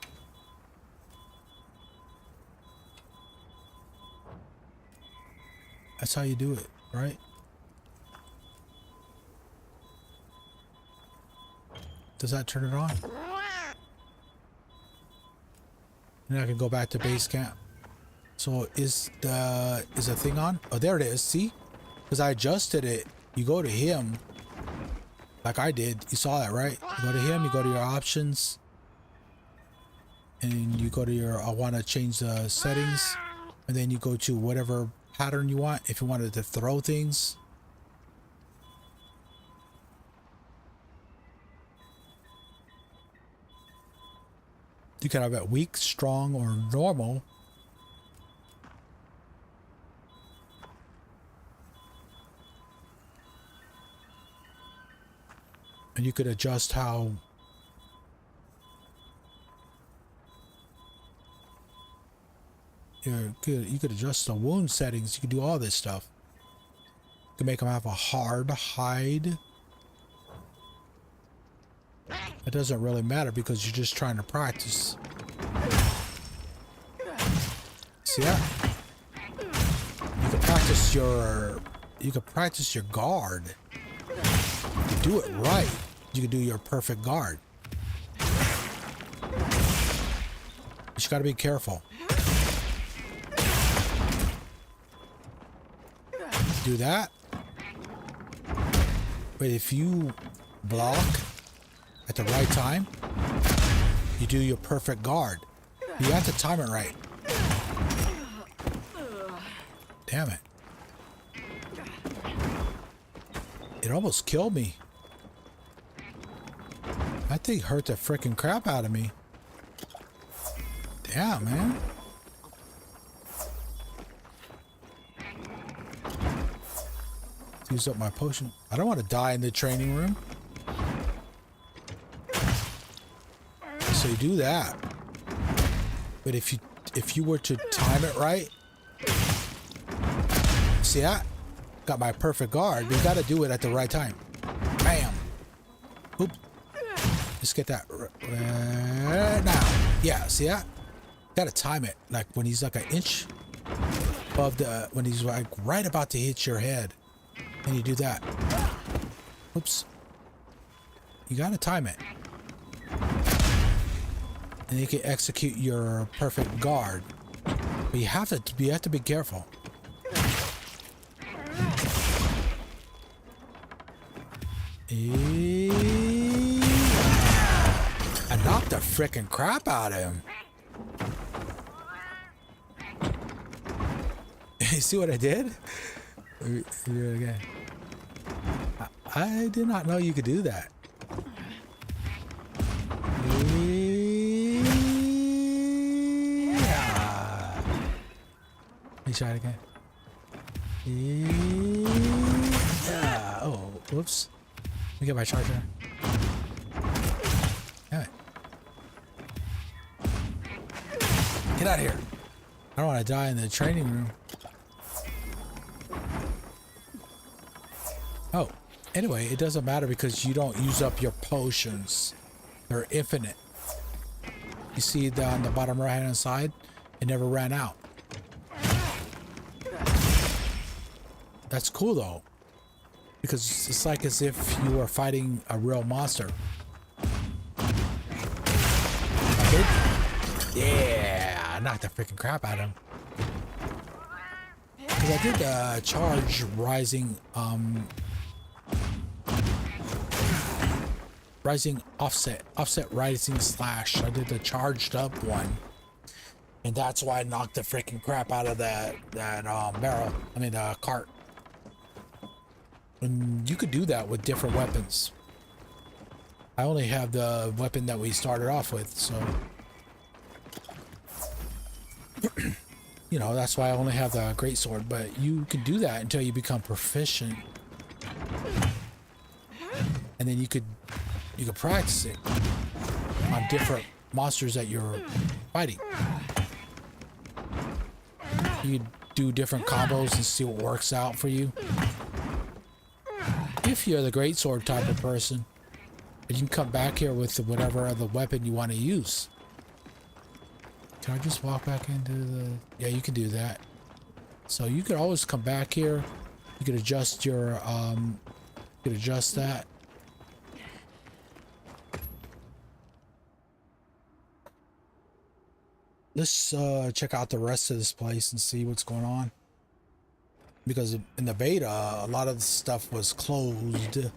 That's how you do it, right? Does that turn it on? And I can go back to base camp. So is the thing on? Oh, there it is. See? Because I adjusted it. You go to him, like I did. You saw that, right? You go to him. You go to your options, and you go to your. I want to change the settings, and then you go to whatever pattern you want. If you wanted to throw things. You can have it weak, strong, or normal. And you could adjust how you could adjust the wound settings. You could do all this stuff. You can make them have a hard hide. It doesn't really matter because you're just trying to practice. See that? You can practice your guard. If you do it right, you can do your perfect guard. But you gotta be careful. Do that. But if you block at the right time, you do your perfect guard. You have to time it right. Damn it. It almost killed me. That thing hurt the freaking crap out of me. Damn, man. Use up my potion. I don't want to die in the training room. So you do that. But if you were to time it right, see that? Got my perfect guard. You got to do it at the right time. Bam. Oop. Let's get that right now. Yeah, see that? Got to time it like when he's like an inch above when he's like right about to hit your head, and you do that. Oops. You got to time it. And you can execute your perfect guard, but you have to be careful. I knocked the frickin' crap out of him. You see what I did? Let me do it again. I did not know you could do that. Yeah. Let me try it again. Yeah. Oh, whoops. Let me get my charger. Damn it. Get out of here. I don't want to die in the training room. Oh, anyway, it doesn't matter because you don't use up your potions. They're infinite. You see on the bottom right hand side, it never ran out. That's cool though, because it's like as if you were fighting a real monster. Yeah, I knocked the freaking crap out of him. Because I did charge rising offset rising slash. I did the charged up one, and that's why I knocked the freaking crap out of that barrel. I mean cart. And you could do that with different weapons. I only have the weapon that we started off with, so you know, that's why I only have the greatsword. But you can do that until you become proficient, and then you could practice it on different monsters that you're fighting. You do different combos and see what works out for you. If you're the greatsword type of person, you can come back here with whatever other weapon you want to use. Can I just walk back into the... Yeah, you can do that. So you could always come back here. You could adjust your... you could adjust that. Let's check out the rest of this place and see what's going on. Because in the beta, a lot of the stuff was closed.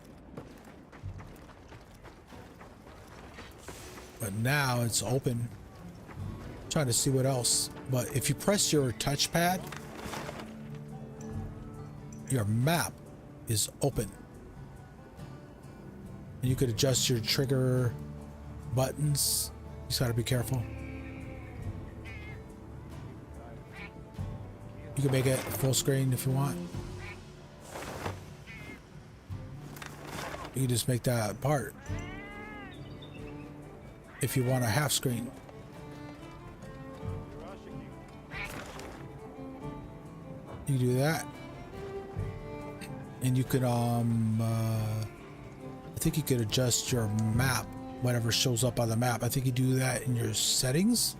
But now it's open. Trying to see what else. But if you press your touchpad, your map is open. And you could adjust your trigger buttons. You just gotta be careful. You can make it full screen if you want. You can just make that part if you want a half screen. You do that, and you could I think you could adjust your map, whatever shows up on the map. I think you do that in your settings.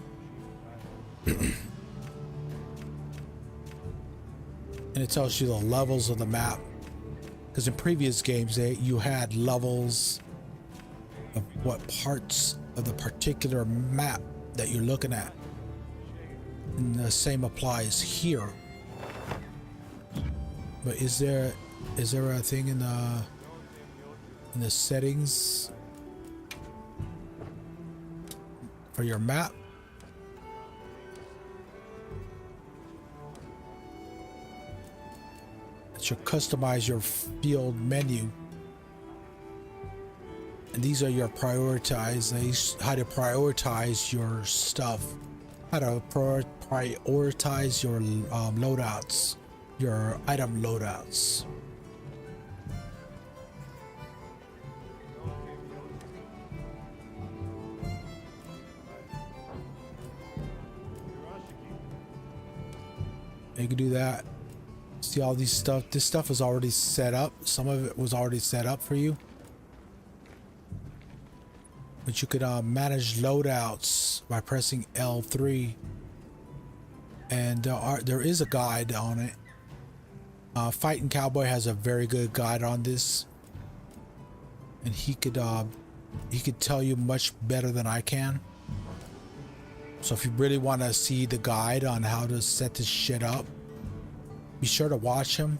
And it tells you the levels of the map, because in previous games you had levels of what parts of the particular map that you're looking at, and the same applies here. But is there a thing in the settings for your map? Should customize your field menu, and these are your prioritize. How to prioritize your stuff, how to prioritize your loadouts, your item loadouts. You can do that. See all these stuff. This stuff is already set up. Some of it was already set up for you. But you could manage loadouts by pressing L3. And there is a guide on it. Fighting Cowboy has a very good guide on this. And he could tell you much better than I can. So if you really want to see the guide on how to set this shit up, be sure to watch him,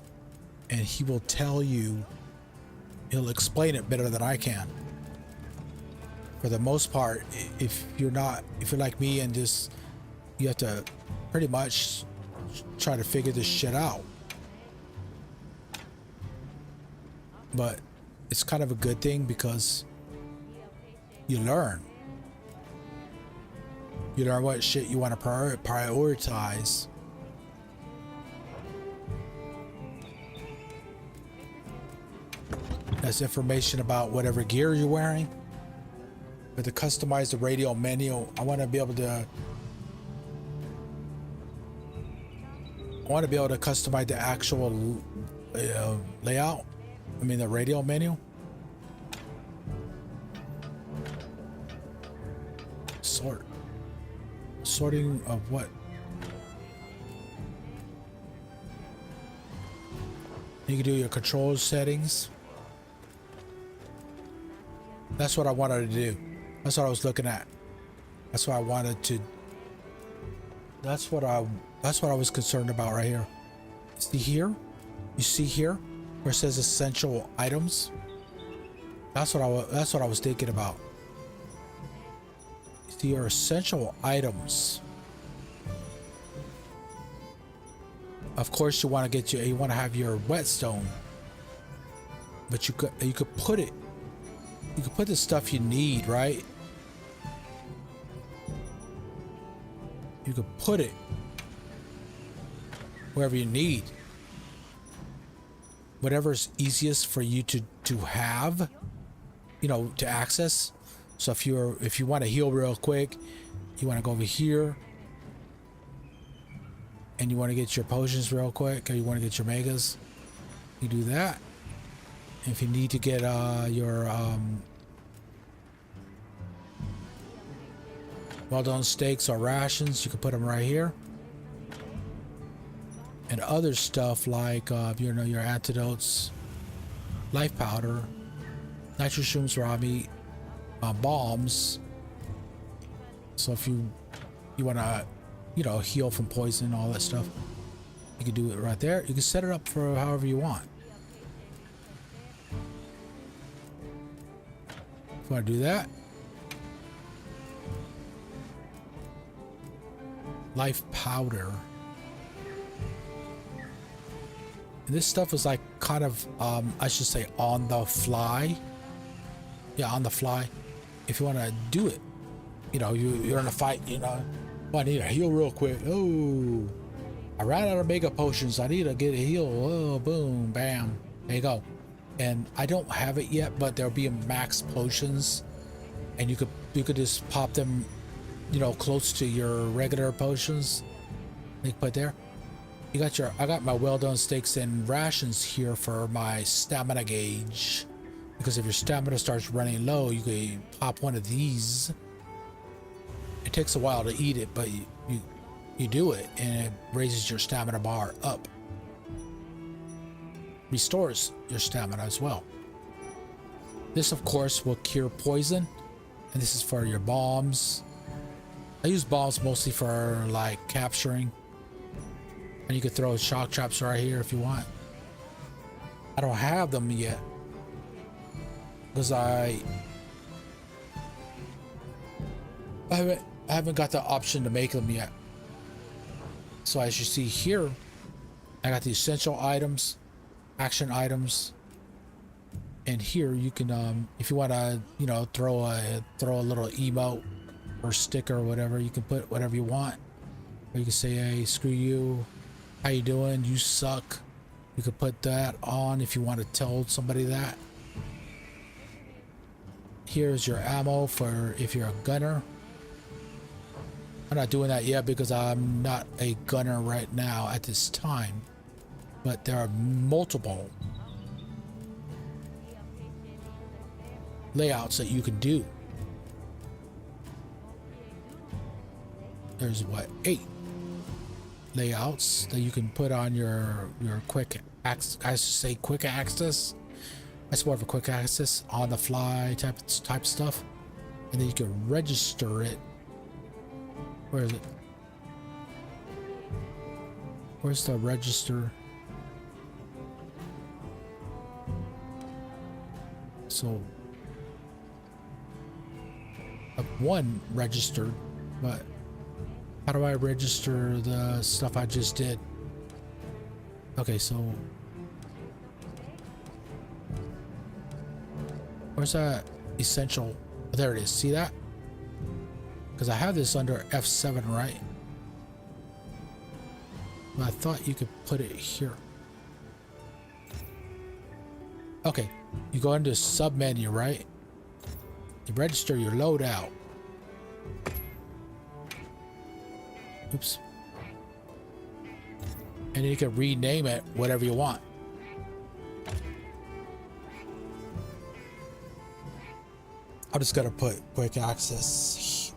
and he will tell you, he'll explain it better than I can. For the most if you're like me and just, you have to pretty much try to figure this shit out. But it's kind of a good thing because you learn. You learn what shit you want to prioritize. That's information about whatever gear you're wearing. But to customize the radio menu, I want to be able to customize the actual layout. I mean the radio menu. Sorting of what? You can do your control settings. That's what I wanted to do. That's what I was looking at. That's what I wanted to. That's what I was concerned about right here. See here? You see here where it says essential items? That's what I was thinking about. See your essential items. Of course, you want to have your whetstone, but you could put it. You could put the stuff you need, right? You could put it wherever you need. Whatever's easiest for you to have, you know, to access. So if you want to heal real quick, you want to go over here and you want to get your potions real quick, or you want to get your megas, you do that. If you need to get your well-done steaks or rations, you can put them right here. And other stuff like you know, your antidotes, life powder, nitrous shrooms, raw meat, bombs. So if you want to, you know, heal from poison, all that stuff, you can do it right there. You can set it up for however you want. If you want to do that, life powder. And this stuff is like kind of I should say on the fly. Yeah, on the fly. If you want to do it, you know, you're in a fight, you know, oh, I need to heal real quick. Oh, I ran out of mega potions. I need to get a heal. Oh, boom, bam, there you go. And I don't have it yet, but there'll be max potions, and you could just pop them, you know, close to your regular potions. You can put there. I got my well-done steaks and rations here for my stamina gauge, because if your stamina starts running low, you can pop one of these. It takes a while to eat it, but you do it, and it raises your stamina bar up. Restores your stamina as well. This, of course, will cure poison, and this is for your bombs. I use bombs mostly for like capturing, and you could throw shock traps right here if you want. I don't have them yet because I haven't got the option to make them yet. So as you see here, I got the essential items, action items, and here you can if you want to, you know, throw a little emote or sticker or whatever, you can put whatever you want. Or you can say, hey, screw you, how you doing, you suck. You could put that on if you want to tell somebody that. Here's your ammo for if you're a gunner. I'm not doing that yet because I'm not a gunner right now at this time, but there are multiple layouts that you can do. There's what, 8 layouts that you can put on your quick access. I should say quick access. That's more of a quick access, on the fly type stuff, and then you can register it. Where is it? Where's the register? So one registered, but How do I register the stuff I just did? Okay, so where's that essential? There it is. See that? Because I have this under F7, right? But I thought you could put it here. Okay, you go into sub menu, right? You register your loadout. Oops. And then you can rename it whatever you want. I'm just gonna put quick access.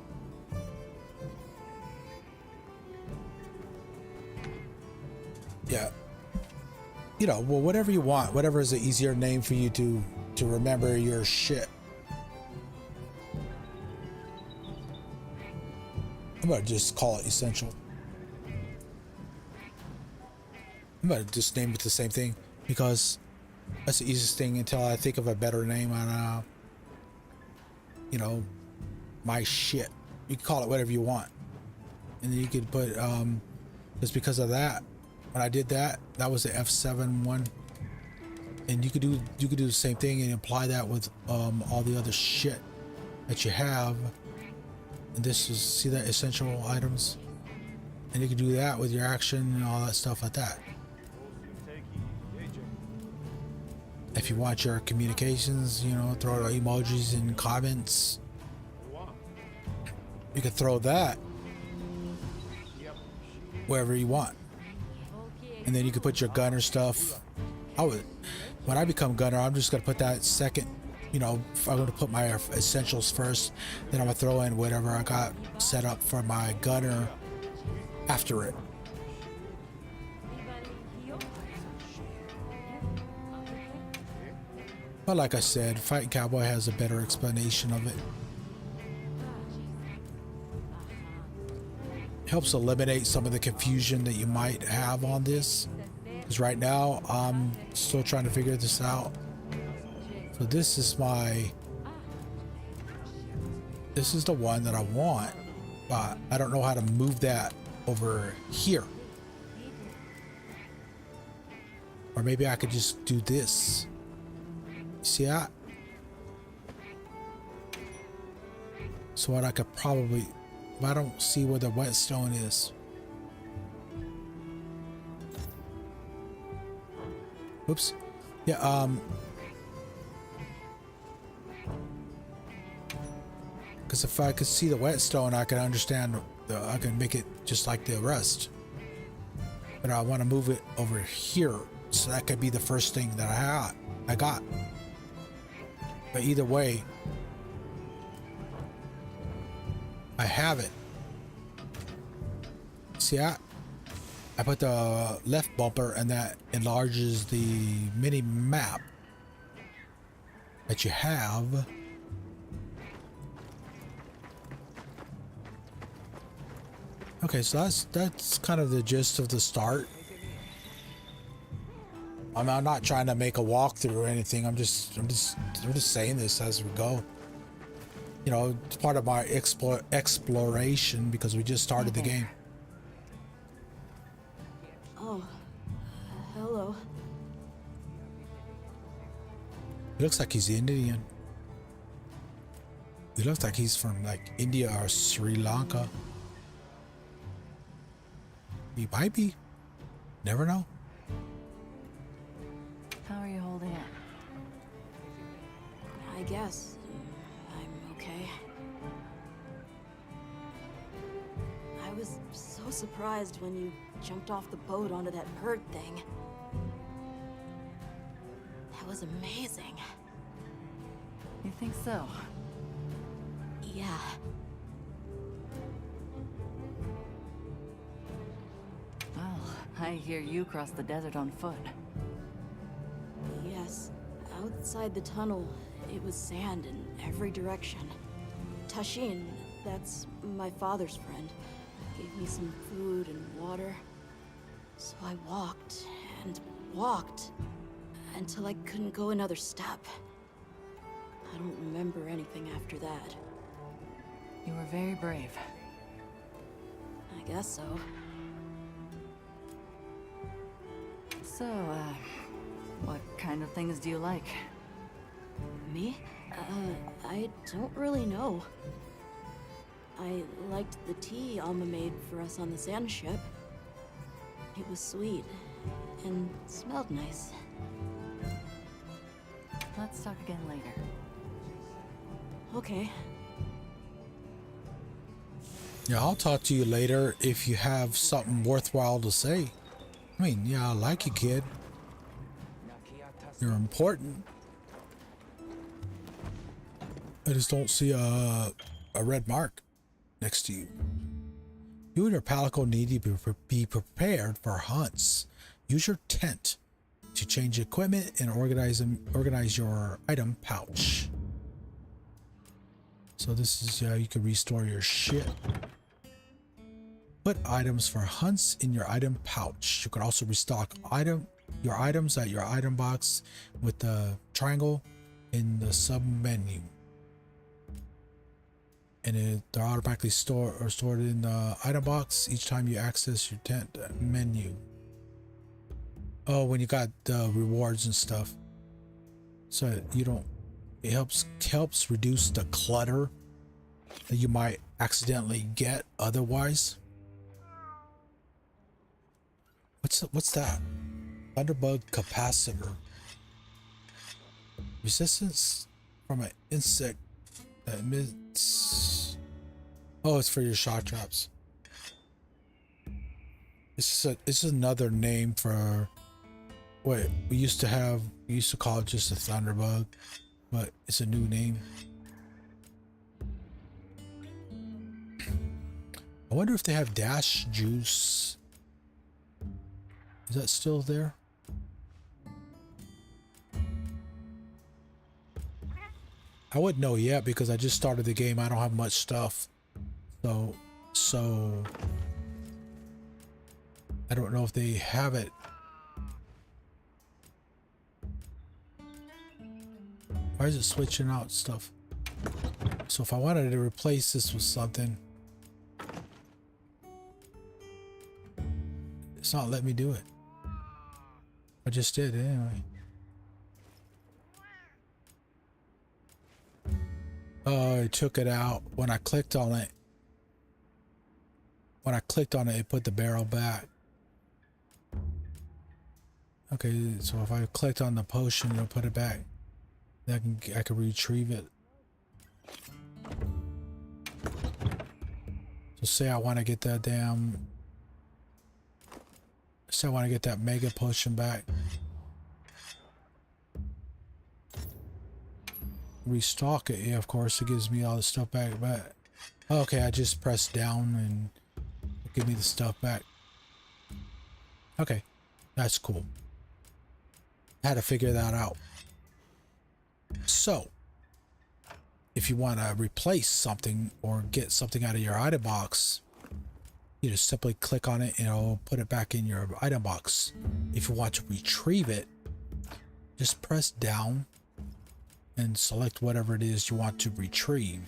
Yeah. You know, well, whatever you want, whatever is an easier name for you to remember your shit. I'm gonna just call it essential. I'm gonna just name it the same thing because that's the easiest thing until I think of a better name on you know, my shit. You can call it whatever you want. And then you could put just because of that, when I did that, that was the F7 one. And you could do the same thing and apply that with all the other shit that you have. And this is, see that essential items? And you can do that with your action and all that stuff like that. If you want your communications, you know, throw emojis and comments. You can throw that wherever you want. And then you can put your gunner stuff. When I become gunner, I'm just gonna put that second, you know, I'm gonna put my essentials first, then I'm gonna throw in whatever I got set up for my gunner after it. But like I said, Fighting Cowboy has a better explanation of it. Helps eliminate some of the confusion that you might have on this. Because right now, I'm still trying to figure this out. So this is the one that I want, but I don't know how to move that over here. Or maybe I could just do this. See that? So what I could probably, but I don't see where the whetstone is. Oops. Yeah, because if I could see the whetstone, I could understand, I can make it just like the rest. But I want to move it over here, so that could be the first thing that I got. But either way, I have it. See that? I put the left bumper and that enlarges the mini map that you have. Okay, so that's kind of the gist of the start. I'm not trying to make a walkthrough or anything. I'm just saying this as we go. You know, it's part of my exploration because we just started the game. Oh, hello. He looks like he's Indian. He looks like he's from like India or Sri Lanka. He might be. Never know. How are you holding it? I guess I'm okay. I was so surprised when you jumped off the boat onto that bird thing. That was amazing. You think so? Yeah. Well, I hear you crossed the desert on foot. Yes. Outside the tunnel, it was sand in every direction. Tashin, that's my father's friend, gave me some food and water. So I walked and walked until I couldn't go another step. I don't remember anything after that. You were very brave. I guess so. So, what kind of things do you like? Me? I don't really know. I liked the tea Alma made for us on the sand ship. It was sweet and smelled nice. Let's talk again later. Okay. Yeah, I'll talk to you later if you have something worthwhile to say. I mean, yeah, I like you, kid. You're important. I just don't see a red mark next to you. You and your palico need to be prepared for hunts. Use your tent to change equipment and organize your item pouch. So this is you can restore your shit. Put items for hunts in your item pouch. You can also restock your items at your item box with the triangle in the sub menu. And they're automatically stored in the item box each time you access your tent menu. Oh, when you got the rewards and stuff, so you don't. It helps reduce the clutter that you might accidentally get otherwise. What's that? Thunderbug capacitor. Resistance from an insect that emits. Oh, it's for your shock traps. It's another name for what we used to call it just a thunderbug, but it's a new name. I wonder if they have dash juice. Is that still there? I wouldn't know yet because I just started the game. I don't have much stuff. So I don't know if they have it. Why is it switching out stuff? So if I wanted to replace this with something, it's not letting me do it. I just did anyway. Oh, I took it out when I clicked on it. When I clicked on it, it put the barrel back. Okay, so if I clicked on the potion, it'll put it back. Then I can retrieve it. So say I want to get that damn. Say I want to get that mega potion back. Restock it, yeah, of course it gives me all the stuff back, but okay, I just press down and give me the stuff back. Okay, that's cool. I had to figure that out. So if you want to replace something or get something out of your item box, you just simply click on it and it'll put it back in your item box. If you want to retrieve it, just press down and select whatever it is you want to retrieve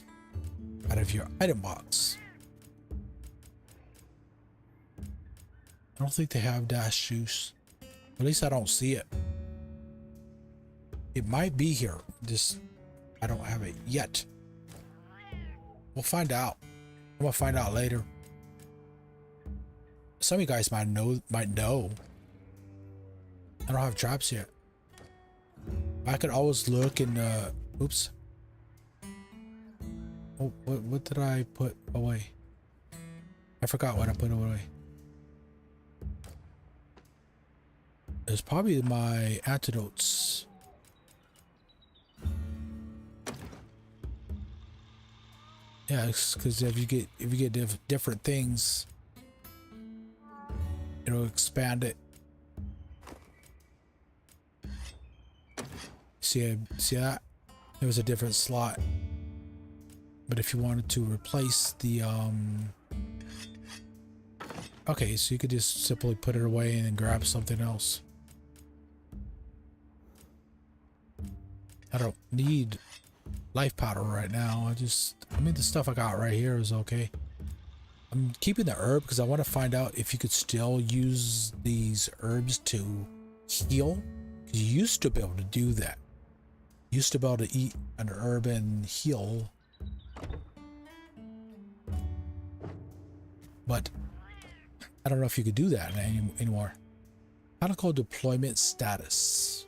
out of your item box. I don't think they have dash juice. At least I don't see it. It might be here, just I don't have it yet. We'll find out. I'm gonna find out later. Some of you guys might know. I don't have traps yet. I could always look in oops. Oh, what did I put away? I forgot what I put away. It's probably my antidotes. Yeah, because if you get different things, it'll expand it. See that? There was a different slot. But if you wanted to replace the okay, so you could just simply put it away and then grab something else. I don't need life powder right now. I mean the stuff I got right here is okay. I'm keeping the herb because I want to find out if you could still use these herbs to heal. You used to be able to do that. You used to be able to eat an herb and heal. But I don't know if you could do that anymore. Particle deployment status.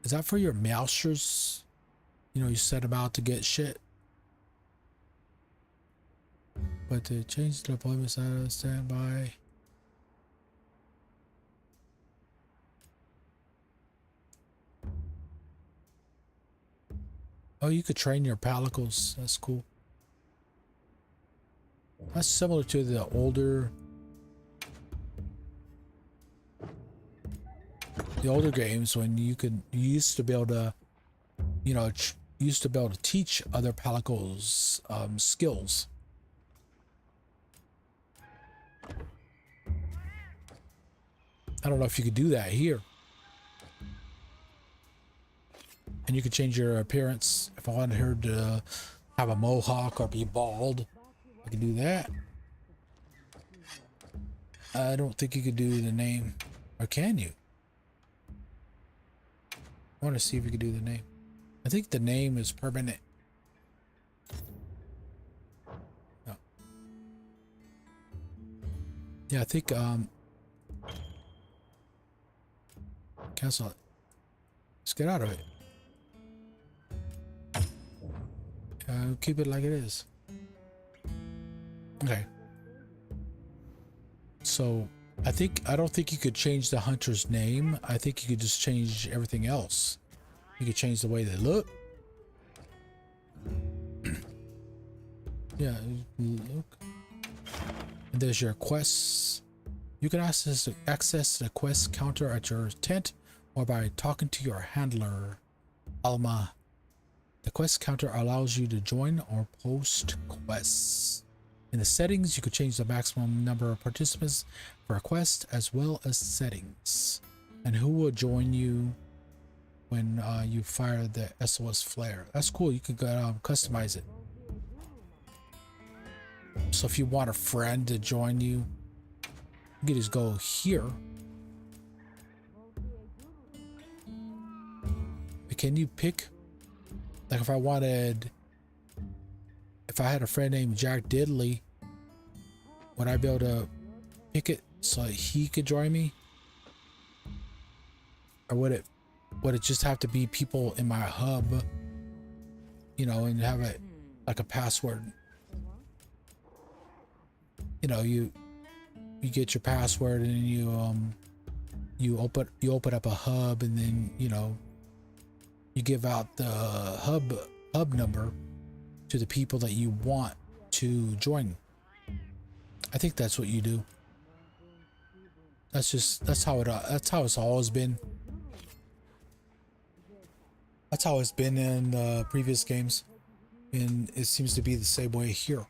Is that for your mousers? You know, you set them out to get shit. But to change the deployment status, standby. Oh, you could train your palicles. That's cool. That's similar to the older games when you used to be able to, you know, used to be able to teach other palicles skills. I don't know if you could do that here. And you could change your appearance. If I wanted her to have a mohawk or be bald, I could do that. I don't think you could do the name. Or can you? I want to see if you could do the name. I think the name is permanent. No. Yeah, I think cancel it. Let's get out of it. Keep it like it is. Okay. So I don't think you could change the hunter's name. I think you could just change everything else. You could change the way they look. Yeah, look. And there's your quests. You can access the quest counter at your tent or by talking to your handler, Alma. The quest counter allows you to join or post quests. In the settings, you could change the maximum number of participants for a quest as well as settings. And who will join you when you fire the SOS flare. That's cool. You can customize it. So if you want a friend to join you, you can just go here. Can you pick? Like if I had a friend named Jack Diddley, would I be able to pick it so he could join me? Or would it just have to be people in my hub, you know, and have it like a password? You know, you get your password and you open up a hub, and then, you know, you give out the hub number to the people that you want to join. I think that's what you do. That's how it's always been. That's how it's been in the previous games, and it seems to be the same way here.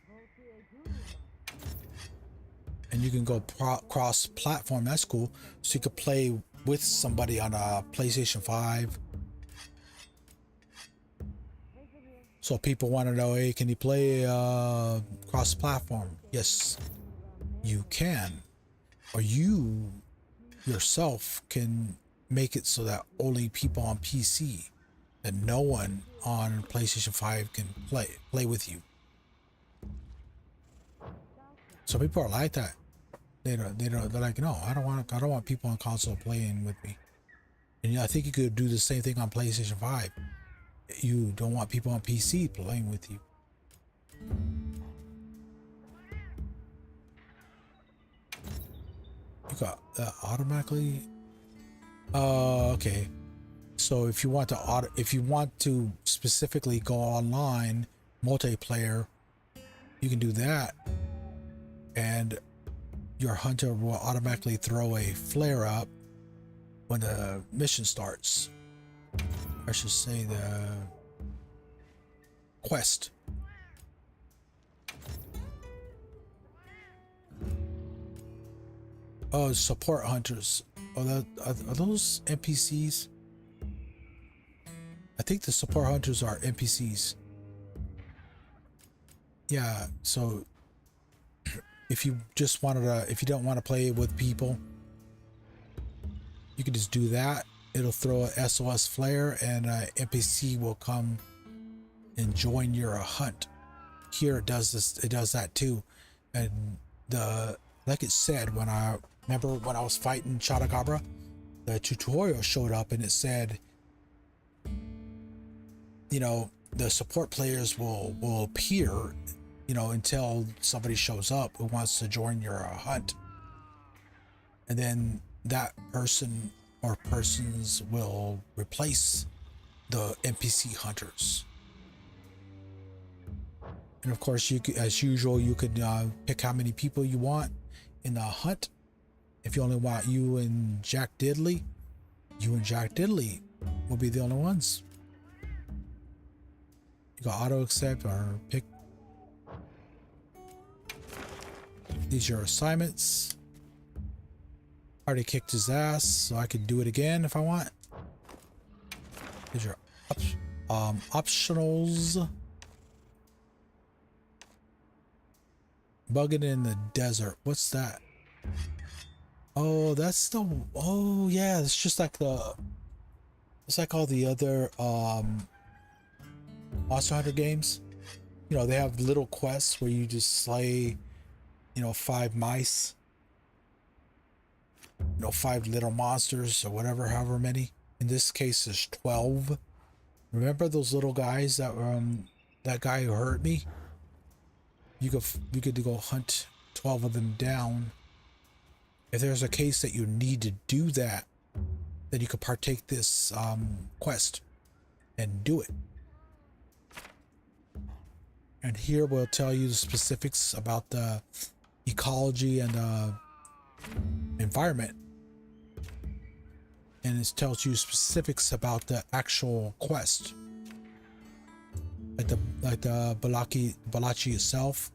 And you can go cross-platform. That's cool. So you could play with somebody on a PlayStation 5. So people want to know, hey, can you play cross-platform? Yes, you can. Or you yourself can make it so that only people on PC and no one on PlayStation 5 can play with you. So people are like that. They're like, no, I don't want people on console playing with me. And I think you could do the same thing on PlayStation 5. You don't want people on PC playing with you. You got automatically. Okay. So if you want to specifically go online multiplayer, you can do that, and your hunter will automatically throw a flare up when the mission starts. I should say the quest. Oh, support hunters. Oh, are those NPCs? I think the support hunters are NPCs. yeah, so if you just wanted to, if you don't want to play with people, you can just do that. It'll throw a SOS flare and a NPC will come and join your hunt. Here it does this, it does that too. And like it said, when I was fighting Chotagabra, the tutorial showed up and it said, you know, the support players will appear, you know, until somebody shows up who wants to join your hunt. And then that person or persons will replace the NPC hunters. And of course, you could, as usual, you could pick how many people you want in the hunt. If you only want you and Jack Diddley, you and Jack Diddley will be the only ones. You got auto accept or pick. These are your assignments. Already kicked his ass, so I could do it again if I want. These are optionals. Bugging in the desert. What's that? Oh, that's the. Oh yeah, it's just like the. It's like all the other Monster Hunter games. You know, they have little quests where you just slay, you know, 5 mice. You know, 5 little monsters or whatever, however many. In this case, there's 12. Remember those little guys that were that guy who hurt me? You could go hunt 12 of them down. If there's a case that you need to do that, then you could partake this quest and do it. And here we'll tell you the specifics about the ecology and environment. And it tells you specifics about the actual quest. Like the Balachi itself.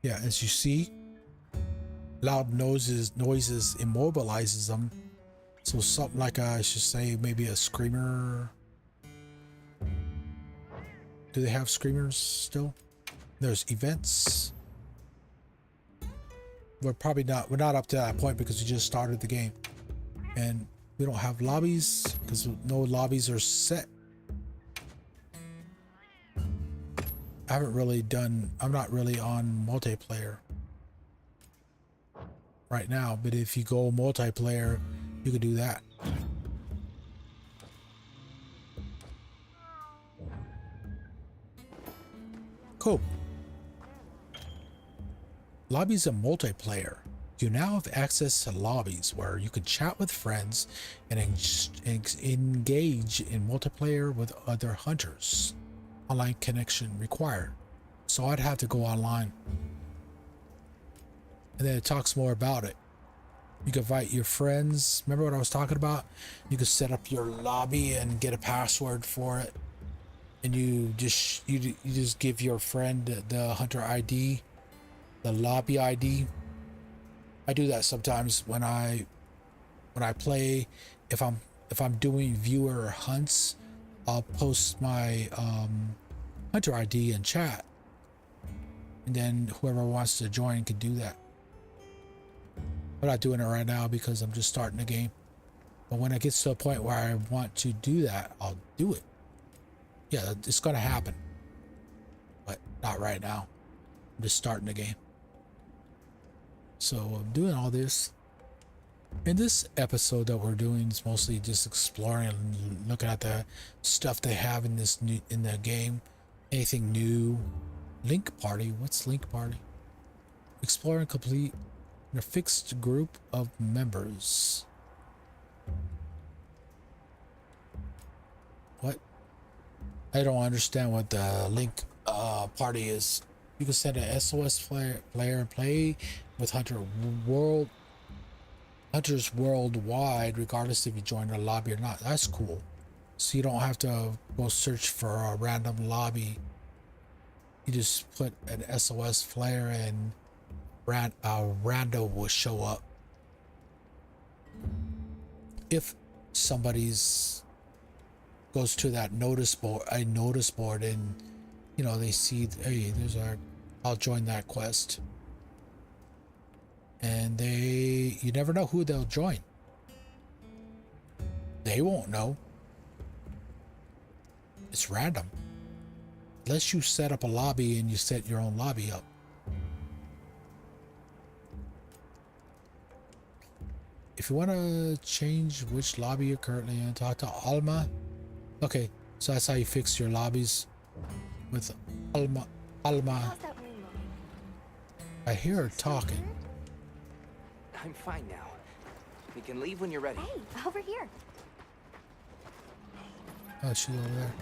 Yeah, as you see, loud noises immobilizes them. So something like I should say maybe a screamer. Do they have screamers still? There's events. We're not up to that point because we just started the game. And we don't have lobbies because no lobbies are set. I'm not really on multiplayer right now, but if you go multiplayer, you can do that. Cool. Lobbies and multiplayer. You now have access to lobbies where you can chat with friends and engage in multiplayer with other hunters. Online connection required. So I'd have to go online. And then it talks more about it. You can invite your friends. Remember what I was talking about? You can set up your lobby and get a password for it. And you just give your friend the hunter ID, the lobby ID. I do that sometimes when I play. If I'm doing viewer hunts, I'll post my hunter ID in chat, and then whoever wants to join can do that. I'm not doing it right now because I'm just starting the game. But when it gets to a point where I want to do that, I'll do it. Yeah, it's gonna happen, but not right now. I'm just starting the game. So I'm doing all this. In this episode that we're doing is mostly just exploring and looking at the stuff they have in the game. Anything new. Link party. What's link party? Explore and complete in a fixed group of members. What? I don't understand what the link party is. You can send an SOS player and play with hunters worldwide, regardless if you join a lobby or not. That's cool. So you don't have to go search for a random lobby. You just put an SOS flare and rando will show up. If somebody's goes to that notice board, and you know, they see, hey, there's our, I'll join that quest. And you never know who they'll join. They won't know. It's random. Unless you set up a lobby and you set your own lobby up. If you want to change which lobby you're currently in, talk to Alma. Okay, so that's how you fix your lobbies with Alma. How's that wound looking? I hear her talking. I'm fine now. We can leave when you're ready. Hey, over here. Oh, she's over there.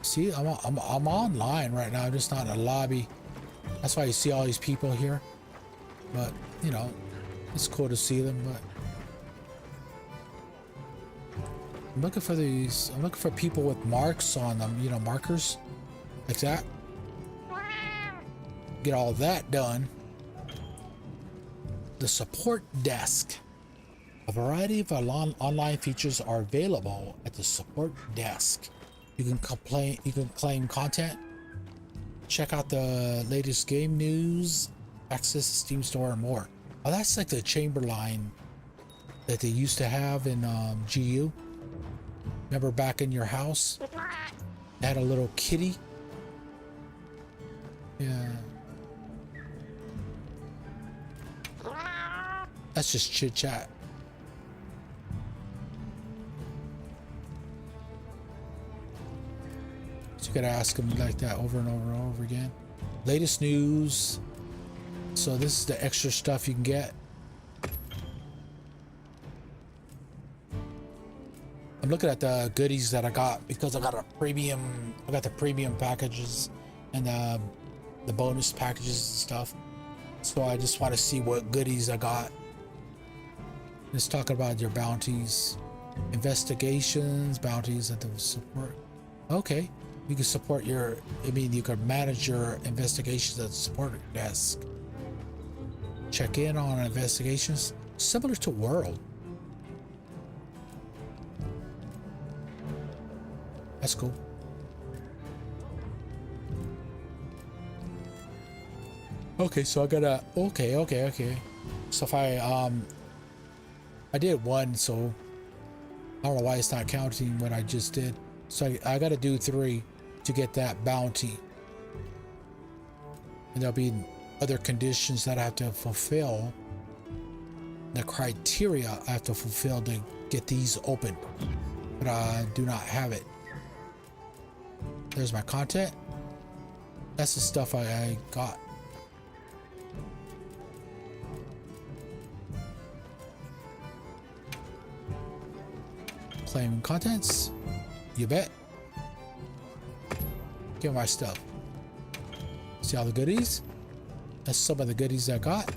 See, I'm online right now. I'm just not in a lobby. That's why you see all these people here. But you know, it's cool to see them. But I'm looking for these. I'm looking for people with marks on them. You know, markers like that. Get all that done. The support desk. A variety of online features are available at the support desk. You can claim content, check out the latest game news, access the Steam store, and more. Oh, that's like the Chamberlain that they used to have in GU. Remember back in your house? They had a little kitty. Yeah. That's just chit chat. So you gotta ask them like that over and over and over again. Latest news. So this is the extra stuff you can get. I'm looking at the goodies that I got because I got a premium. I got the premium packages and the bonus packages and stuff. So I just want to see what goodies I got. Let's talk about your bounties, investigations, bounties at the support. Okay, you can support your. I mean, you can manage your investigations at the support desk. Check in on investigations, similar to World. That's cool. Okay, so I gotta. Okay. So if I did one, so I don't know why it's not counting what I just did. So I gotta do 3 to get that bounty. And there'll be other conditions that I have to fulfill. The criteria I have to fulfill to get these open. But I do not have it. There's my content. That's the stuff I got. Claiming contents. You bet. Get my stuff. See all the goodies? That's some of the goodies I got.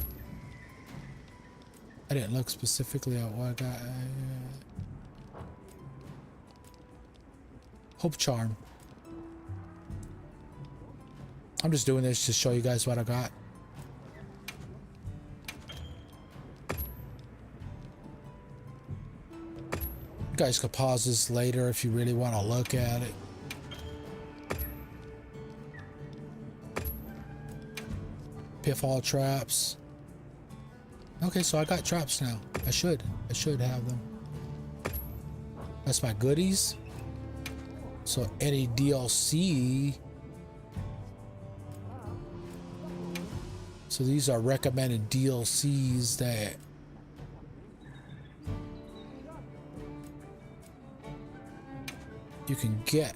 I didn't look specifically at what I got. Hope Charm. I'm just doing this to show you guys what I got. You guys could pause this later if you really want to look at it. Pitfall traps. Okay, so I got traps now. I should have them. That's my goodies. So any DLC. So these are recommended DLCs that you can get.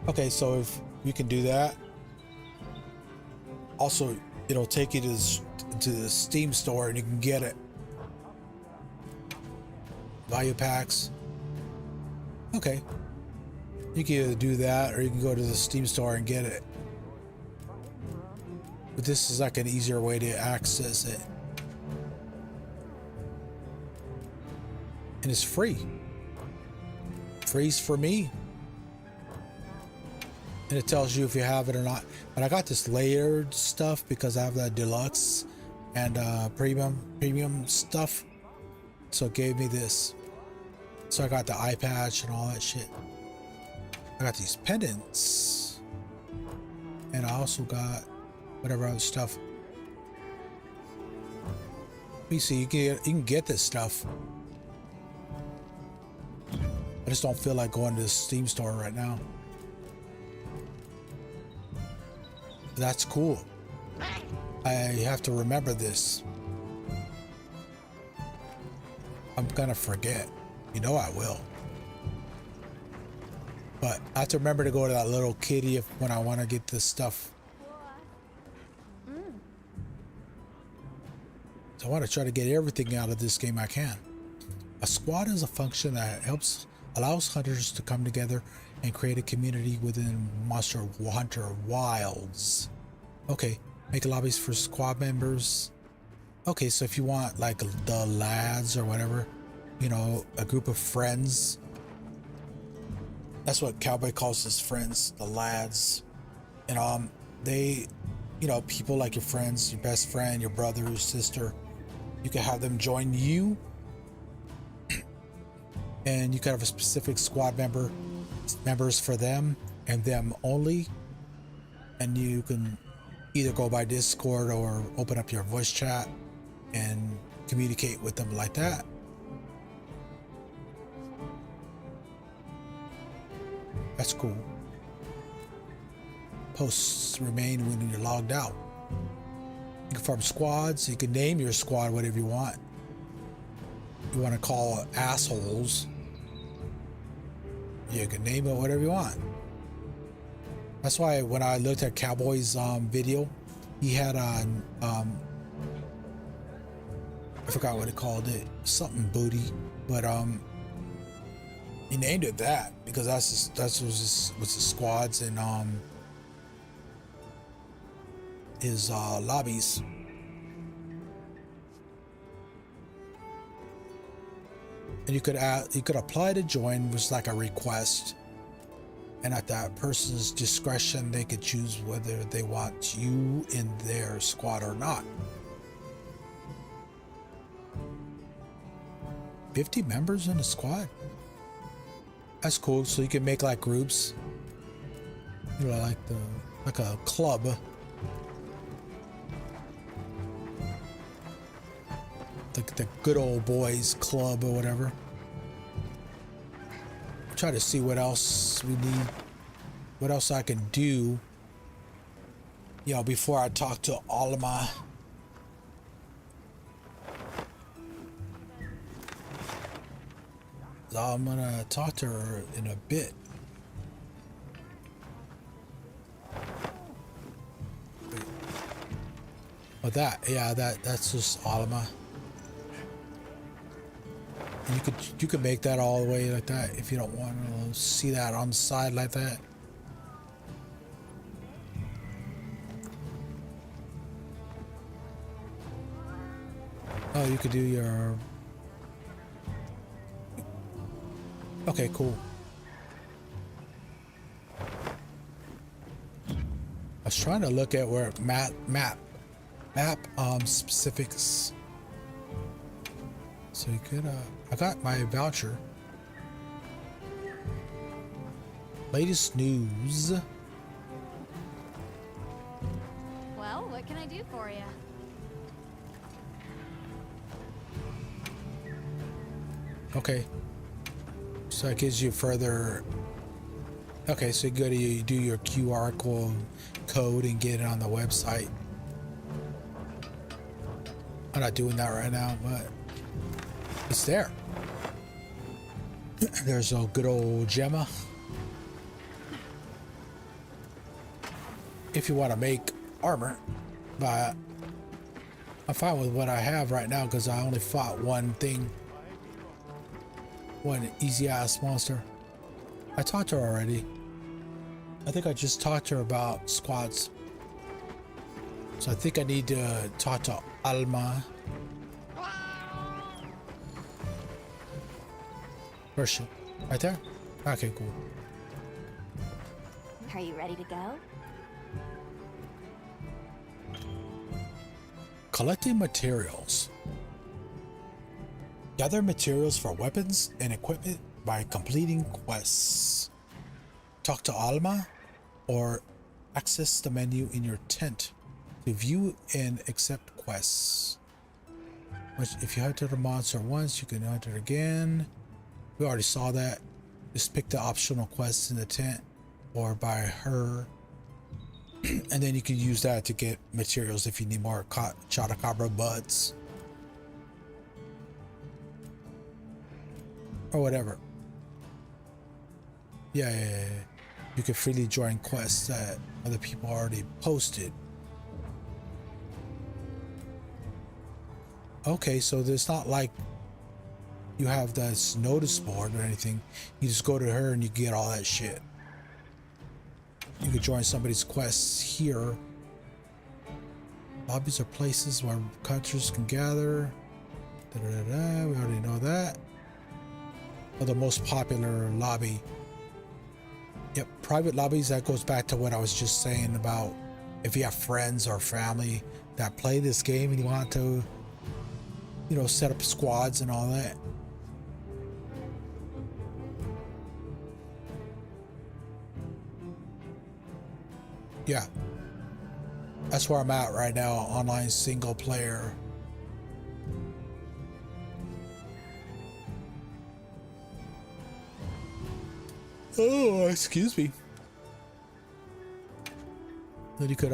Okay, so if you can do that. Also, it'll take you to the Steam store and you can get it. Value packs. Okay. You can either do that or you can go to the Steam store and get it. But this is like an easier way to access it. And it's free. Free's for me. And it tells you if you have it or not. But I got this layered stuff because I have the deluxe and premium stuff. So it gave me this. So I got the eye patch and all that shit. I got these pendants, and I also got whatever other stuff. You see, you can get this stuff. I just don't feel like going to the Steam store right now. That's cool. I have to remember this. I'm gonna forget. You know I will. But I have to remember to go to that little kitty when I want to get this stuff. So I want to try to get everything out of this game I can. A squad is a function that allows hunters to come together and create a community within Monster Hunter Wilds. Okay, make lobbies for squad members. Okay, so if you want like the lads or whatever, you know, a group of friends. That's what Cowboy calls his friends, the lads. And they, you know, people like your friends, your best friend, your brother, your sister. You can have them join you, and you can have a specific squad members for them and them only. And you can either go by Discord or open up your voice chat and communicate with them like that. That's cool. Posts remain when you're logged out. You can form squads. You can name your squad whatever you want. You want to call assholes, you can name it whatever you want. That's why when I looked at Cowboy's video, he had on I forgot what he called it, something booty, but he named it that because that's was the squads and his lobbies. And you could apply to join, was like a request, and at that person's discretion they could choose whether they want you in their squad or not. 50 members in a squad? That's cool. So you can make like groups, you know, like a club. The good old boys club or whatever. Try to see what else we need, what else I can do, you know, before I talk to Alma. So I'm gonna talk to her in a bit. Oh, that's just Alma. You could make that all the way like that if you don't want to see that on the side like that. Oh, you could do your... Okay, cool. I was trying to look at where map specifics. So you could I got my voucher. Latest news. Well, what can I do for you? Okay. So it gives you further. Okay, so you do your QR code and get it on the website. I'm not doing that right now, but it's there. There's a good old Gemma. If you want to make armor, but I'm fine with what I have right now because I only fought one easy ass monster. I talked to her already. I think I just talked to her about squads. So I think I need to talk to Alma. Where's she? Right there? Okay, cool. Are you ready to go? Collecting materials. Gather materials for weapons and equipment by completing quests. Talk to Alma or access the menu in your tent to view and accept quests. Which, if you hunted a monster once, you can hunt it again. We already saw that. Just pick the optional quests in the tent or by her. And then you can use that to get materials if you need more Chotacabra buds. Or whatever. Yeah. You can freely join quests that other people already posted. Okay, so there's not like you have this notice board or anything. You just go to her and you get all that shit. You could join somebody's quests here. Lobbies are places where hunters can gather. We already know that. Or the most popular lobby. Yep, private lobbies. That goes back to what I was just saying about if you have friends or family that play this game and you want to, you know, set up squads and all that. Yeah, that's where I'm at right now, online single player. Oh, excuse me. Then you could,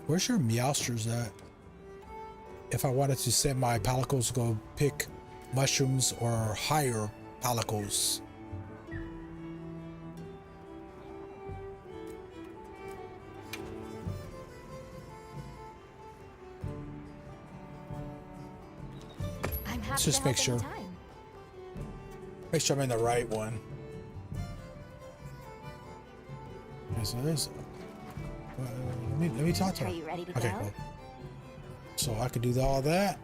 where's your meowsters at? If I wanted to send my palicos to go pick mushrooms or hire palicos. Let's just make sure. Make sure I'm in the right one. Okay, so there's. Let me talk to her. Are you ready to okay, go? cool. So I could do all that.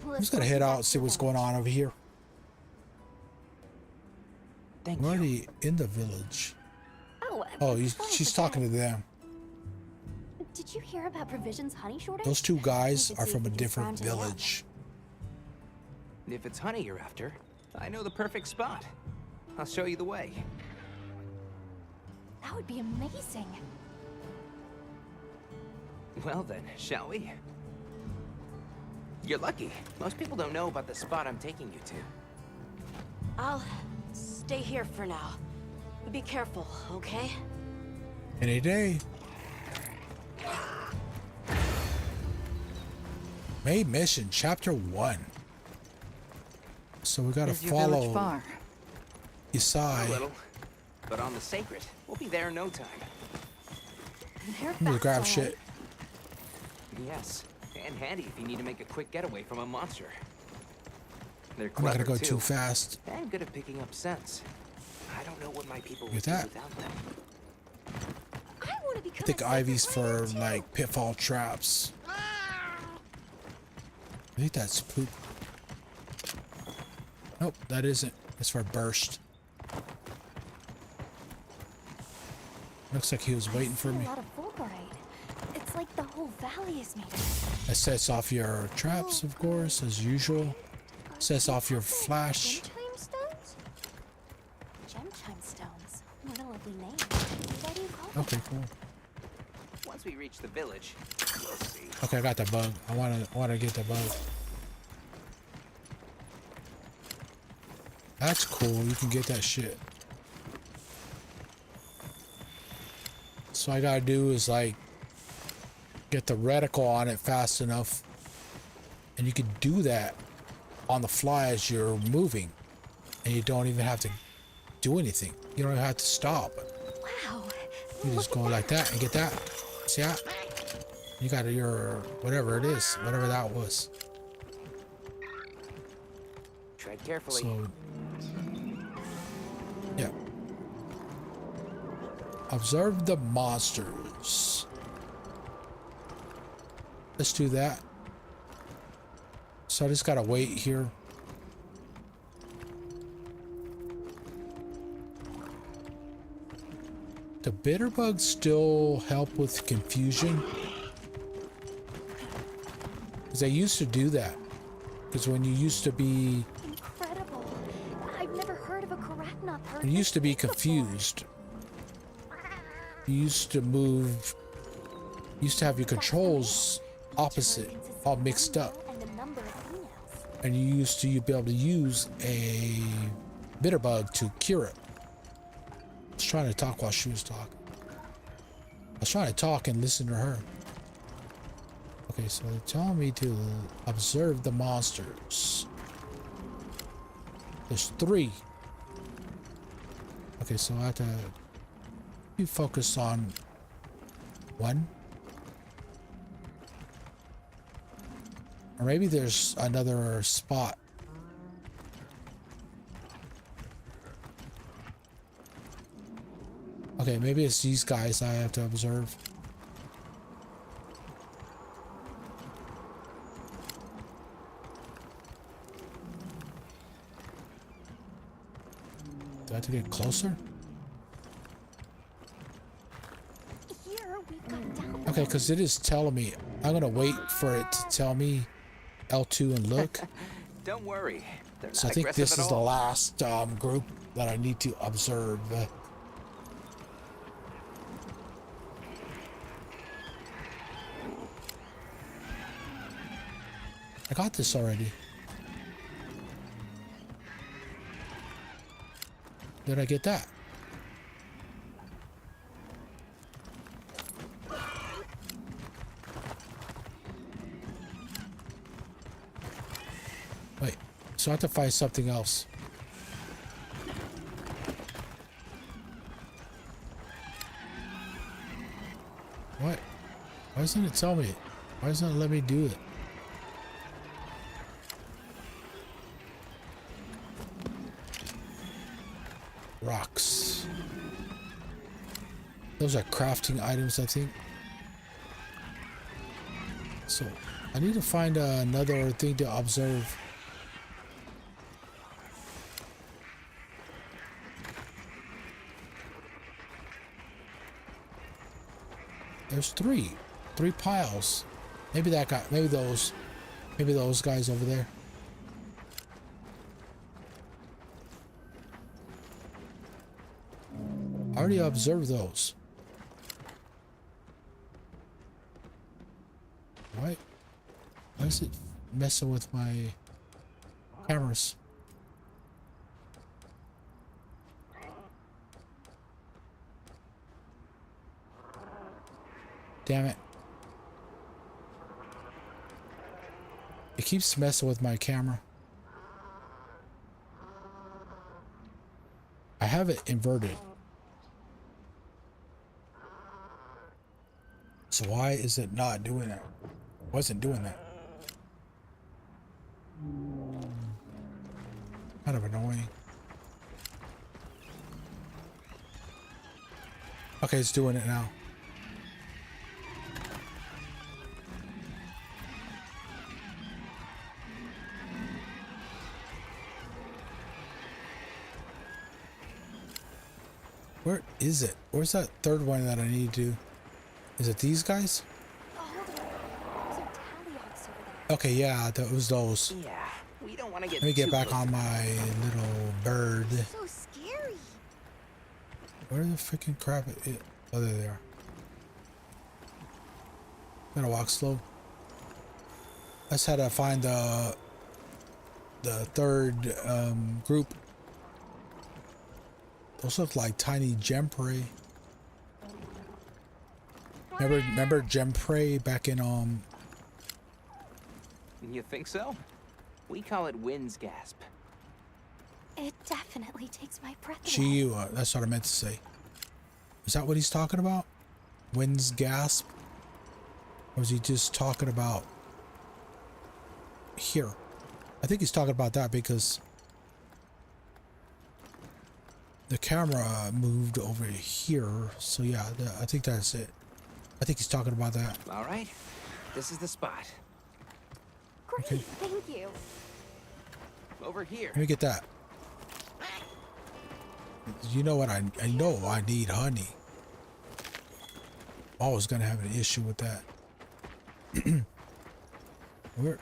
Well, I'm just gonna head out and see what's going on over here. I'm already in the village. Oh, she's talking to them. Did you hear about Provision's honey shortage? Those two guys are from a different Round to the village. If it's honey you're after, I know the perfect spot. I'll show you the way. That would be amazing. Well then, shall we? You're lucky. Most people don't know about the spot I'm taking you to. I'll stay here for now. Be careful, okay? Any day. Main mission, chapter 1. So we gotta Is your village follow far? A Isai. little, but on the sacred, we'll be there in no time. They're I'm gonna fast, grab all shit. Yes, and handy if you need to make a quick getaway from a monster. They're I'm not clever gonna go too, too fast. and good at picking up scents. I don't know what my people would Get do that. without them. I want to I become think a Ivy's secret player, for too. like pitfall traps. I think that's poop. Nope, that isn't. It's for burst. Looks like he was waiting for I see me. a lot of fulgurite. It's like the whole valley is made of That sets off your traps, of course, as usual. Sets off your flash. Gem chime stones? Gem chime stones. What a lovely name. Why do you call them Okay, cool. Once we reach the village, we'll see. Okay, I got the bug. I wanna get the bug. That's cool. You can get that shit. So all I gotta do is like get the reticle on it fast enough, and you can do that on the fly as you're moving, and you don't even have to do anything. You don't even have to stop. Wow. You just go like that and get that. See that? You got your whatever it is, whatever that was. Tread carefully. So yeah. Observe the monsters. Let's do that. So I just gotta wait here. To the bitter bugs still help with confusion? Because they used to do that. Because when you used to be... Incredible. I've never heard of a Karatna person. When you used to be confused, you used to move... You used to have your controls opposite, all mixed up. And you used to be able to use a bitter bug to cure it. I was trying to talk while she was talking. I was trying to talk and listen to her. Okay, so they're telling me to observe the monsters. There's 3. Okay, so I have to be focused on 1. Or maybe there's another spot. Okay, maybe it's these guys I have to observe. Do I have to get closer? Okay, because it is telling me. I'm gonna wait for it to tell me L2 and look. Don't worry. They're So I not think this aggressive is at the all. last group that I need to observe. I got this already. Did I get that? Wait, so I have to find something else. What? Why doesn't it tell me? Why doesn't it let me do it? Rocks. Those are crafting items, I think. So, I need to find another thing to observe. There's 3 piles. Maybe that guy, maybe those guys over there. I already observed those. Why is it messing with my cameras? Damn it. It keeps messing with my camera. I have it inverted. So why is it not doing that? Wasn't doing that. Kind of annoying. Okay, it's doing it now. Where is it? Where's that third one that I need to do? Is it these guys? Oh, hold on. Those are Taliots over there. Okay, yeah, that was those. Yeah, we don't want to get Let me get too back close on to my little bird. So scary. Where the freaking crap is? Oh, there they are. I'm gonna walk slow. I just had to find the third group. Those look like tiny gem prey. Remember gem prey back in You think so? We call it wind's gasp. It definitely takes my breath away. Chiyu, that's what I meant to say. Is that what he's talking about? Wind's gasp? Or was he just talking about here? I think he's talking about that because the camera moved over here. So yeah, I think that's it. I think he's talking about that. All right, this is the spot. Great, Okay. thank you. Over here. Let me get that. You know what? I know I need honey. always gonna have an issue with that. Where?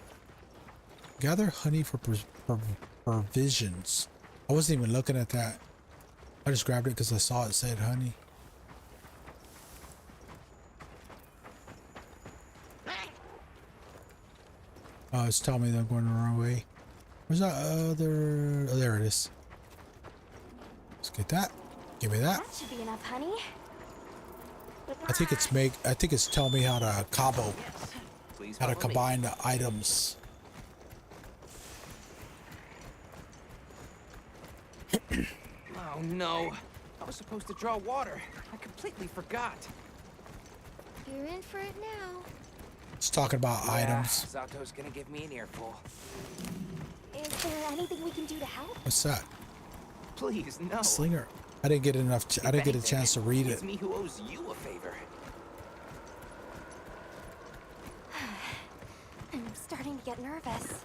Gather honey for provisions. I wasn't even looking at that. I just grabbed it because I saw it said honey. Oh, it's telling me that I'm going the wrong way. Where's that other? Oh, there it is. Let's get that. Give me that. That should be enough, honey. I think it's telling me how to combo, Please how to follow me. combine the items. Oh no. I was supposed to draw water. I completely forgot. You're in for it now. It's talking about items. Zato's gonna give me an earful. Is there anything we can do to help? What's that? Please, no. Slinger. I didn't get enough. I didn't get a chance to read it. It's me who owes you a favor. I'm starting to get nervous.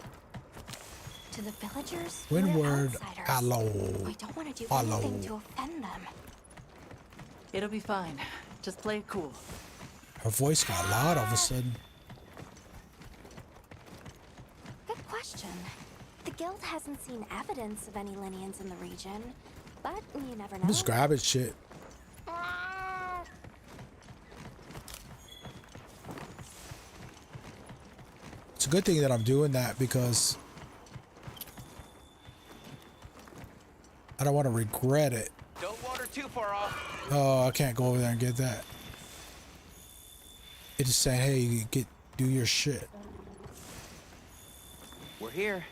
To the villagers, Windward, they're outsiders. hello. I don't want to do Hello. anything to offend them. It'll be fine. Just play it cool. Her voice got loud all of a sudden. Good question. The guild hasn't seen evidence of any Linians in the region, but you never know. I'm just grabbing shit. It's a good thing that I'm doing that because I don't want to regret it. Don't wander too far off. Oh, I can't go over there and get that. It just saying, hey, do your shit. We're here.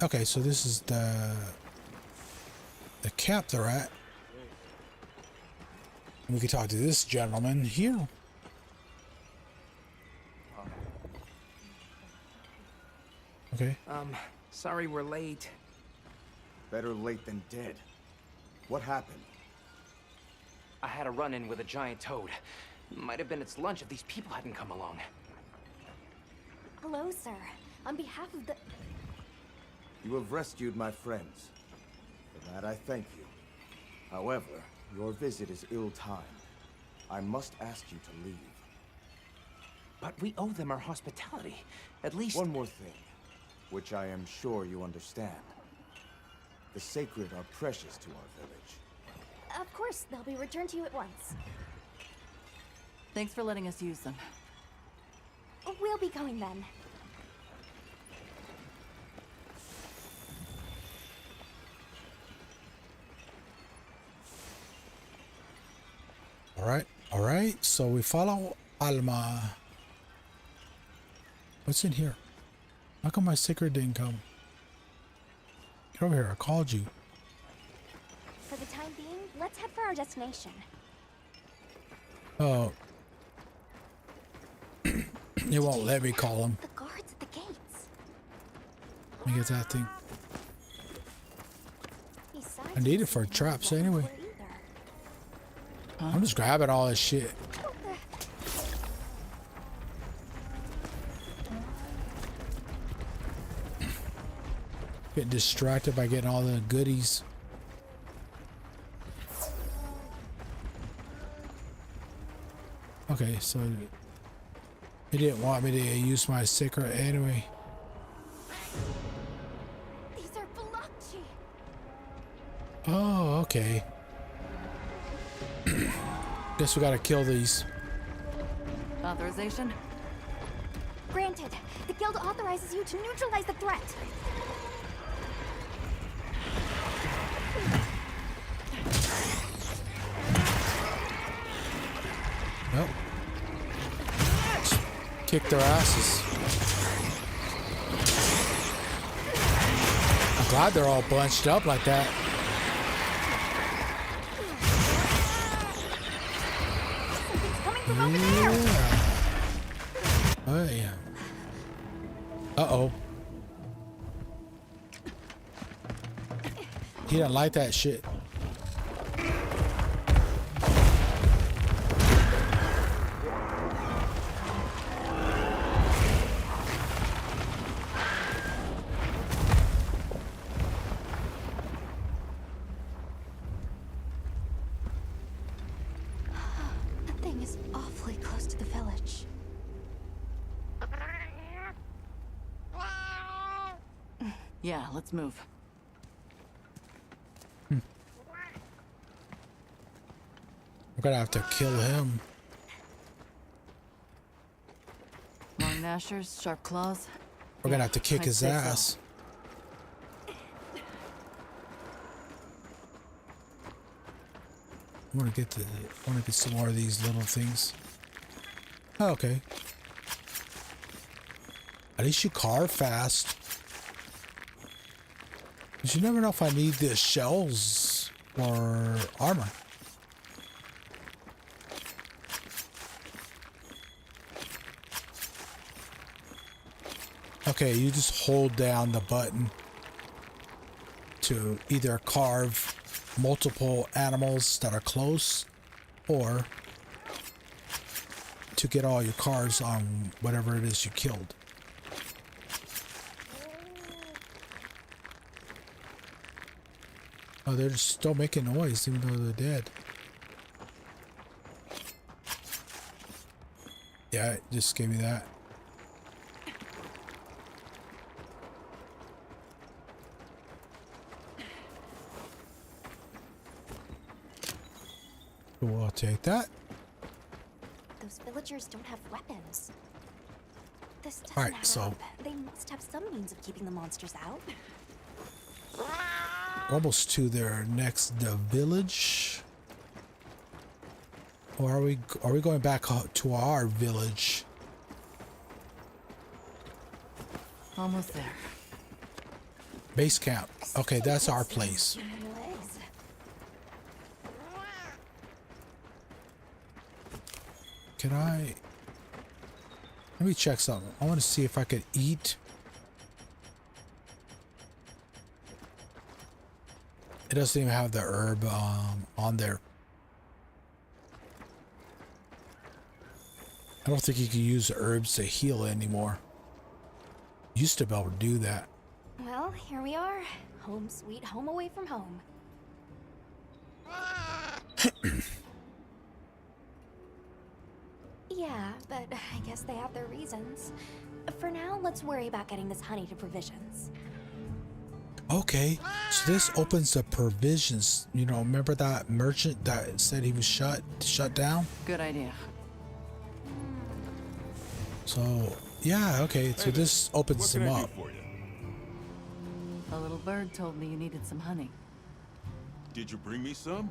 Okay, so this is the camp they're at. We can talk to this gentleman here. Okay. Sorry we're late. Better late than dead. What happened? I had a run-in with a giant toad. Might have been its lunch if these people hadn't come along. Hello, sir. On behalf of the... You have rescued my friends. For that I thank you. However, your visit is ill-timed. I must ask you to leave. But we owe them our hospitality. At least... One more thing, which I am sure you understand. The sacred are precious to our village. Of course, they'll be returned to you at once. Thanks for letting us use them. We'll be going then. All right. So we follow Alma. What's in here? How come my sacred didn't come? Get over here. I called you. For the time being, let's head for our destination. Oh. It won't let me call him. The guards at the gates. Let me get that thing. Besides, I need it for traps anyway. I'm just grabbing all this shit. Get distracted by getting all the goodies. Okay, so he didn't want me to use my secret anyway. These are Balachi. Oh, okay. Guess we gotta kill these. Authorization? Granted, the guild authorizes you to neutralize the threat. Nope. Kick their asses. I'm glad they're all bunched up like that. Yeah. Oh yeah. Uh-oh. He didn't like that shit. awfully close to the village. Yeah, let's move. We're gonna have to kill him. Long gnashers, sharp claws. We're gonna have to kick I'd his say so. ass. I want to get some more of these little things. Oh, okay. At least you carve fast. Cause you never know if I need the shells or armor. Okay, you just hold down the button to either carve multiple animals that are close or to get all your cards on whatever it is you killed. Oh, they're just still making noise even though they're dead. Yeah, it just gave me that. We'll take that. Those villagers don't have weapons. This doesn't Alright, add so up. They must have some means of keeping the monsters out. almost to their next village. Or are we going back to our village? Almost there. Base camp. Okay, that's our place. Human legs. Can I... Let me check something. I want to see if I could eat. It doesn't even have the herb on there. I don't think you can use herbs to heal anymore. Used to be able to do that. Well, here we are. Home sweet home away from home. Yeah, but I guess they have their reasons. For now, let's worry about getting this honey to provisions. Okay, so this opens the provisions. You know, remember that merchant that said he was shut down? Good idea. So, yeah, okay, so this opens them up. A little bird told me you needed some honey. Did you bring me some?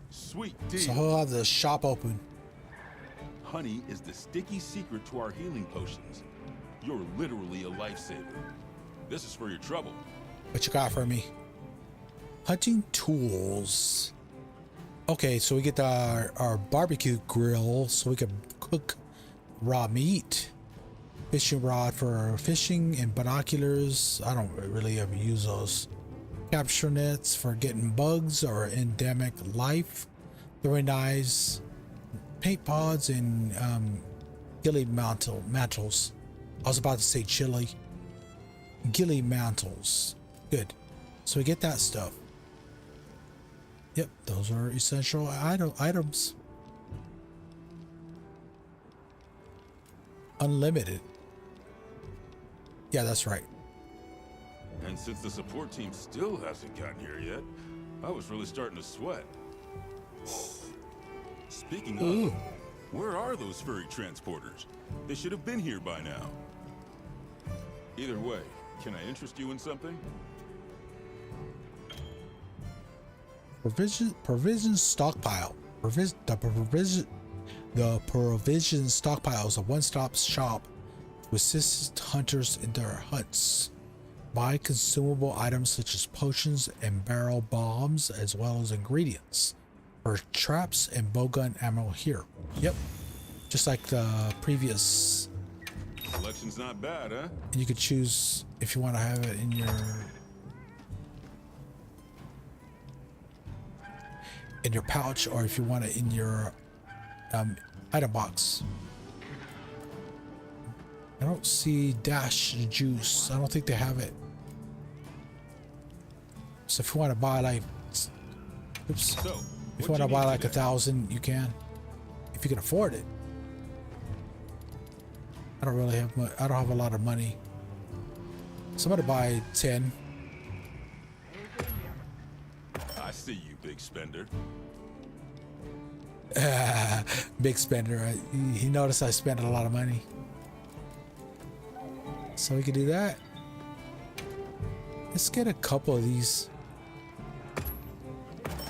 Sweet deal. So he'll have the shop open. Honey is the sticky secret to our healing potions. You're literally a lifesaver. This is for your trouble. What you got for me? Hunting tools. Okay, so we get our barbecue grill so we can cook raw meat. Fishing rod for fishing and binoculars. I don't really ever use those. Capture nets for getting bugs or endemic life. Throwing knives. Paint pods and ghillie mantles. I was about to say chili. Ghillie mantles. Good. So we get that stuff. Yep, those are essential items. Unlimited. Yeah, that's right. And since the support team still hasn't gotten here yet, I was really starting to sweat. Speaking of, where are those furry transporters? They should have been here by now. Either way, can I interest you in something? Provision stockpile. The provision stockpile is a one-stop shop to assist hunters in their hunts. Buy consumable items such as potions and barrel bombs, as well as ingredients for traps and bowgun ammo here. Yep, just like the previous. Selection's not bad, huh? And you could choose if you want to have it in your pouch, or if you want it in your item box. I don't see dash juice. I don't think they have it. So if you want to buy like, oops. So, If you want to buy like 1,000, you can. you can afford it. I don't really have I don't have a lot of money. So I'm gonna buy 10. I see you, big spender. Big spender. He noticed I spent a lot of money. So we can do that. Let's get a couple of these.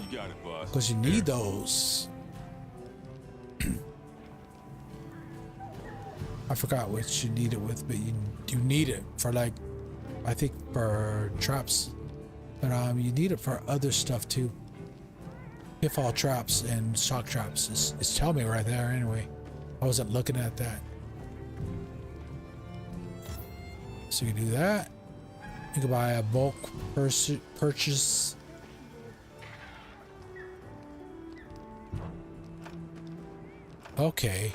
You got it, boss. Because you need those. I forgot what you need it with, but you need it for, like, I think for traps. But you need it for other stuff too. Pitfall traps and shock traps. It's telling me right there anyway. I wasn't looking at that. So you can do that. You can buy a bulk purchase. Okay,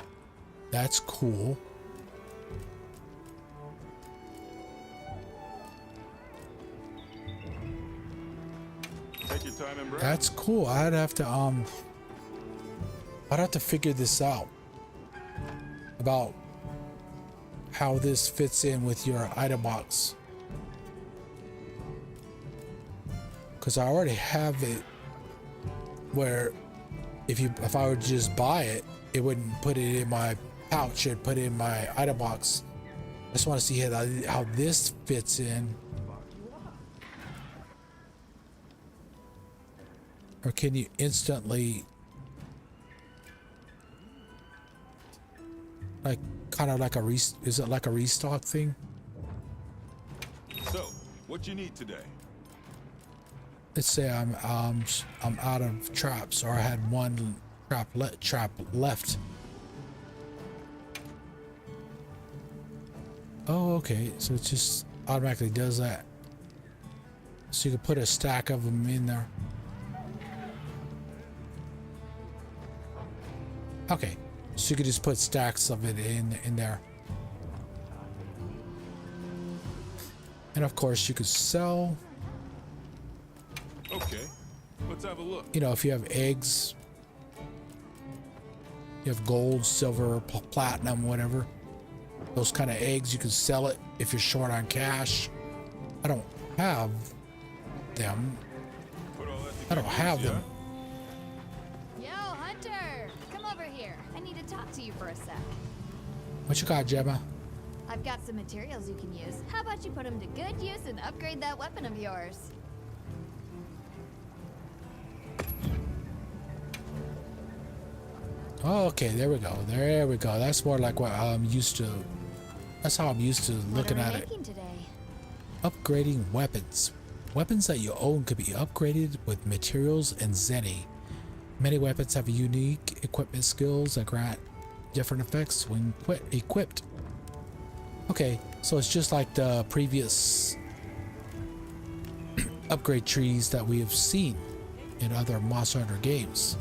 that's cool. Take your time and breath. That's cool. I'd have to figure this out about how this fits in with your item box. Because I already have it where if I would just buy it, it wouldn't put it in my pouch, it'd put it in my item box. I just want to see how this fits in. Or can you instantly, like, kind of like is it like a restock thing? So, what you need today? Let's say I'm out of traps, or I had one trap left. Oh, okay. So it just automatically does that. So you can put a stack of them in there. Okay, so you could just put stacks of it in there. And of course you could sell. Okay, let's have a look. You know, if you have eggs, you have gold, silver, platinum, whatever. Those kind of eggs, you can sell it if you're short on cash. I don't have them. I don't have them. Yo, Hunter! Come over here. I need to talk to you for a sec. What you got, Gemma? I've got some materials you can use. How about you put them to good use and upgrade that weapon of yours? Oh, okay, there we go. There we go. That's more like what I'm used to. That's how I'm used to looking at it. Today? Upgrading weapons. Weapons that you own could be upgraded with materials and zenny. Many weapons have unique equipment skills that grant different effects when equipped. Okay, so it's just like the previous upgrade trees that we have seen in other Monster Hunter games.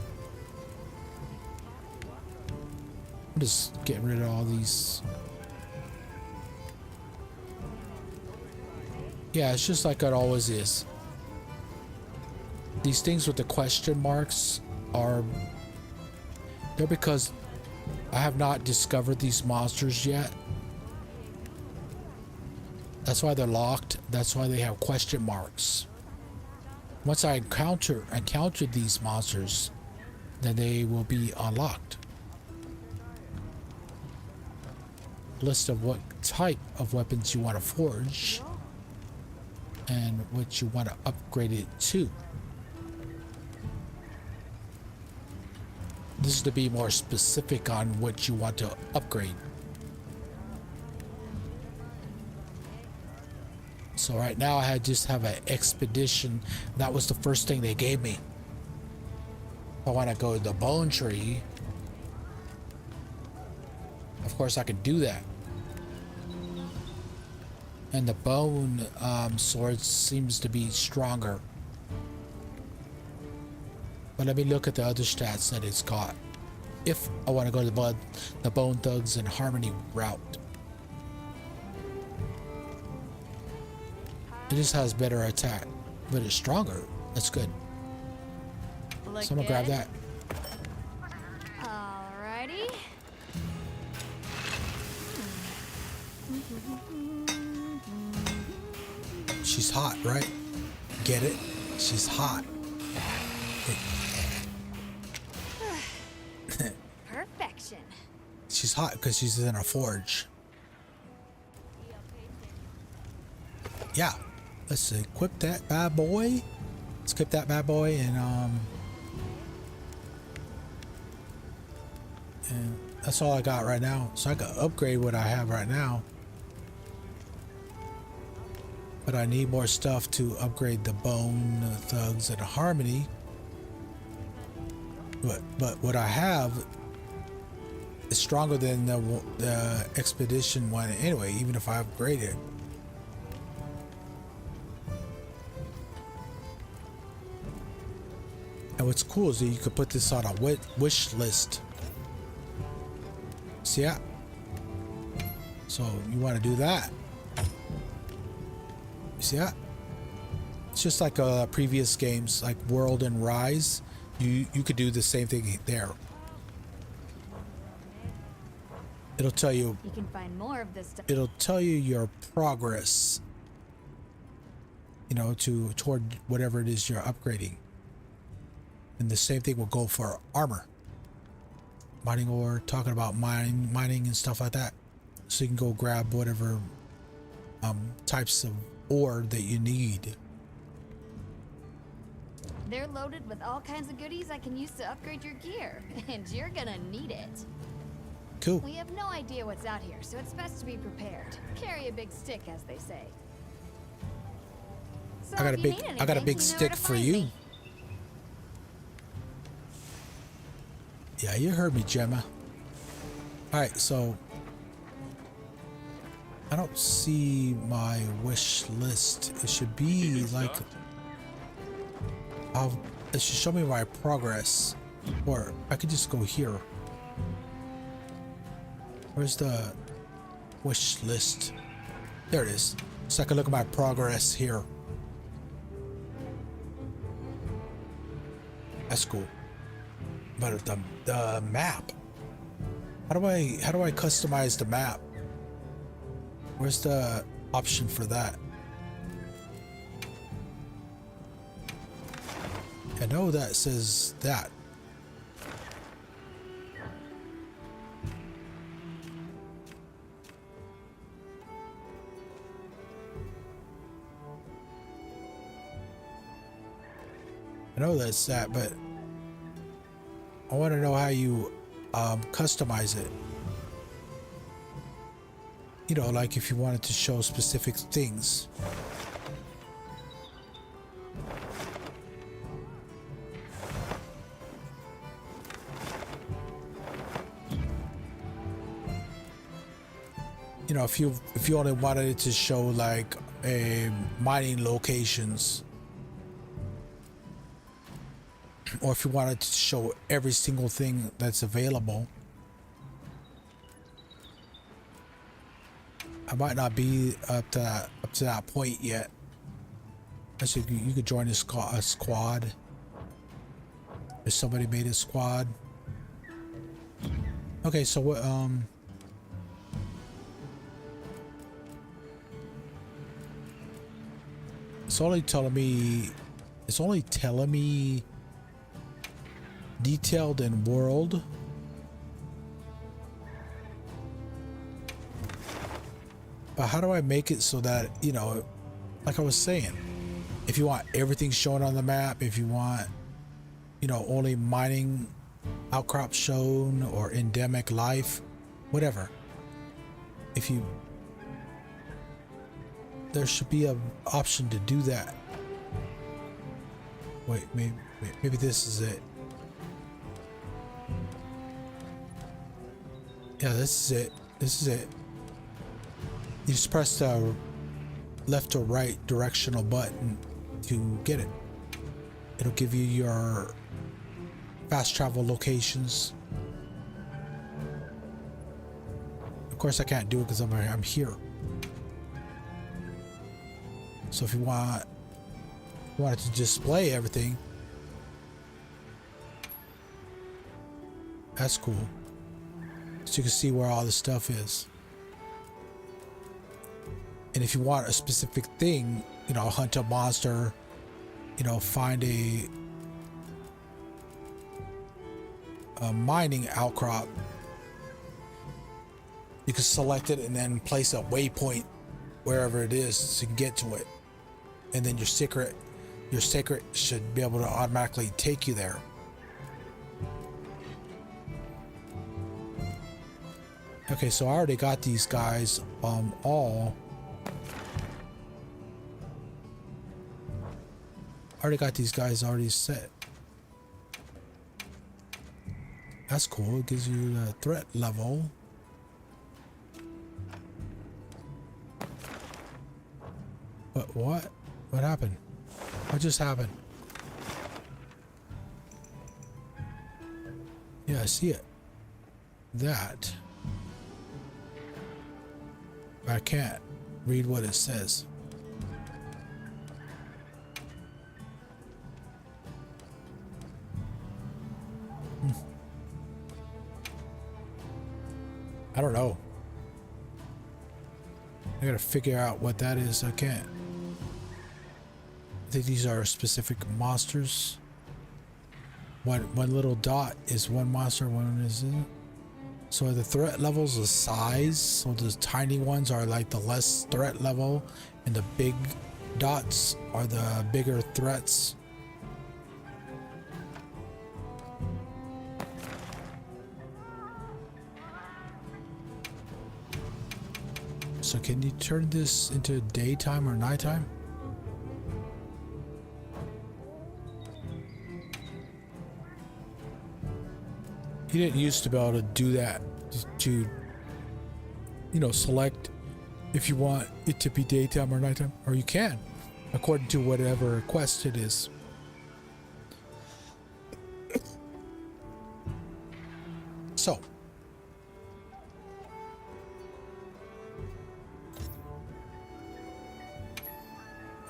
I'm just getting rid of all these. Yeah, it's just like it always is. These things with the question marks they're because I have not discovered these monsters yet. That's why they're locked. That's why they have question marks. Once I encounter these monsters, then they will be unlocked. List of what type of weapons you want to forge and what you want to upgrade it to. This is to be more specific on what you want to upgrade. So right now I just have an expedition. That was the first thing they gave me. I want to go to the bone tree. Of course I can do that. And the bone sword seems to be stronger. But let me look at the other stats that it's got. If I want to go to the Bone Thugs and Harmony route. It just has better attack, but it's stronger. That's good. So I'm gonna grab that. Alrighty. She's hot, right? Get it? She's hot. Perfection. She's hot because she's in a forge. Yeah. Let's equip that bad boy. Let's equip that bad boy and that's all I got right now. So I can upgrade what I have right now. But I need more stuff to upgrade the Bone Thugs and the Harmony. But what I have is stronger than the Expedition one anyway, even if I upgrade it. And what's cool is that you could put this on a wish list. See that? So you want to do that. You see that? It's just like previous games like World and Rise. You could do the same thing there. It'll tell you. You can find more of this stuff. It'll tell you your progress. You know, toward whatever it is you're upgrading. And the same thing will go for armor. Mining ore, talking about mining and stuff like that. So you can go grab whatever types of ore that you need. They're loaded with all kinds of goodies I can use to upgrade your gear, and you're gonna need it. Cool. We have no idea what's out here, so it's best to be prepared. Carry a big stick, as they say. So I got a big you know stick for you. me. Yeah, you heard me, Gemma. Alright, so I don't see my wish list. It should be like it should show me my progress. Or I could just go here. Where's the wish list? There it is. So I can look at my progress here. That's cool. But the map. How do I customize the map? Where's the option for that? I know that says that. I know that's that, but I want to know how you customize it. You know, like if you wanted to show specific things. You know, if you only wanted it to show like mining locations, or if you wanted to show every single thing that's available. I might not be up to that point yet. So you could join a squad. If somebody made a squad. Okay, so what? It's only telling me detailed in world. But how do I make it so that, you know, like I was saying, if you want everything shown on the map, if you want, you know, only mining outcrops shown or endemic life, whatever. There should be an option to do that. Wait, maybe this is it. Yeah, this is it. You just press the left or right directional button to get it. It'll give you your fast travel locations. Of course I can't do it because I'm here. So if you want it to display everything, that's cool. So you can see where all the stuff is. And if you want a specific thing, you know, hunt a monster, you know, find a mining outcrop, you can select it and then place a waypoint wherever it is to get to it, and then your secret should be able to automatically take you there. Okay, so I already got these guys all. I already got these guys already set. That's cool. It gives you a threat level. But what? What happened? What just happened? Yeah, I see it. That. But I can't read what it says. I don't know. I gotta figure out what that is. I can't. I think these are specific monsters. One little dot is one monster, one isn't. So the threat levels are size. So the tiny ones are like the less threat level, and the big dots are the bigger threats. So can you turn this into daytime or nighttime? You didn't used to be able to do that, to, you know, select if you want it to be daytime or nighttime, or you can, according to whatever quest it is. So.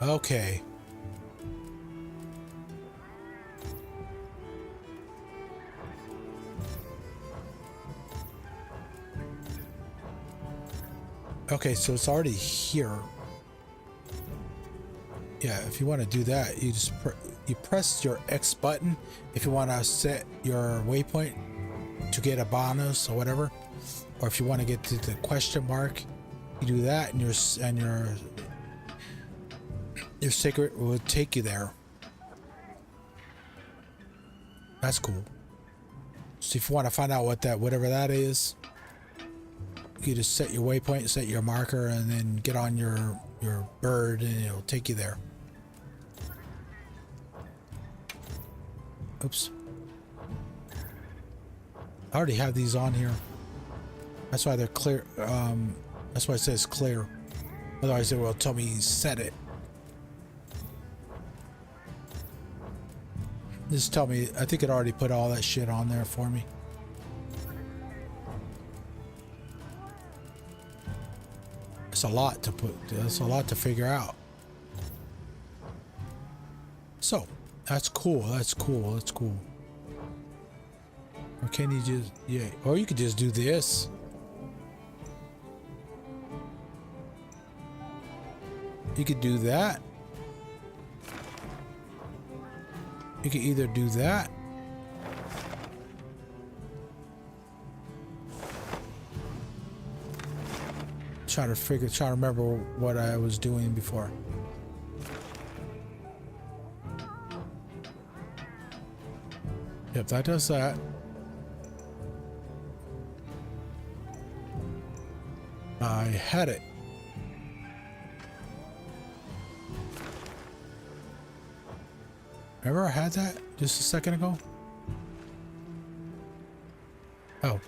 Okay. Okay, so it's already here. Yeah, if you want to do that, you just you press your X button if you want to set your waypoint to get a bonus or whatever, or if you want to get to the question mark, you do that, and your secret will take you there. That's cool. So if you want to find out what whatever that is, you just set your waypoint, set your marker, and then get on your bird, and it'll take you there. Oops. I already have these on here. That's why they're clear. That's why it says clear. Otherwise, it will tell me set it. Just tell me. I think it already put all that shit on there for me. It's a lot to put. It's a lot to figure out. So that's cool. That's cool. That's cool. Or can you just, yeah? Or you could just do this. You could do that. You could either do that. Try to remember what I was doing before. Yep, that does that. I had it. Remember I had that just a second ago? Oh.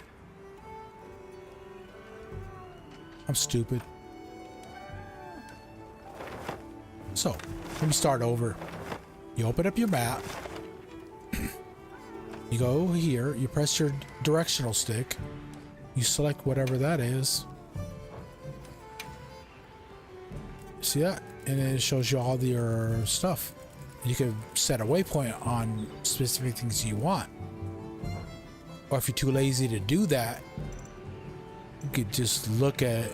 I'm stupid. So, let me start over. You open up your map. You go here, you press your directional stick. You select whatever that is. See that? And then it shows you all your stuff. You can set a waypoint on specific things you want. Or if you're too lazy to do that, you could just look at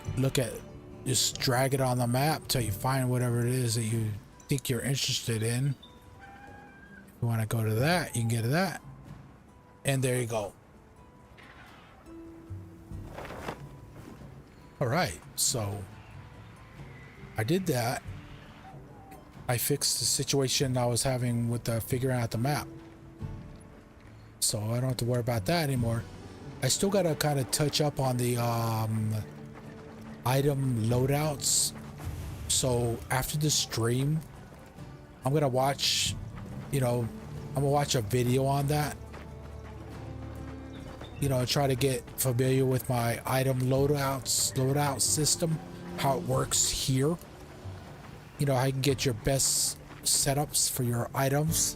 just drag it on the map till you find whatever it is that you think you're interested in. If you want to go to that, you can get to that. And there you go. All right, so I did that. I fixed the situation I was having with figuring out the map. So I don't have to worry about that anymore. I still got to kind of touch up on the item loadouts. So after the stream, I'm going to watch, I'm going to watch a video on that. Try to get familiar with my item loadout system, how it works here. How you can get your best setups for your items,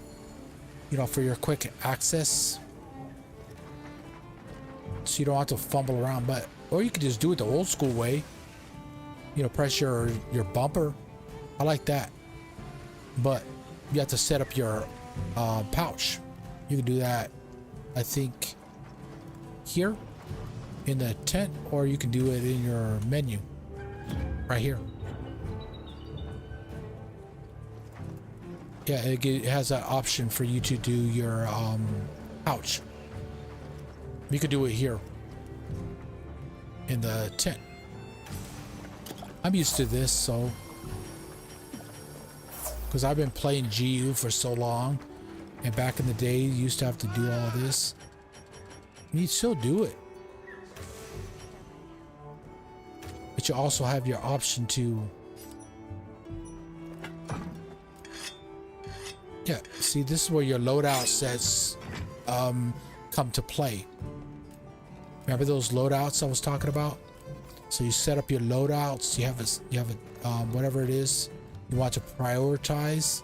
for your quick access. So you don't have to fumble around, or you could just do it the old school way. Press your bumper. I like that. But you have to set up your pouch. You can do that, I think, here in the tent, or you can do it in your menu right here. Yeah, it has an option for you to do your pouch. You could do it here in the tent. I'm used to this, so because I've been playing GU for so long, and back in the day you used to have to do all this. You still do it, but you also have your option to, yeah, see, this is where your loadout sets come to play. Remember those loadouts I was talking about? So you set up your loadouts. You have whatever it is you want to prioritize.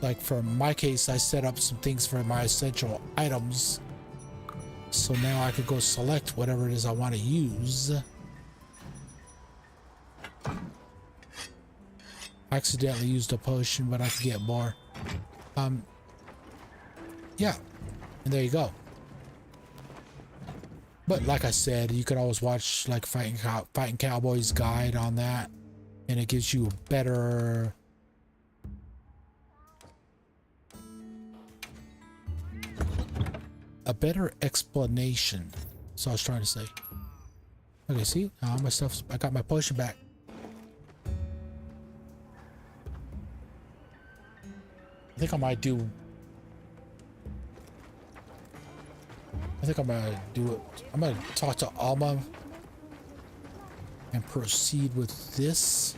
Like for my case, I set up some things for my essential items. So now I could go select whatever it is I want to use. I accidentally used a potion, but I could get more. Yeah, and there you go. But like I said, you could always watch like Fighting Cowboy's guide on that, and it gives you a better explanation. So I was trying to say. Okay, see, all my stuff. I got my potion back. I think I might do. I think I'm gonna do it. I'm gonna talk to Alma and proceed with this.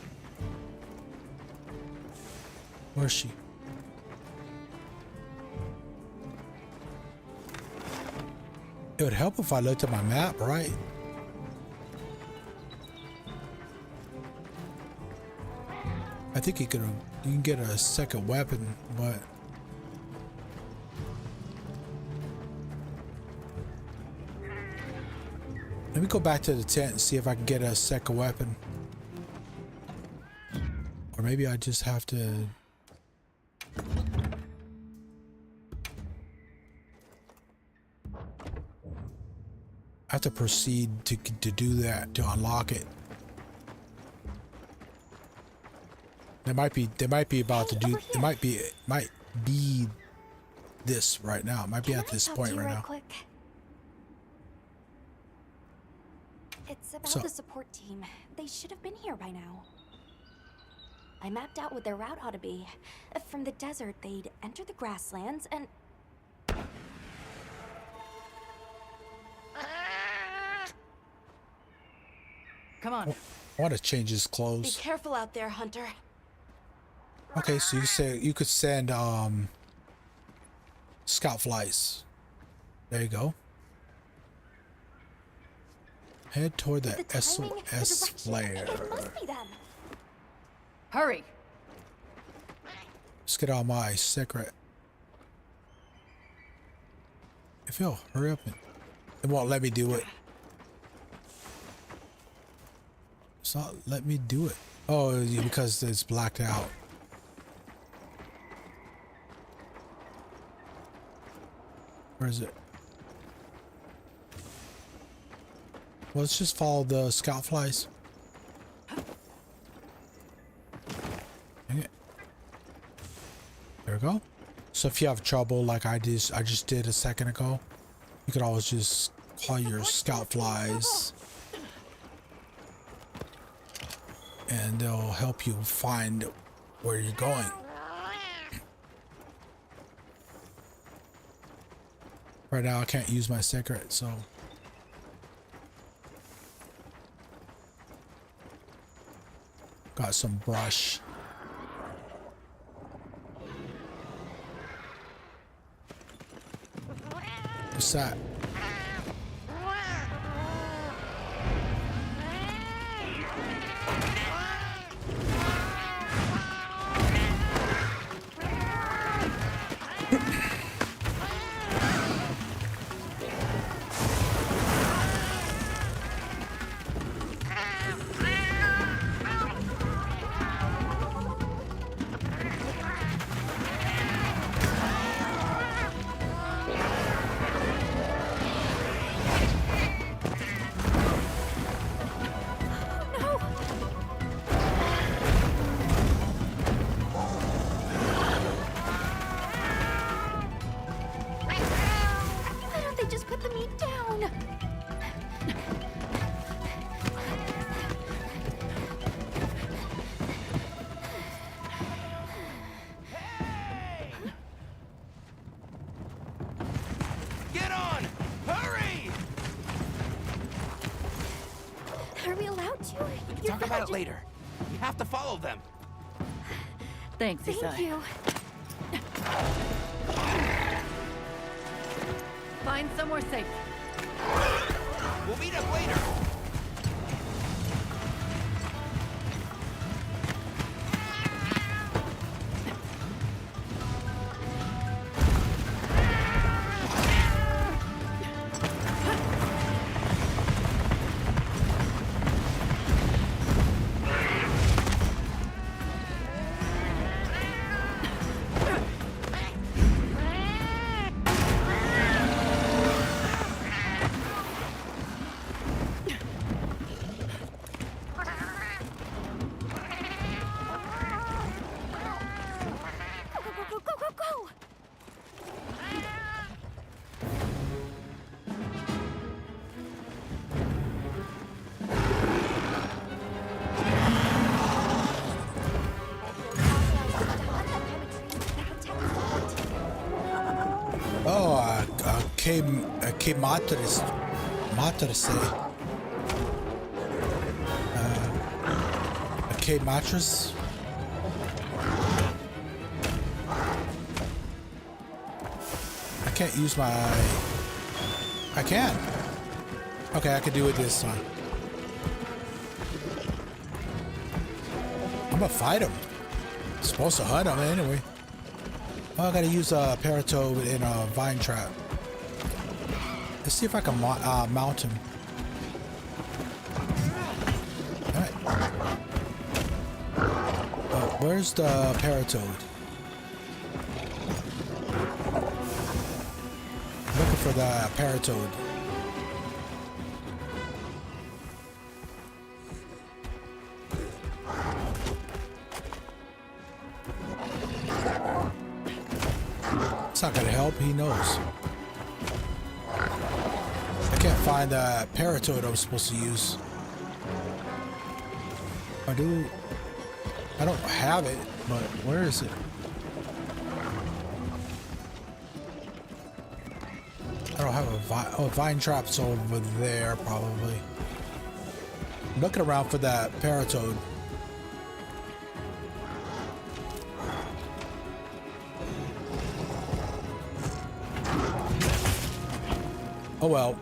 Where is she? It would help if I looked at my map, right? I think you can get a second weapon, but let me go back to the tent and see if I can get a second weapon. Or maybe I just have to. I have to proceed to do that to unlock it. They might be about to do. It might be this right now. It might be at this point right now. Quick? It's about the support team. They should have been here by now. I mapped out what their route ought to be. From the desert, they'd enter the grasslands and... Come on. I want to change his Be clothes. careful out there, Hunter. Okay, so you could send scout flights. There you go. Head toward the SOS flare. It must be them. Hurry. Let's get all my secret. If you'll hurry up, it won't let me do it. It's not let me do it. Oh, because it's blacked out. Where is it? Well, let's just follow the scout flies. Dang it. There we go. So if you have trouble like I just did a second ago, you could always just call your scout flies and they'll help you find where you're going. Right now I can't use my secret, so got some brush. What's that? Talk about it later. We have to follow them. Thanks, Isai. Thank you. Find somewhere safe. We'll meet up later. Temeturs. A K mattress. I can't use my. I can. Okay, I can do it this time. I'm gonna fight him. Supposed to hunt him anyway. Oh, I gotta use a paratoad in a vine trap. Let's see if I can mount him. Alright. Oh, where's the paratoad? Looking for the paratoad. It's not gonna help, he knows. I can't find the paratoad I was supposed to use. I don't have it, but where is it? I don't have a vine trap's over there probably. I'm looking around for that paratoad. Oh well.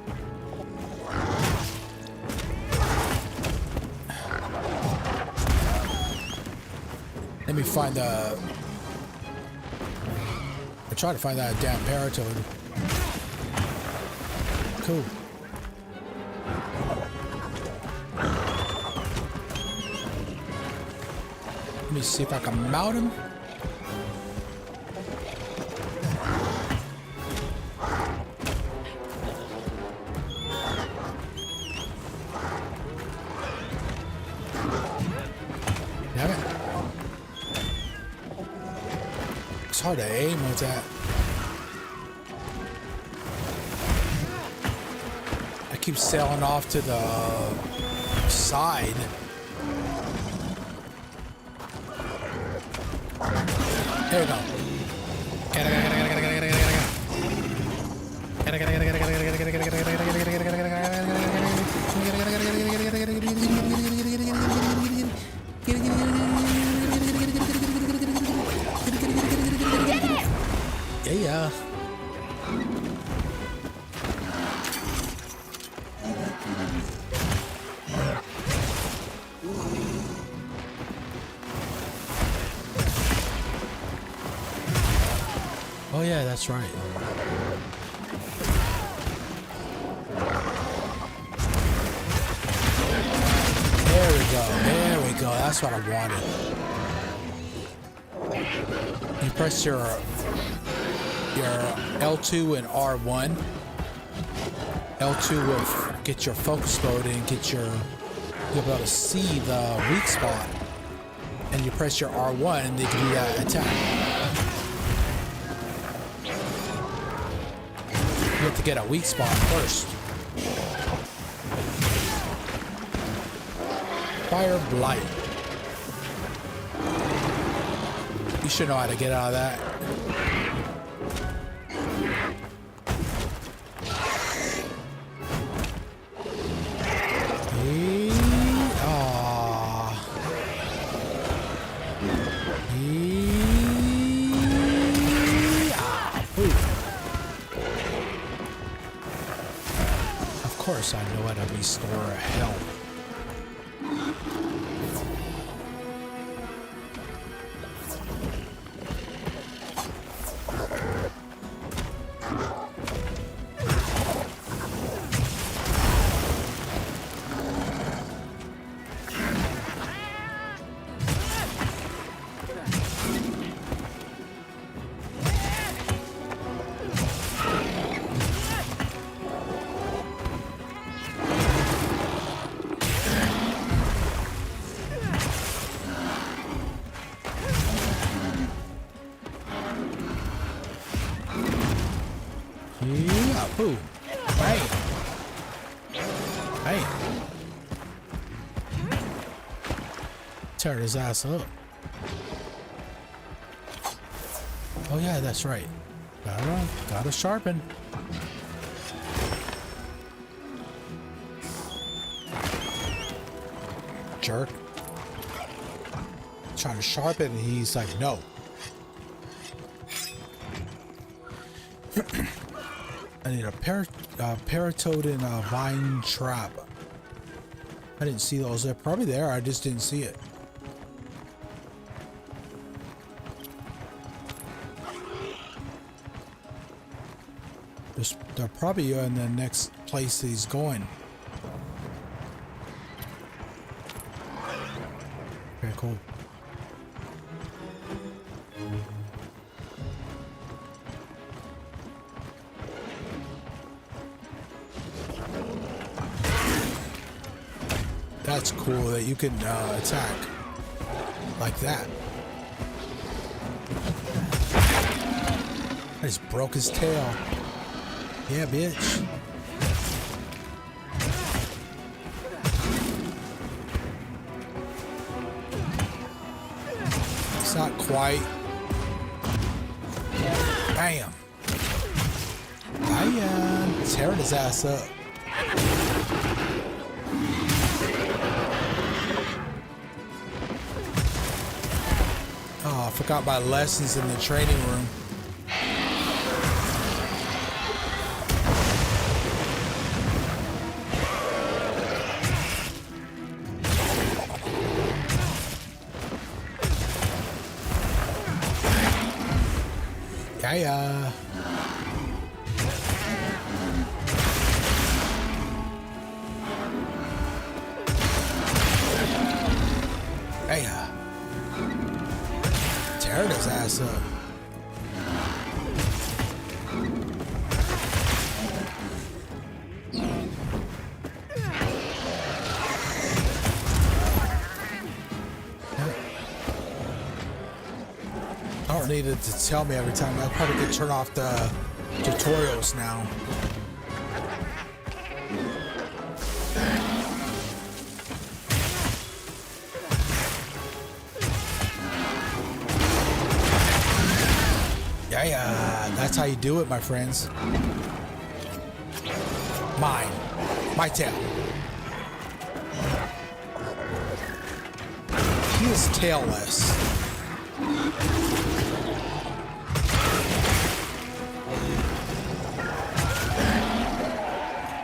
Let me find the. I try to find that damn paratoad. Cool. Let me see if I can mount him. hard to aim with that. I keep sailing off to the side. There we go. Yeah. Oh yeah, that's right. There we go. There we go. That's what I wanted. You press your L2 and R1. L2 will get your focus mode and get your, you'll be able to see the weak spot. And you press your R1 and they can do that attack. You have to get a weak spot first. Fire Blight. You should know how to get out of that. Of course I know how to restore health. Yeah, ooh. Hey. Hey. Tear his ass up. Oh yeah, that's right. Gotta sharpen. Jerk. Trying to sharpen and he's like, no. I need a paratoad and a vine trap. I didn't see those. They're probably there. I just didn't see it. They're probably in the next place he's going. Okay, cool. That's cool that you can attack like that. I just broke his tail. Yeah, bitch. It's not quite. Bam. Bam. Tearing his ass up. Oh, I forgot my lessons in the training room. Yeah. Hey, tearing his ass up. All don't need it to tell me every time. I probably could turn off the tutorials now. Yeah, that's how you do it, my friends. Mine. My tail. He is tailless.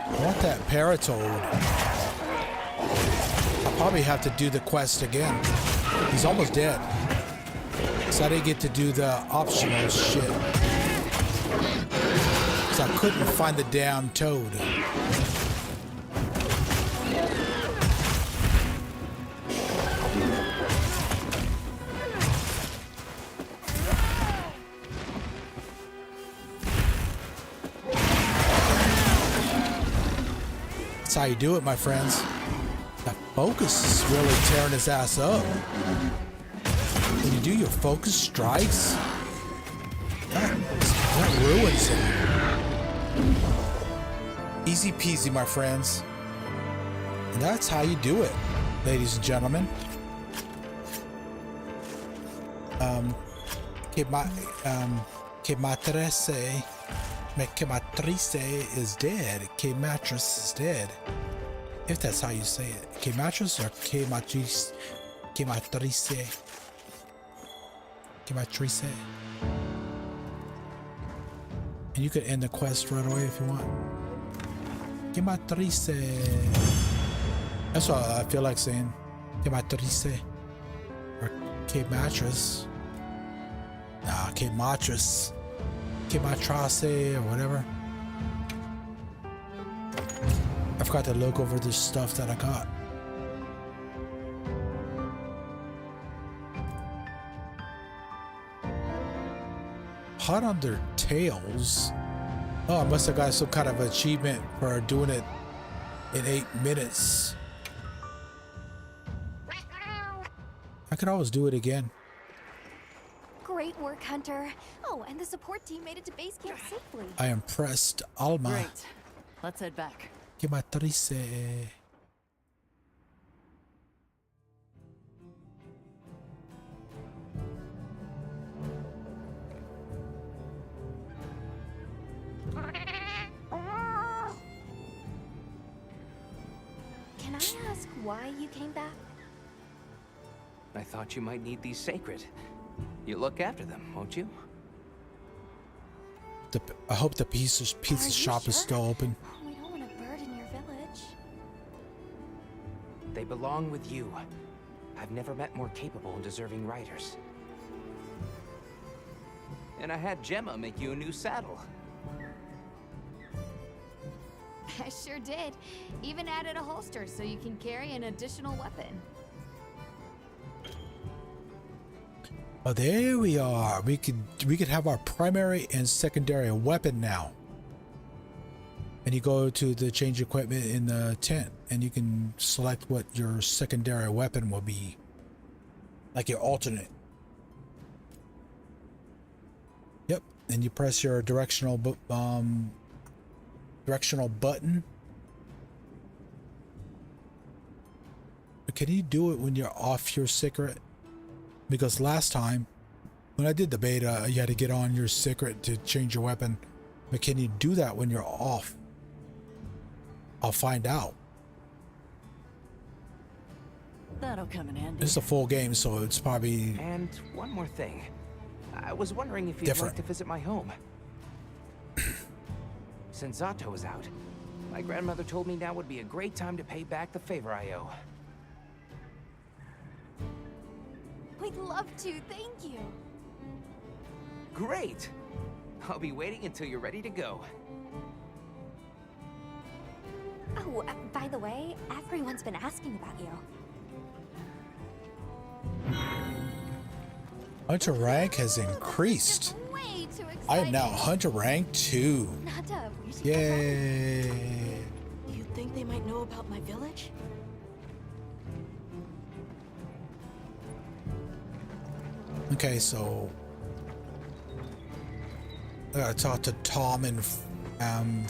I want that Paratoad. I'll probably have to do the quest again. He's almost dead. So I didn't get to do the optional shit. Because I couldn't find the damn toad. That's how you do it, my friends. That focus is really tearing his ass up. When you do your focus strikes, that ruins it. Easy peasy, my friends. And that's how you do it, ladies and gentlemen. Quematrice is dead. Quematris is dead. If that's how you say it. Quematris or Quematrice? Quematrice. Quematrice. And you could end the quest right away if you want. Quematrice. That's what I feel like saying. Quematrice. Or Quematris. Nah, Quematris. Quematrace or whatever. I forgot to look over the stuff that I got. Hot on their tails. Oh, I must have got some kind of achievement for doing it in 8 minutes. I could always do it again. Great work, Hunter. Oh, and the support team made it to base camp safely. I impressed Alma. Great. Let's head back. Quematrice. Can I ask why you came back? I thought you might need these sacred. You look after them, won't you? I hope the pizza shop is still open. We don't want a bird in your village. They belong with you. I've never met more capable and deserving riders. And I had Gemma make you a new saddle. I sure did. Even added a holster so you can carry an additional weapon. Oh, there we are. We could have our primary and secondary weapon now. And you go to the change equipment in the tent, and you can select what your secondary weapon will be, like your alternate. Yep, and you press your directional button. But can you do it when you're off your secret? Because last time, when I did the beta, you had to get on your secret to change your weapon. But can you do that when you're off? I'll find out. That'll come in handy. This is a full game, so it's probably... And one more thing. I was wondering if you'd different. like to visit my home. Since Zato is out, my grandmother told me now would be a great time to pay back the favor I owe. We'd love to, thank you. Great! I'll be waiting until you're ready to go. Oh, by the way, everyone's been asking about you. Hunter rank has increased. Way too exciting. I am now Hunter rank 2. Nata, we should Yay! You think they might know about my village? Okay, so I gotta talk to Tom and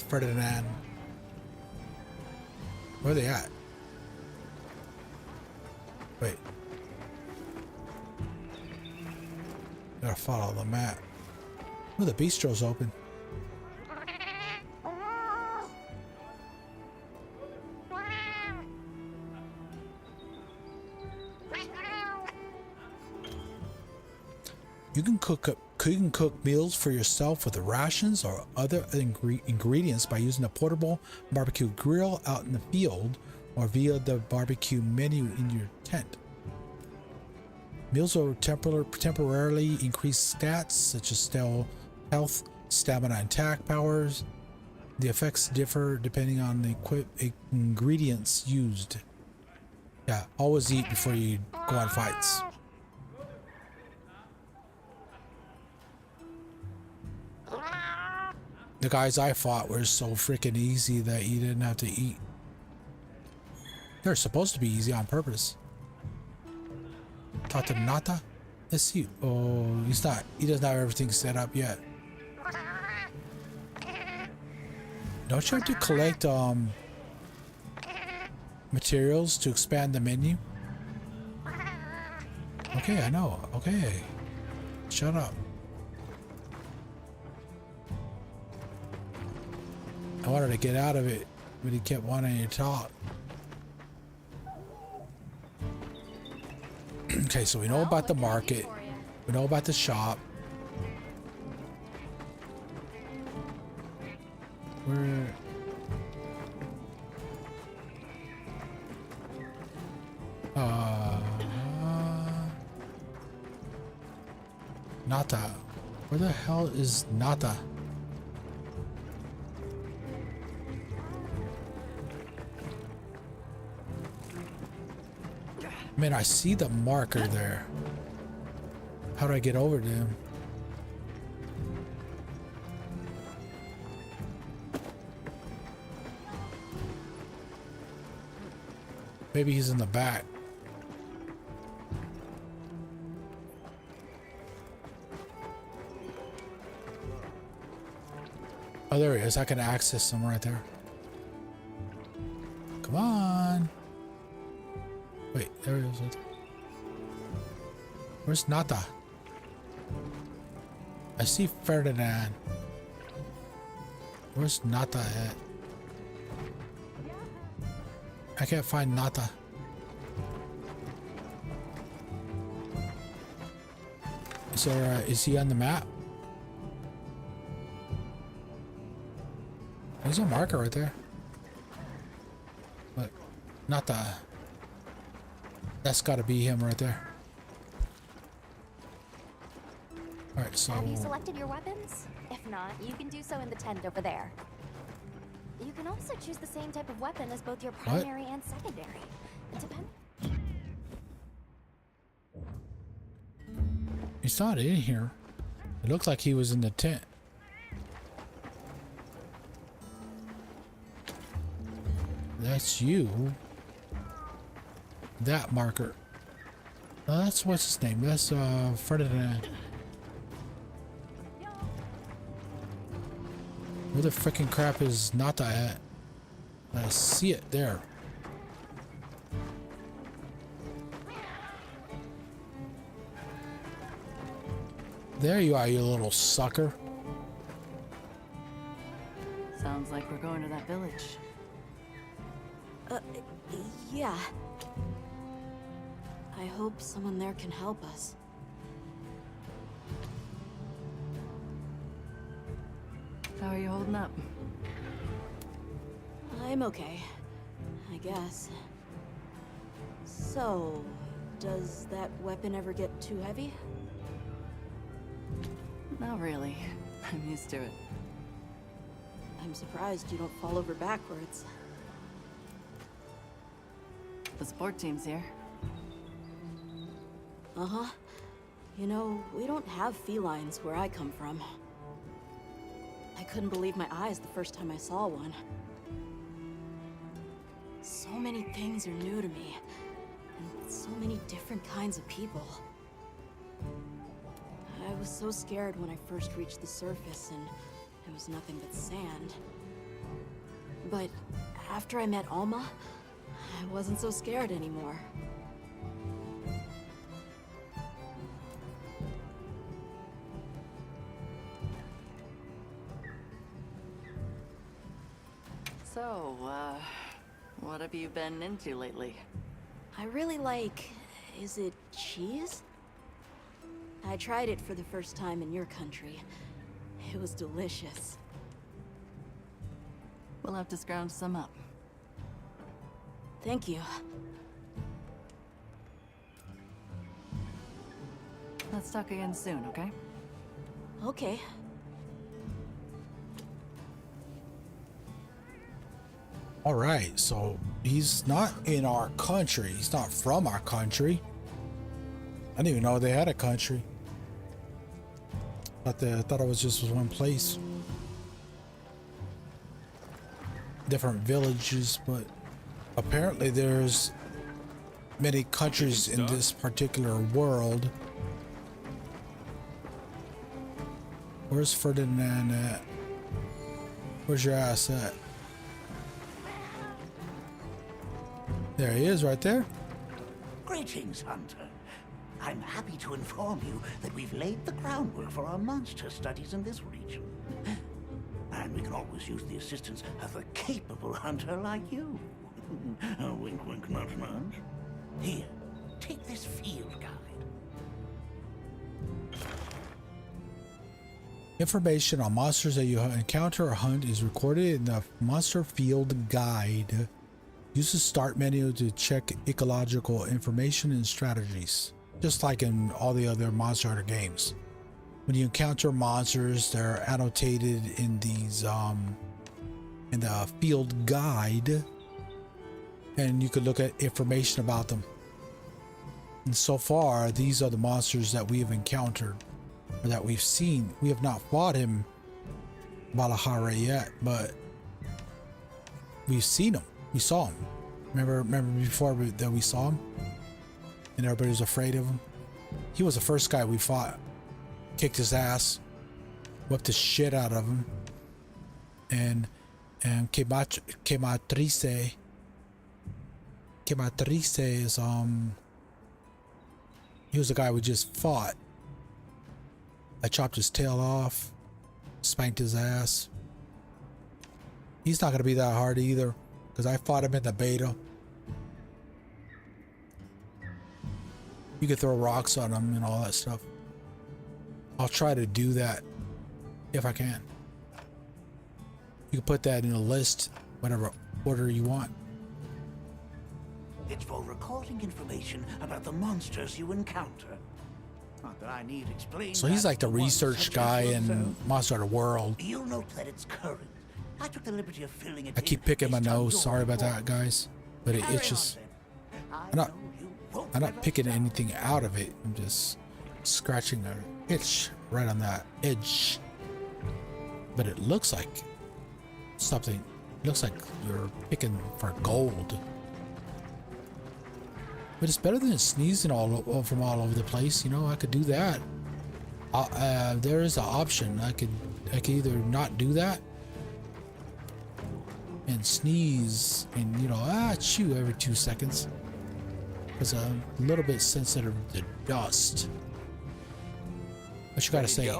Ferdinand. Where are they at? Wait. Gotta follow the map. Oh, the bistro's open. You can cook meals for yourself with rations or other ingredients by using a portable barbecue grill out in the field or via the barbecue menu in your tent. Meals will temporarily increase stats such as health, stamina, and attack powers. The effects differ depending on the ingredients used. Yeah, always eat before you go on fights. The guys I fought were so freaking easy that you didn't have to eat. They're supposed to be easy on purpose. Talk to Nata? Let's see. Oh, he's not. He doesn't have everything set up yet. Don't you have to collect materials to expand the menu? Okay, I know. Okay. Shut up. I wanted to get out of it, but he kept wanting to talk. Okay, so we know about the market. We know about the shop. Where? Nata. Where the hell is Nata? Man, I see the marker there. How do I get over to him? Maybe he's in the back. Oh, there he is. I can access him right there. Come on. Wait, there he is. Where's Nata? I see Ferdinand. Where's Nata at? I can't find Nata. Is he on the map? There's a marker right there. But Nata. That's got to be him right there. All right, so have you selected your weapons? If not, you can do so in the tent over there. You can also choose the same type of weapon as both your primary and secondary. He's not in here. It looked like he was in the tent. That's you. That marker. That's what's his name. That's Ferdinand. Where the freaking crap is Nata at? I see it there. There you are, you little sucker. Sounds like we're going to that village. Yeah. I hope someone there can help us. How are you holding up? I'm okay, I guess. So, does that weapon ever get too heavy? Not really. I'm used to it. I'm surprised you don't fall over backwards. The sport team's here. Uh-huh. You know, we don't have felines where I come from. I couldn't believe my eyes the first time I saw one. So many things are new to me, and so many different kinds of people. I was so scared when I first reached the surface and it was nothing but sand. But after I met Alma, I wasn't so scared anymore. So, what have you been into lately? I really like... is it cheese? I tried it for the first time in your country. It was delicious. We'll have to scrounge some up. Thank you. Let's talk again soon, okay? Okay. All right, so he's not in our country. He's not from our country. I didn't even know they had a country. I thought it was just one place. Different villages, but apparently there's many countries in this particular world. Where's Ferdinand at? Where's your ass at? There he is, right there. Greetings, Hunter. I'm happy to inform you that we've laid the groundwork for our monster studies in this region. And we can always use the assistance of a capable hunter like you. Wink, wink, nudge, nudge. Here, take this field guide. Information on monsters that you encounter or hunt is recorded in the Monster Field Guide. Use the start menu to check ecological information and strategies, just like in all the other Monster Hunter games. When you encounter monsters, they're annotated in these in the field guide, and you could look at information about them. And so far, these are the monsters that we have encountered, or that we've seen. We have not fought him, Balahara, yet, but we've seen him. We saw him. Remember before that we saw him, and everybody was afraid of him. He was the first guy we fought. Kicked his ass, whipped the shit out of him, and Temeturs is he was the guy we just fought. I chopped his tail off, spanked his ass. He's not gonna be that hard either, because I fought him in the beta. You could throw rocks on him and all that stuff. I'll try to do that if I can. You can put that in a list, whatever order you want. It's for recording information about the monsters you encounter. Not that I need explaining. So he's like the research guy in Monster Hunter World. You'll note that it's current. I took the liberty of filling it. I keep picking my nose. Sorry about that, guys, but it itches. I'm not picking anything out of it. I'm just scratching the itch right on that edge. But it looks like something. It looks like you're picking for gold. But it's better than sneezing from all over the place. You know, I could do that. There is an option. I could either not do that and sneeze and, you know, chew every 2 seconds. Because I'm a little bit sensitive to dust. What you gotta say?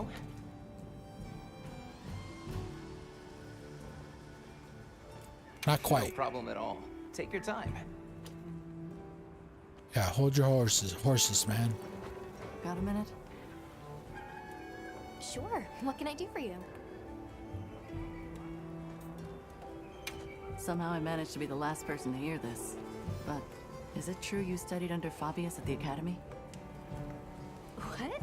Not quite. No problem at all. Take your time. Yeah, hold your horses, man. Got a minute? Sure. What can I do for you? Somehow I managed to be the last person to hear this. But is it true you studied under Fabius at the academy? What?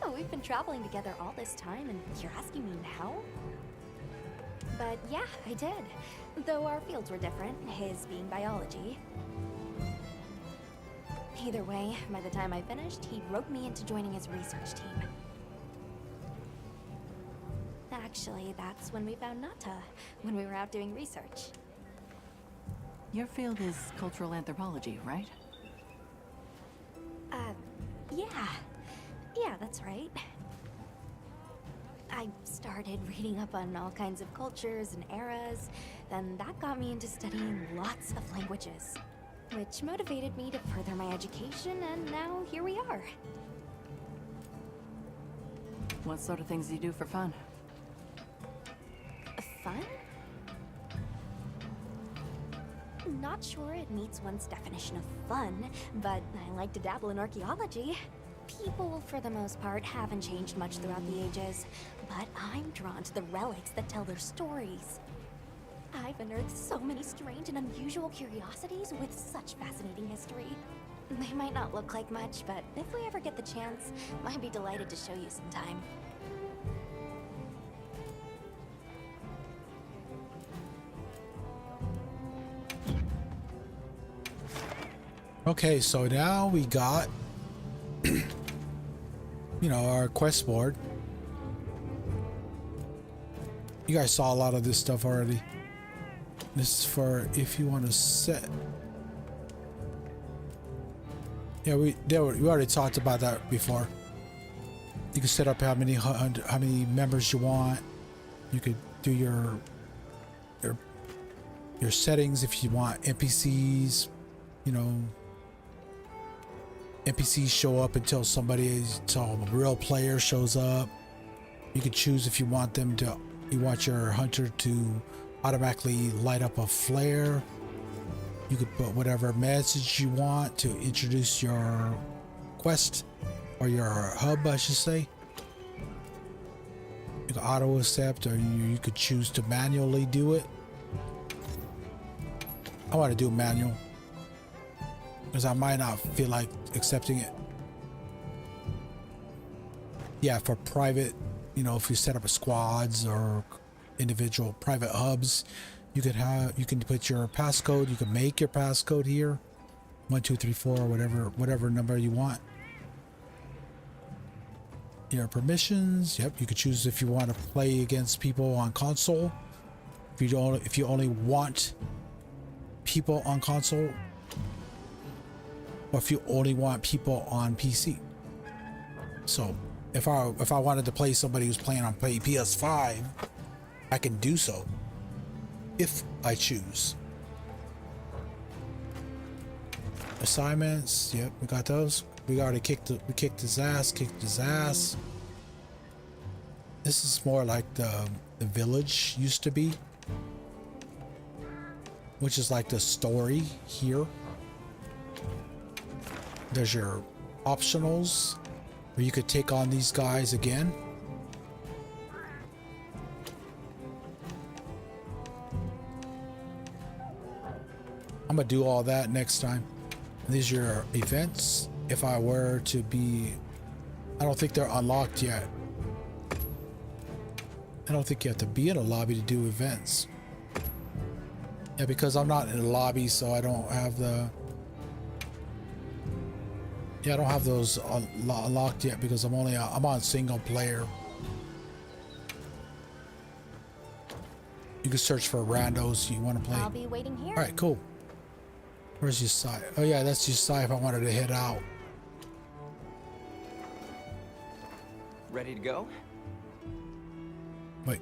Oh, we've been traveling together all this time, and you're asking me now? But yeah, I did. Though our fields were different, his being biology. Either way, by the time I finished, he roped me into joining his research team. Actually, that's when we found Nata, when we were out doing research. Your field is cultural anthropology, right? Yeah. Yeah, that's right. started reading up on all kinds of cultures and eras, then that got me into studying lots of languages, which motivated me to further my education, and now here we are. What sort of things do you do for fun? Fun? Not sure it meets one's definition of fun, but I like to dabble in archaeology. People, for the most part, haven't changed much throughout the ages, but I'm drawn to the relics that tell their stories. I've unearthed so many strange and unusual curiosities with such fascinating history. They might not look like much, but if we ever get the chance, I'd be delighted to show you sometime. Okay, so now we got, you know, our quest board. You guys saw a lot of this stuff already. This is for if you want to set. Yeah, we already talked about that before. You can set up how many members you want. You could do your settings if you want NPCs. You know, NPCs show up until a real player shows up. You can choose if you want you want your hunter to automatically light up a flare. You could put whatever message you want to introduce your quest or your hub, I should say. You can auto accept, or you could choose to manually do it. I want to do manual because I might not feel like accepting it. Yeah, for private, you know, if you set up a squads or individual private hubs, you can put your passcode. You can make your passcode here, 1 2 3 4, whatever number you want. Your permissions. Yep, you could choose if you want to play against people on console. If you only want people on console, or if you only want people on PC. So if I wanted to play somebody who's playing on PS5, I can do so if I choose. Assignments, yep, we got those. We already kicked his ass. This is more like the village used to be, which is like the story here. There's your optionals where you could take on these guys again. I'm gonna do all that next time. These are your events. If I were to be, I don't think they're unlocked yet. I don't think you have to be in a lobby to do events. Yeah, because I'm not in a lobby, so I don't have the. Yeah, I don't have those unlocked yet because I'm on single player. You can search for randos you want to play. I'll be waiting here. All right, cool. Where's your side? Oh yeah, that's your side if I wanted to head out. Ready to go? Wait.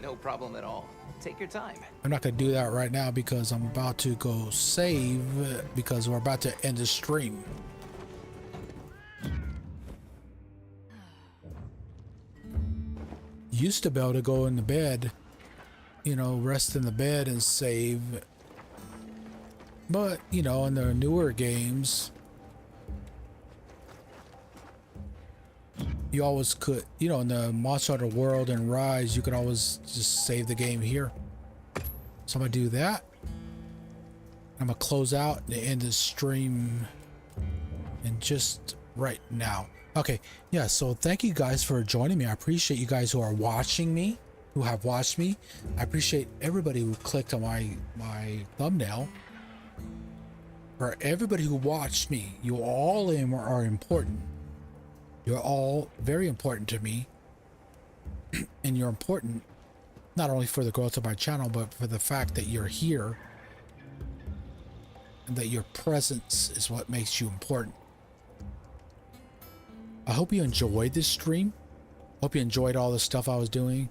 No problem at all. Take your time. I'm not gonna do that right now because I'm about to go save because we're about to end the stream. Used to be able to go in the bed, you know, rest in the bed and save. But, you know, in the newer games, you always could, you know, in the Monster Hunter World and Rise, you could always just save the game here. So I'm gonna do that. I'm gonna close out and end the stream in just right now. Okay, yeah, so thank you guys for joining me. I appreciate you guys who are watching me, who have watched me. I appreciate everybody who clicked on my thumbnail. For everybody who watched me, you all are important. You're all very important to me. And you're important not only for the growth of my channel, but for the fact that you're here and that your presence is what makes you important. I hope you enjoyed this stream. Hope you enjoyed all the stuff I was doing.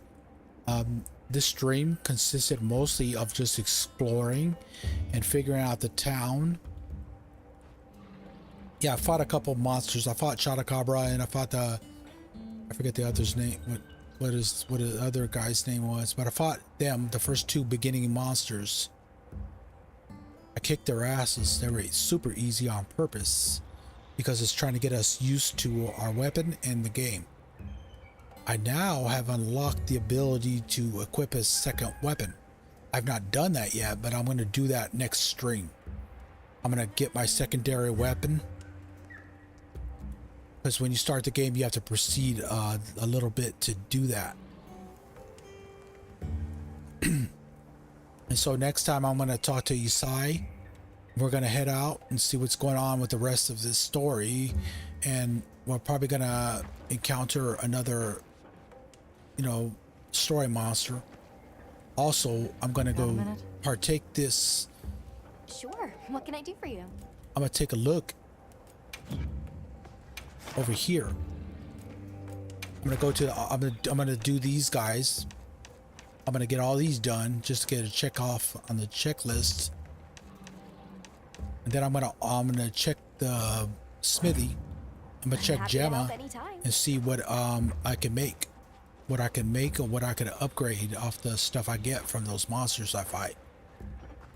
This stream consisted mostly of just exploring and figuring out the town. Yeah, I fought a couple monsters. I fought Chotacabra and I fought I forget the other's name. What the other guy's name was, but I fought them, the first two beginning monsters. I kicked their asses. They were super easy on purpose because it's trying to get us used to our weapon and the game. I now have unlocked the ability to equip a second weapon. I've not done that yet, but I'm going to do that next stream. I'm going to get my secondary weapon, because when you start the game you have to proceed a little bit to do that. And so next time I'm going to talk to Isai. We're going to head out and see what's going on with the rest of this story, and we're probably going to encounter another, you know, story monster. Also, I'm going to go partake this. Sure. What can I do for you? I'm going to take a look over here. I'm going to go to I'm going to do these guys. I'm going to get all these done just to get a check off on the checklist. And then I'm gonna check the smithy. I'm gonna check Gemma and see what I can make, what I can upgrade off the stuff I get from those monsters I fight.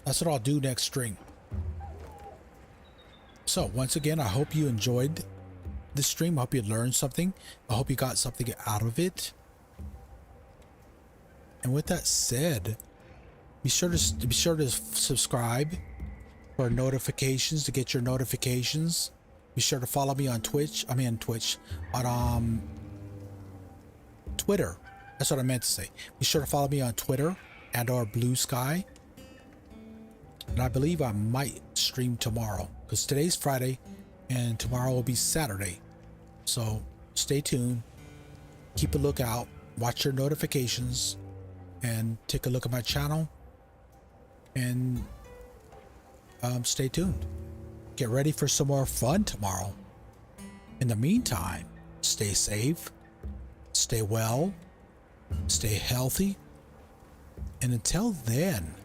That's what I'll do next stream. So once again, I hope you enjoyed this stream. I hope you learned something. I hope you got something out of it. And with that said, be sure to subscribe for notifications, to get your notifications. Be sure to follow me on Twitch. On Twitter. That's what I meant to say. Be sure to follow me on Twitter and/or Blue Sky. And I believe I might stream tomorrow, because today's Friday and tomorrow will be Saturday. So stay tuned. Keep a lookout. Watch your notifications and take a look at my channel. And stay tuned. Get ready for some more fun tomorrow. In the meantime, stay safe, stay well, stay healthy, and until then,